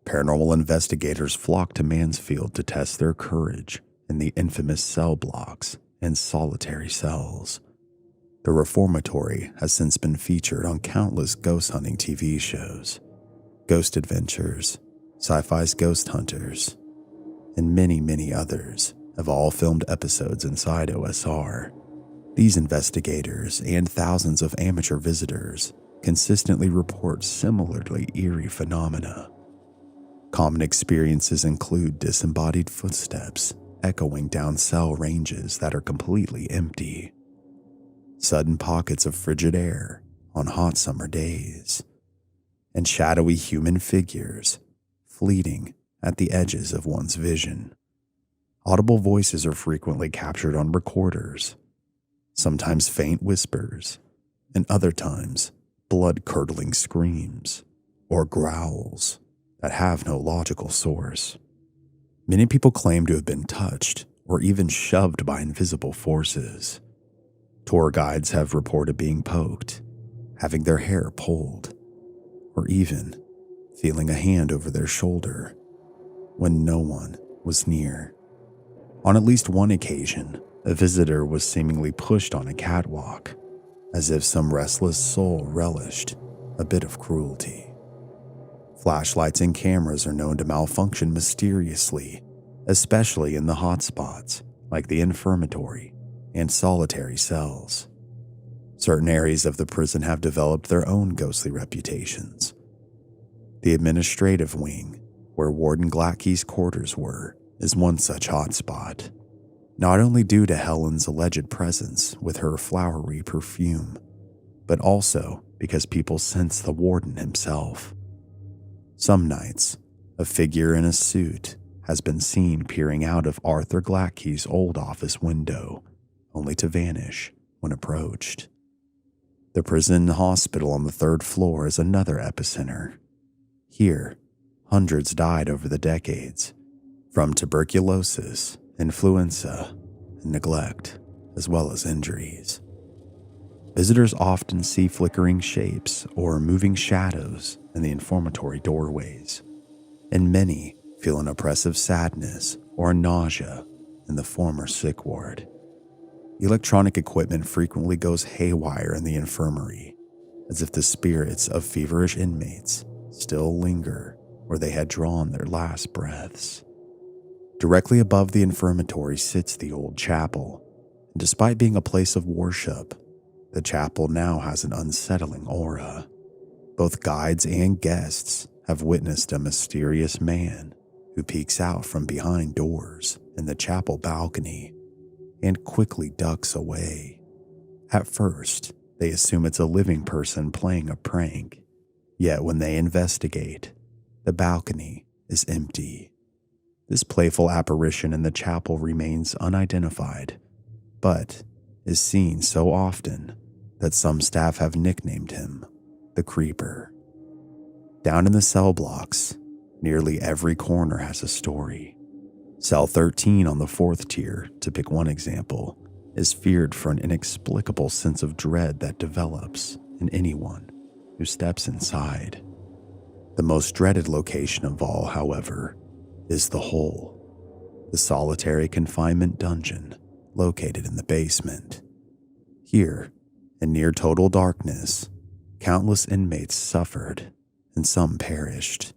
paranormal investigators flock to Mansfield to test their courage in the infamous cell blocks and solitary cells. The Reformatory has since been featured on countless ghost hunting TV shows, Ghost Adventures, Sci-Fi's Ghost Hunters, and many, many others have all filmed episodes inside OSR. These investigators and thousands of amateur visitors consistently report similarly eerie phenomena. Common experiences include disembodied footsteps echoing down cell ranges that are completely empty, sudden pockets of frigid air on hot summer days, and shadowy human figures fleeting at the edges of one's vision. Audible voices are frequently captured on recorders, sometimes faint whispers, and other times blood-curdling screams or growls that have no logical source. Many people claim to have been touched or even shoved by invisible forces. Tour guides have reported being poked, having their hair pulled, or even feeling a hand over their shoulder when no one was near. On at least one occasion, a visitor was seemingly pushed on a catwalk, as if some restless soul relished a bit of cruelty. Flashlights and cameras are known to malfunction mysteriously, especially in the hotspots like the infirmatory and solitary cells. Certain areas of the prison have developed their own ghostly reputations. The administrative wing, where Warden Glatkey's quarters were, is one such hotspot, not only due to Helen's alleged presence with her flowery perfume, but also because people sense the warden himself. Some nights, a figure in a suit has been seen peering out of Arthur Glatkey's old office window, only to vanish when approached. The prison hospital on the 3rd floor is another epicenter. Here, hundreds died over the decades, from tuberculosis, influenza, and neglect, as well as injuries. Visitors often see flickering shapes or moving shadows in the infirmatory doorways, and many feel an oppressive sadness or nausea in the former sick ward. Electronic equipment frequently goes haywire in the infirmary, as if the spirits of feverish inmates still linger where they had drawn their last breaths. Directly above the infirmatory sits the old chapel, and despite being a place of worship, the chapel now has an unsettling aura. Both guides and guests have witnessed a mysterious man who peeks out from behind doors in the chapel balcony and quickly ducks away. At first, they assume it's a living person playing a prank, yet when they investigate, the balcony is empty. This playful apparition in the chapel remains unidentified, but is seen so often that some staff have nicknamed him the Creeper. Down in the cell blocks, nearly every corner has a story. Cell 13 on the 4th tier, to pick one example, is feared for an inexplicable sense of dread that develops in anyone who steps inside. The most dreaded location of all, however, is the Hole, the solitary confinement dungeon located in the basement. Here, in near total darkness, countless inmates suffered and some perished.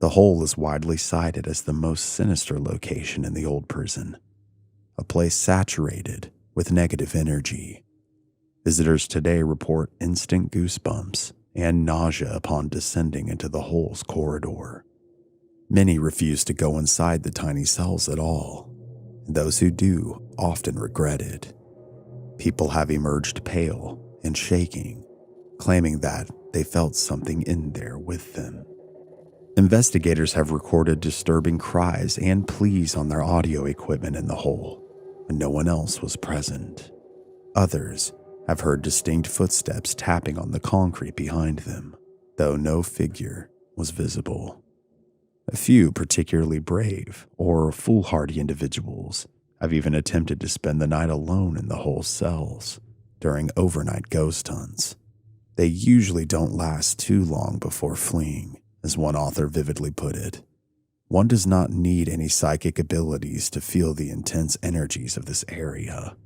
The Hole is widely cited as the most sinister location in the old prison, a place saturated with negative energy. Visitors today report instant goosebumps and nausea upon descending into the Hole's corridor. Many refuse to go inside the tiny cells at all, and those who do often regret it. People have emerged pale and shaking, claiming that they felt something in there with them. Investigators have recorded disturbing cries and pleas on their audio equipment in the Hole when no one else was present. Others have heard distinct footsteps tapping on the concrete behind them, though no figure was visible. A few particularly brave or foolhardy individuals have even attempted to spend the night alone in the Hole cells during overnight ghost hunts. They usually don't last too long before fleeing, as one author vividly put it. One does not need any psychic abilities to feel the intense energies of this area.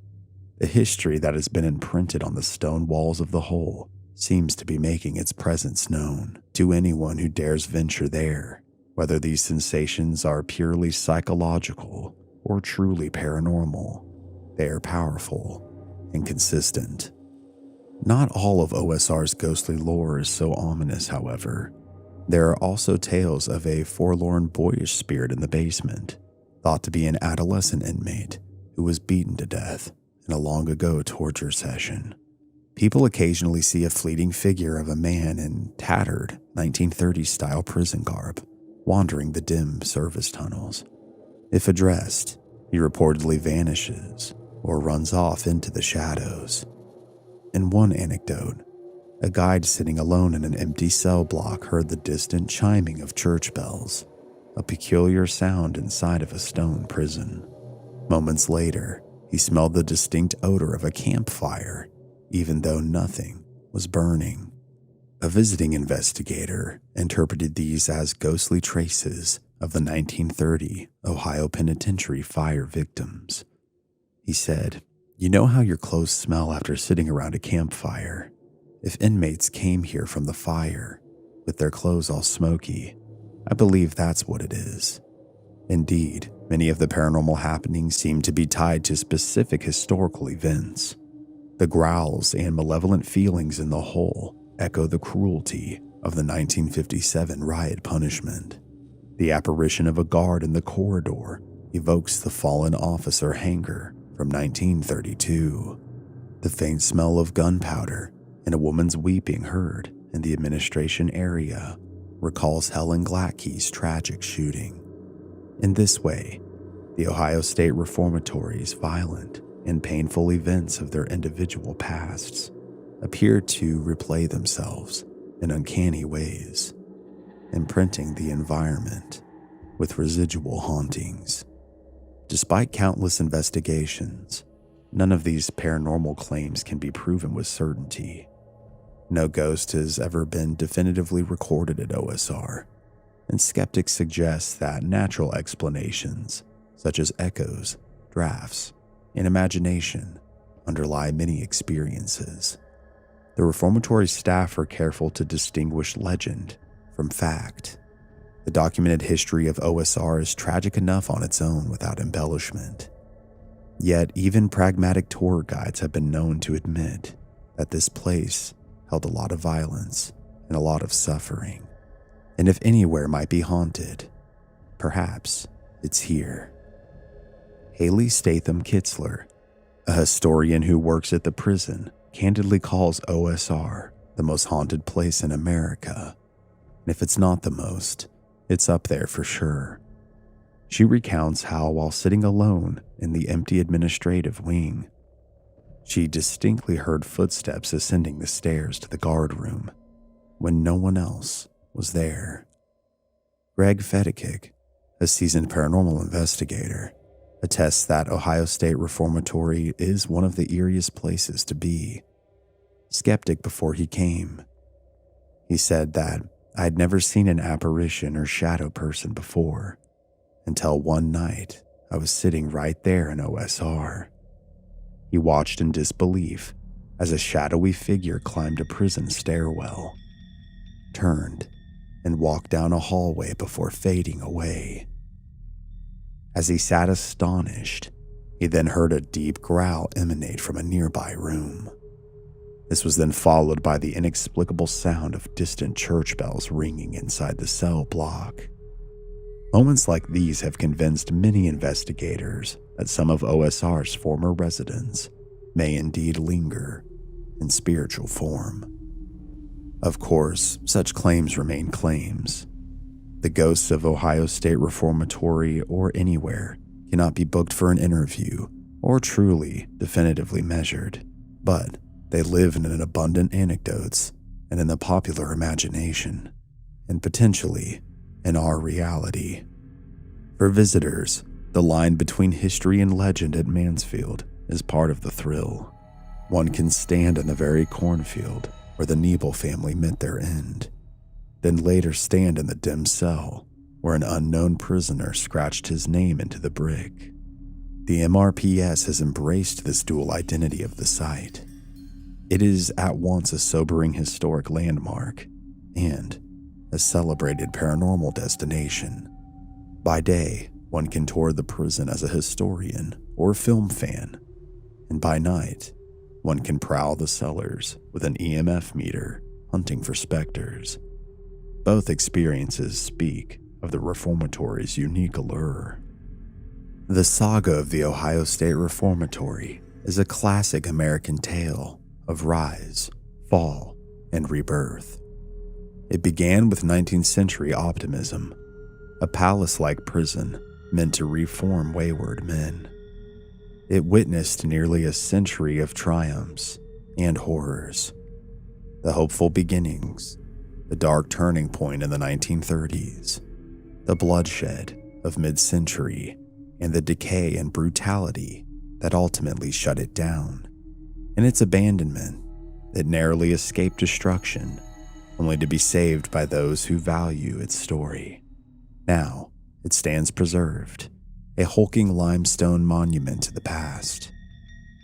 The history that has been imprinted on the stone walls of the hole seems to be making its presence known to anyone who dares venture there, whether these sensations are purely psychological or truly paranormal. They are powerful and consistent. Not all of OSR's ghostly lore is so ominous, however. There are also tales of a forlorn boyish spirit in the basement, thought to be an adolescent inmate who was beaten to death in a long-ago torture session. People occasionally see a fleeting figure of a man in tattered 1930s-style prison garb wandering the dim service tunnels. If addressed, he reportedly vanishes or runs off into the shadows. In one anecdote, a guide sitting alone in an empty cell block heard the distant chiming of church bells, a peculiar sound inside of a stone prison. Moments later, he smelled the distinct odor of a campfire, even though nothing was burning. A visiting investigator interpreted these as ghostly traces of the 1930 Ohio penitentiary fire victims. He said, "You know how your clothes smell after sitting around a campfire? If inmates came here from the fire, with their clothes all smoky, I believe that's what it is." Indeed, many of the paranormal happenings seem to be tied to specific historical events. The growls and malevolent feelings in the hole echo the cruelty of the 1957 riot punishment. The apparition of a guard in the corridor evokes the fallen officer hangar from 1932. The faint smell of gunpowder and a woman's weeping heard in the administration area recalls Helen Glatkey's tragic shooting. In this way, the Ohio State Reformatory's violent and painful events of their individual pasts appear to replay themselves in uncanny ways, imprinting the environment with residual hauntings. Despite countless investigations, none of these paranormal claims can be proven with certainty. No ghost has ever been definitively recorded at OSR, and skeptics suggest that natural explanations, such as echoes, drafts, and imagination, underlie many experiences. The reformatory staff are careful to distinguish legend from fact. The documented history of OSR is tragic enough on its own without embellishment. Yet even pragmatic tour guides have been known to admit that this place held a lot of violence and a lot of suffering. And if anywhere might be haunted, perhaps it's here. Haley Statham Kitzler, a historian who works at the prison, candidly calls OSR the most haunted place in America. And if it's not the most, it's up there for sure. She recounts how, while sitting alone in the empty administrative wing, she distinctly heard footsteps ascending the stairs to the guard room when no one else was there. Greg Fedekik, a seasoned paranormal investigator, attests that Ohio State Reformatory is one of the eeriest places to be. Skeptic before he came, he said that I'd never seen an apparition or shadow person before, until one night I was sitting right there in OSR. He watched in disbelief as a shadowy figure climbed a prison stairwell, turned, and walked down a hallway before fading away. As he sat astonished, he then heard a deep growl emanate from a nearby room. This was then followed by the inexplicable sound of distant church bells ringing inside the cell block. Moments like these have convinced many investigators that some of OSR's former residents may indeed linger in spiritual form. Of course, such claims remain claims. The ghosts of Ohio State Reformatory or anywhere cannot be booked for an interview or truly definitively measured, but they live in an abundant anecdotes and in the popular imagination, and potentially in our reality. For visitors, the line between history and legend at Mansfield is part of the thrill. One can stand in the very cornfield where the Nebel family met their end, then later stand in the dim cell where an unknown prisoner scratched his name into the brick. The MRPS has embraced this dual identity of the site. It is at once a sobering historic landmark and a celebrated paranormal destination. By day, one can tour the prison as a historian or film fan, and by night, one can prowl the cellars with an EMF meter hunting for specters. Both experiences speak of the Reformatory's unique allure. The saga of the Ohio State Reformatory is a classic American tale of rise, fall, and rebirth. It began with 19th century optimism, a palace-like prison meant to reform wayward men. It witnessed nearly a century of triumphs and horrors. The hopeful beginnings, the dark turning point in the 1930s, the bloodshed of mid-century, and the decay and brutality that ultimately shut it down. In its abandonment, it narrowly escaped destruction, only to be saved by those who value its story. Now, it stands preserved, a hulking limestone monument to the past.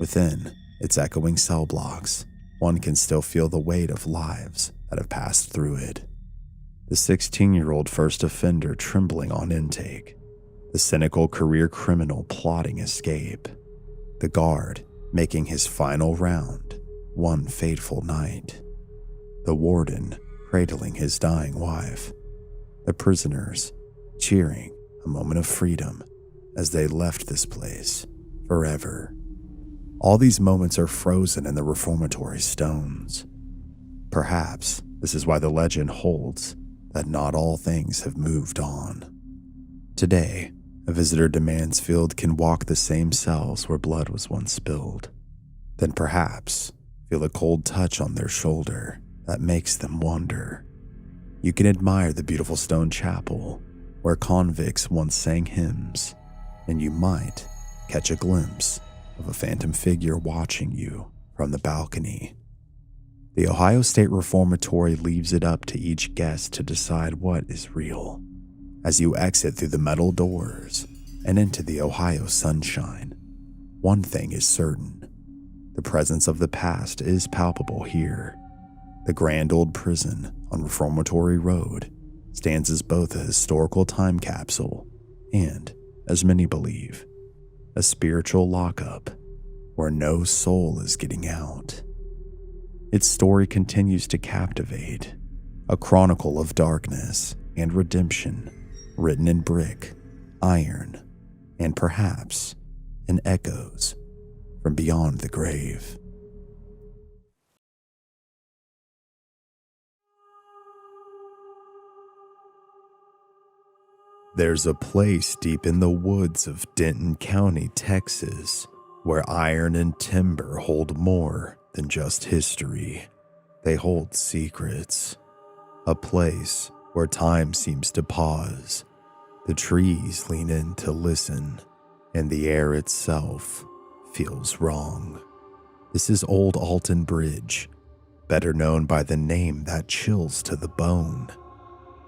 Within its echoing cell blocks, one can still feel the weight of lives that have passed through it. The 16-year-old first offender trembling on intake, the cynical career criminal plotting escape, the guard making his final round one fateful night, the warden cradling his dying wife, the prisoners cheering a moment of freedom as they left this place forever. All these moments are frozen in the Reformatory stones. Perhaps this is why the legend holds that not all things have moved on. Today, a visitor to Mansfield can walk the same cells where blood was once spilled, then perhaps feel a cold touch on their shoulder that makes them wonder. You can admire the beautiful stone chapel where convicts once sang hymns, and you might catch a glimpse of a phantom figure watching you from the balcony. The Ohio State Reformatory leaves it up to each guest to decide what is real. As you exit through the metal doors and into the Ohio sunshine, one thing is certain: the presence of the past is palpable here. The grand old prison on Reformatory Road stands as both a historical time capsule and, as many believe, a spiritual lockup where no soul is getting out. Its story continues to captivate, a chronicle of darkness and redemption written in brick, iron, and perhaps in echoes from beyond the grave. There's a place deep in the woods of Denton County, Texas, where iron and timber hold more than just history. They hold secrets. A place where time seems to pause. The trees lean in to listen, and the air itself feels wrong. This is Old Alton Bridge, better known by the name that chills to the bone,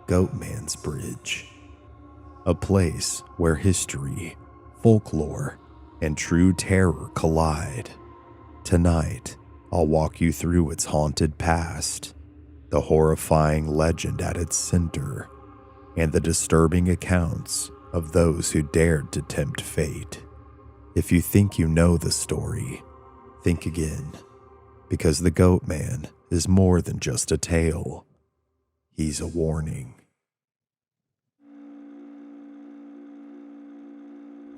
Goatman's Bridge. A place where history, folklore, and true terror collide. Tonight, I'll walk you through its haunted past, the horrifying legend at its center, and the disturbing accounts of those who dared to tempt fate. If you think you know the story, think again, because the Goatman is more than just a tale. He's a warning.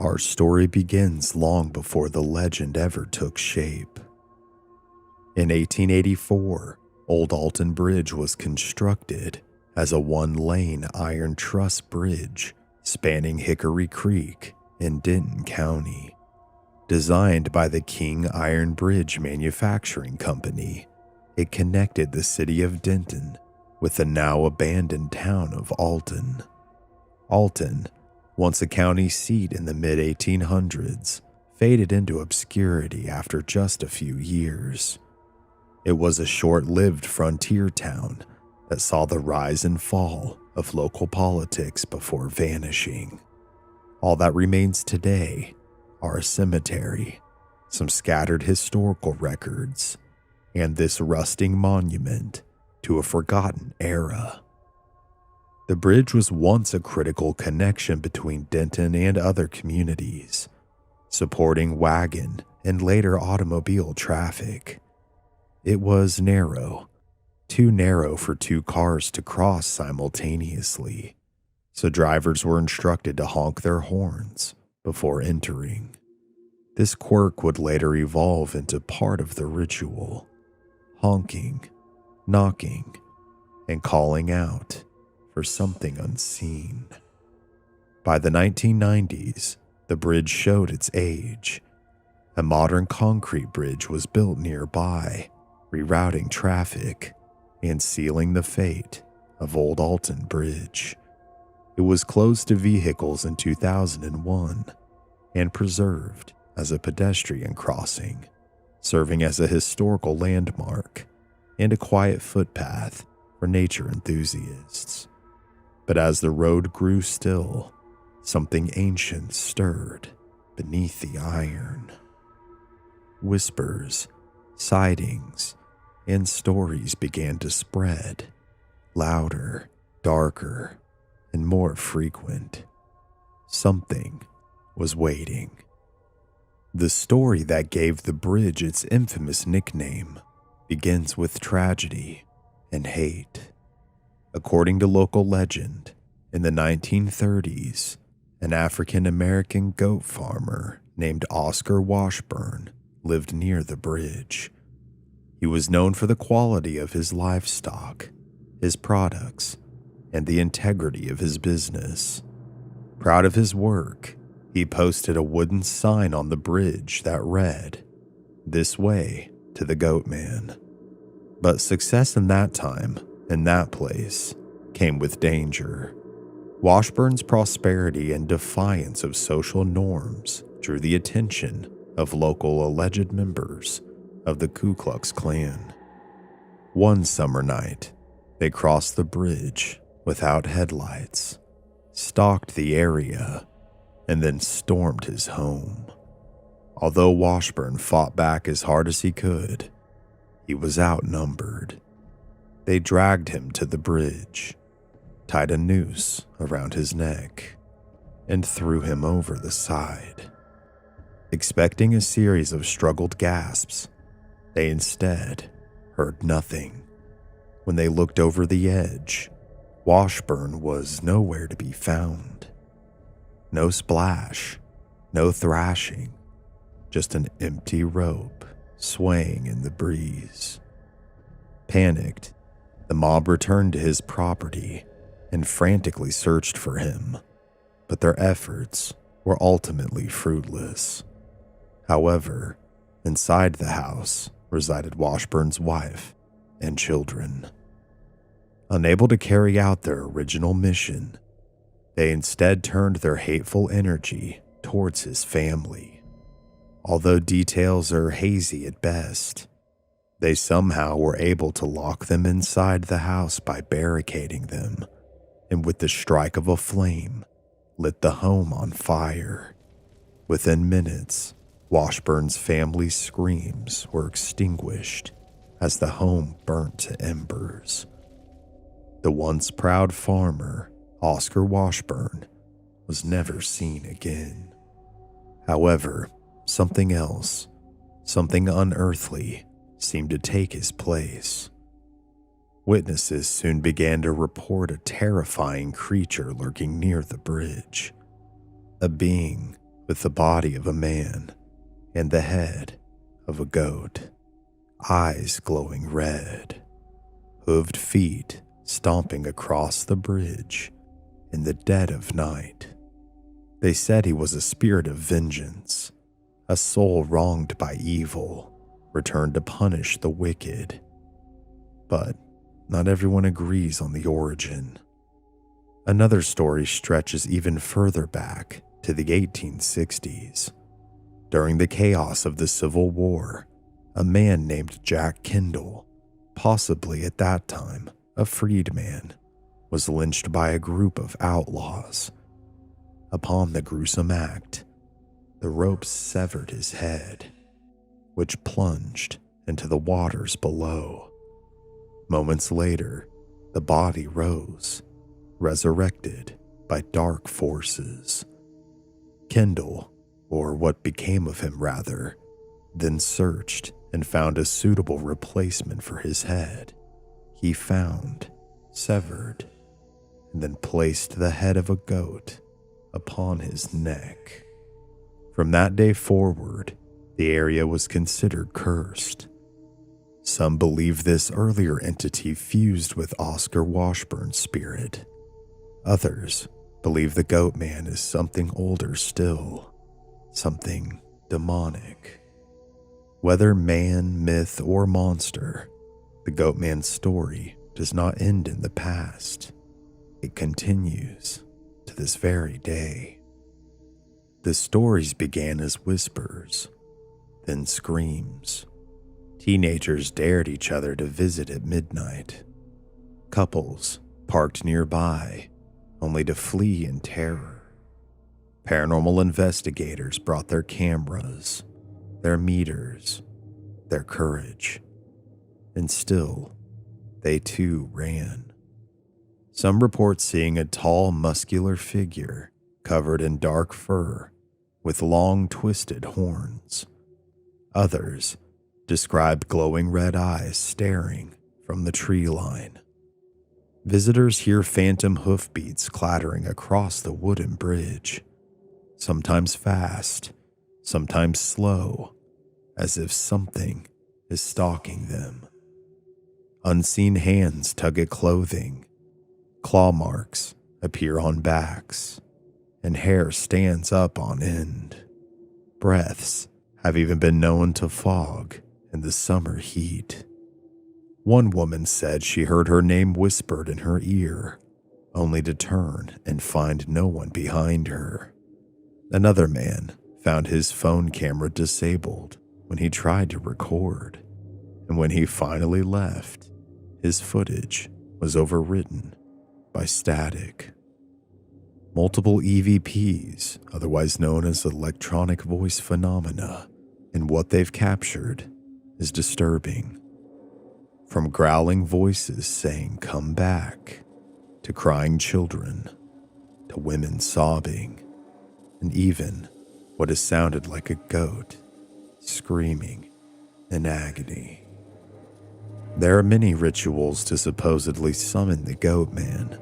Our story begins long before the legend ever took shape. In 1884, Old Alton Bridge was constructed as a one-lane iron truss bridge spanning Hickory Creek in Denton County. Designed by the King Iron Bridge Manufacturing Company, it connected the city of Denton with the now abandoned town of Alton. Alton, once a county seat in the mid-1800s, faded into obscurity after just a few years. It was a short-lived frontier town that saw the rise and fall of local politics before vanishing. All that remains today are a cemetery, some scattered historical records, and this rusting monument to a forgotten era. The bridge was once a critical connection between Denton and other communities, supporting wagon and later automobile traffic. It was narrow, too narrow for two cars to cross simultaneously, so drivers were instructed to honk their horns before entering. This quirk would later evolve into part of the ritual, honking, knocking, and calling out for something unseen. By the 1990s, the bridge showed its age. A modern concrete bridge was built nearby, rerouting traffic and sealing the fate of Old Alton Bridge. It was closed to vehicles in 2001 and preserved as a pedestrian crossing, serving as a historical landmark and a quiet footpath for nature enthusiasts. But as the road grew still, something ancient stirred beneath the iron. Whispers, sightings, and stories began to spread, louder, darker, and more frequent. Something was waiting. The story that gave the bridge its infamous nickname begins with tragedy and hate. According to local legend, in the 1930s, an African-American goat farmer named Oscar Washburn lived near the bridge. He was known for the quality of his livestock, his products, and the integrity of his business. Proud of his work, he posted a wooden sign on the bridge that read, "This way to the Goatman." But success in that time, in that place, came with danger. Washburn's prosperity and defiance of social norms drew the attention of local alleged members of the Ku Klux Klan. One summer night, they crossed the bridge without headlights, stalked the area, and then stormed his home. Although Washburn fought back as hard as he could, he was outnumbered. They dragged him to the bridge, tied a noose around his neck, and threw him over the side. Expecting a series of struggled gasps, they instead heard nothing. When they looked over the edge, Washburn was nowhere to be found. No splash, no thrashing, just an empty rope swaying in the breeze. Panicked, the mob returned to his property and frantically searched for him, but their efforts were ultimately fruitless. However, inside the house resided Washburn's wife and children. Unable to carry out their original mission, they instead turned their hateful energy towards his family. Although details are hazy at best, they somehow were able to lock them inside the house by barricading them, and with the strike of a flame, lit the home on fire. Within minutes, Washburn's family's screams were extinguished as the home burnt to embers. The once proud farmer, Oscar Washburn, was never seen again. However, something else, something unearthly, seemed to take his place. Witnesses soon began to report a terrifying creature lurking near the bridge. A being with the body of a man and the head of a goat, eyes glowing red, hooved feet stomping across the bridge in the dead of night. They said he was a spirit of vengeance, a soul wronged by evil, returned to punish the wicked. But not everyone agrees on the origin. Another story stretches even further back to the 1860s. During the chaos of the Civil War, a man named Jack Kendall, possibly at that time a freedman, was lynched by a group of outlaws. Upon the gruesome act, the ropes severed his head, which plunged into the waters below. Moments later, the body rose, resurrected by dark forces. Kendall, or what became of him rather, then searched and found a suitable replacement for his head. He found, severed, and then placed the head of a goat upon his neck. From that day forward, the area was considered cursed. Some believe this earlier entity fused with Oscar Washburn's spirit. Others believe the Goatman is something older still, something demonic. Whether man, myth, or monster, the Goatman's story does not end in the past. It continues to this very day. The stories began as whispers, then screams. Teenagers dared each other to visit at midnight. Couples parked nearby, only to flee in terror. Paranormal investigators brought their cameras, their meters, their courage, and still, they too ran. Some report seeing a tall, muscular figure covered in dark fur with long, twisted horns. Others described glowing red eyes staring from the tree line. Visitors hear phantom hoofbeats clattering across the wooden bridge, sometimes fast, sometimes slow, as if something is stalking them. Unseen hands tug at clothing, claw marks appear on backs, and hair stands up on end. Breaths have even been known to fog in the summer heat. One woman said she heard her name whispered in her ear, only to turn and find no one behind her. Another man found his phone camera disabled when he tried to record, and when he finally left, his footage was overwritten by static. Multiple EVPs, otherwise known as electronic voice phenomena, and what they've captured is disturbing. From growling voices saying "come back," to crying children, to women sobbing, and even what has sounded like a goat screaming in agony. There are many rituals to supposedly summon the Goatman,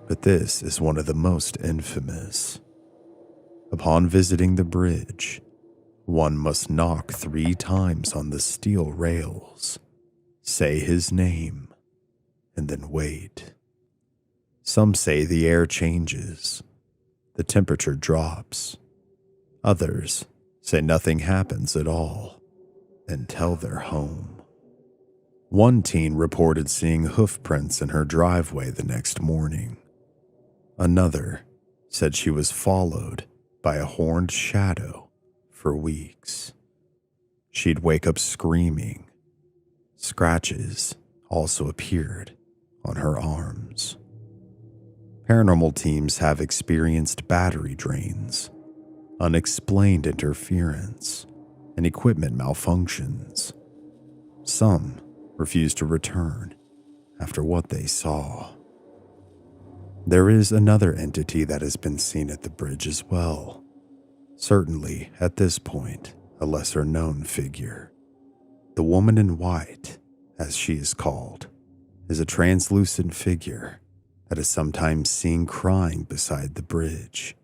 but this is one of the most infamous. Upon visiting the bridge, one must knock 3 times on the steel rails, say his name, and then wait. Some say the air changes, the temperature drops. Others say nothing happens at all until they're home. One teen reported seeing hoof prints in her driveway the next morning. Another said she was followed by a horned shadow for weeks. She'd wake up screaming. Scratches also appeared on her arms. Paranormal teams have experienced battery drains, unexplained interference, and equipment malfunctions. Some refuse to return after what they saw. There is another entity that has been seen at the bridge as well. Certainly, at this point, a lesser-known figure. The woman in white, as she is called, is a translucent figure that is sometimes seen crying beside the bridge.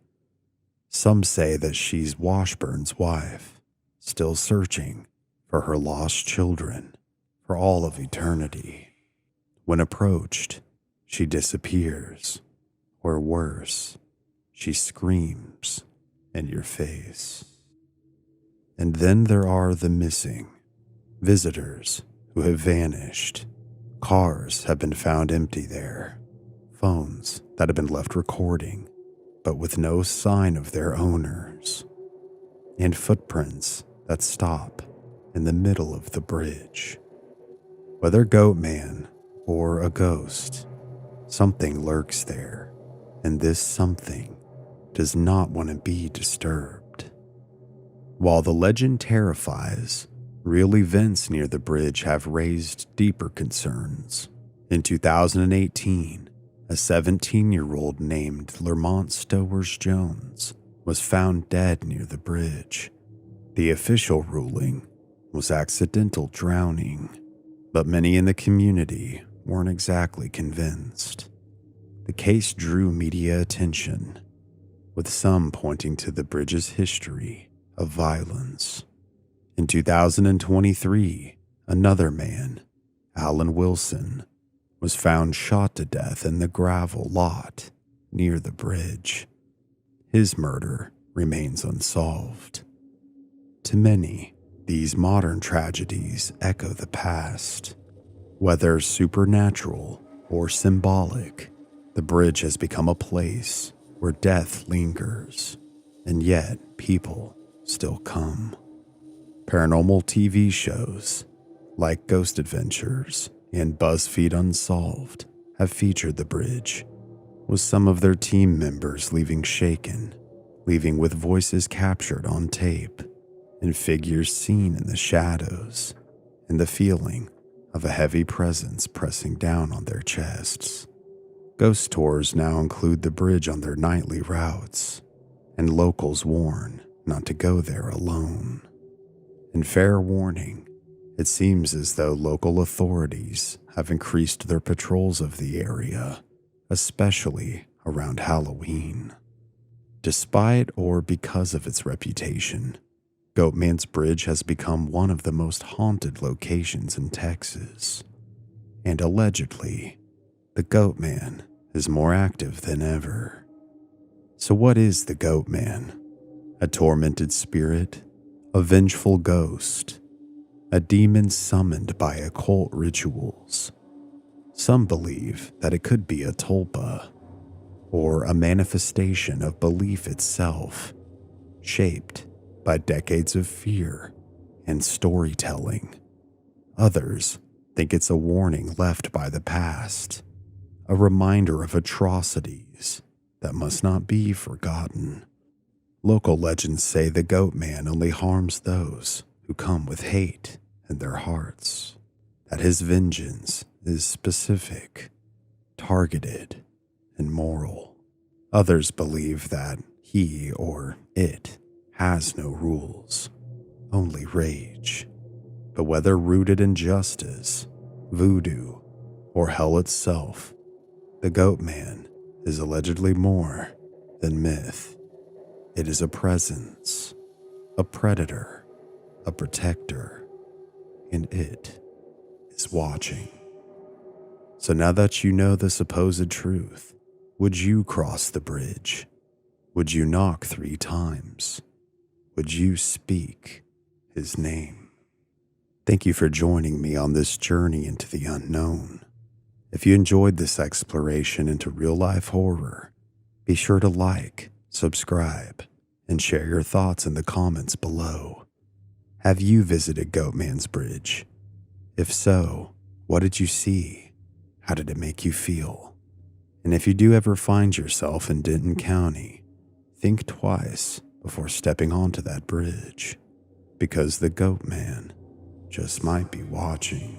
Some say that she's Washburn's wife, still searching for her lost children for all of eternity. When approached, she disappears, or worse, she screams in your face. And then there are the missing, visitors who have vanished. Cars have been found empty there, phones that have been left recording, but with no sign of their owners, and footprints that stop in the middle of the bridge. Whether Goatman, or a ghost. Something lurks there, and this something does not want to be disturbed. While the legend terrifies, real events near the bridge have raised deeper concerns. In 2018, a 17-year-old named Lermont Stowers Jones was found dead near the bridge. The official ruling was accidental drowning, but many in the community weren't exactly convinced. The case drew media attention, with some pointing to the bridge's history of violence. In 2023, another man, Alan Wilson, was found shot to death in the gravel lot near the bridge. His murder remains unsolved. To many, these modern tragedies echo the past. Whether supernatural or symbolic, the bridge has become a place where death lingers, and yet people still come. Paranormal TV shows like Ghost Adventures and BuzzFeed Unsolved have featured the bridge, with some of their team members leaving shaken, leaving with voices captured on tape and figures seen in the shadows, and the feeling of a heavy presence pressing down on their chests. Ghost tours now include the bridge on their nightly routes, and locals warn not to go there alone. And fair warning, it seems as though local authorities have increased their patrols of the area, especially around Halloween. Despite or because of its reputation, Goatman's Bridge has become one of the most haunted locations in Texas. And allegedly, the Goatman is more active than ever. So what is the Goatman? A tormented spirit? A vengeful ghost? A demon summoned by occult rituals? Some believe that it could be a tulpa, or a manifestation of belief itself, shaped by decades of fear and storytelling. Others think it's a warning left by the past, a reminder of atrocities that must not be forgotten. Local legends say the Goatman only harms those who come with hate in their hearts, that his vengeance is specific, targeted, and moral. Others believe that he or it has no rules, only rage. But whether rooted in justice, voodoo, or hell itself, the Goatman is allegedly more than myth. It is a presence, a predator, a protector, and it is watching. So now that you know the supposed truth, would you cross the bridge? Would you knock 3 times? Would you speak his name? Thank you for joining me on this journey into the unknown. If you enjoyed this exploration into real-life horror, be sure to like, subscribe, and share your thoughts in the comments below. Have you visited Goatman's Bridge? If so, what did you see? How did it make you feel? And if you do ever find yourself in Denton County, think twice before stepping onto that bridge, because the Goatman just might be watching.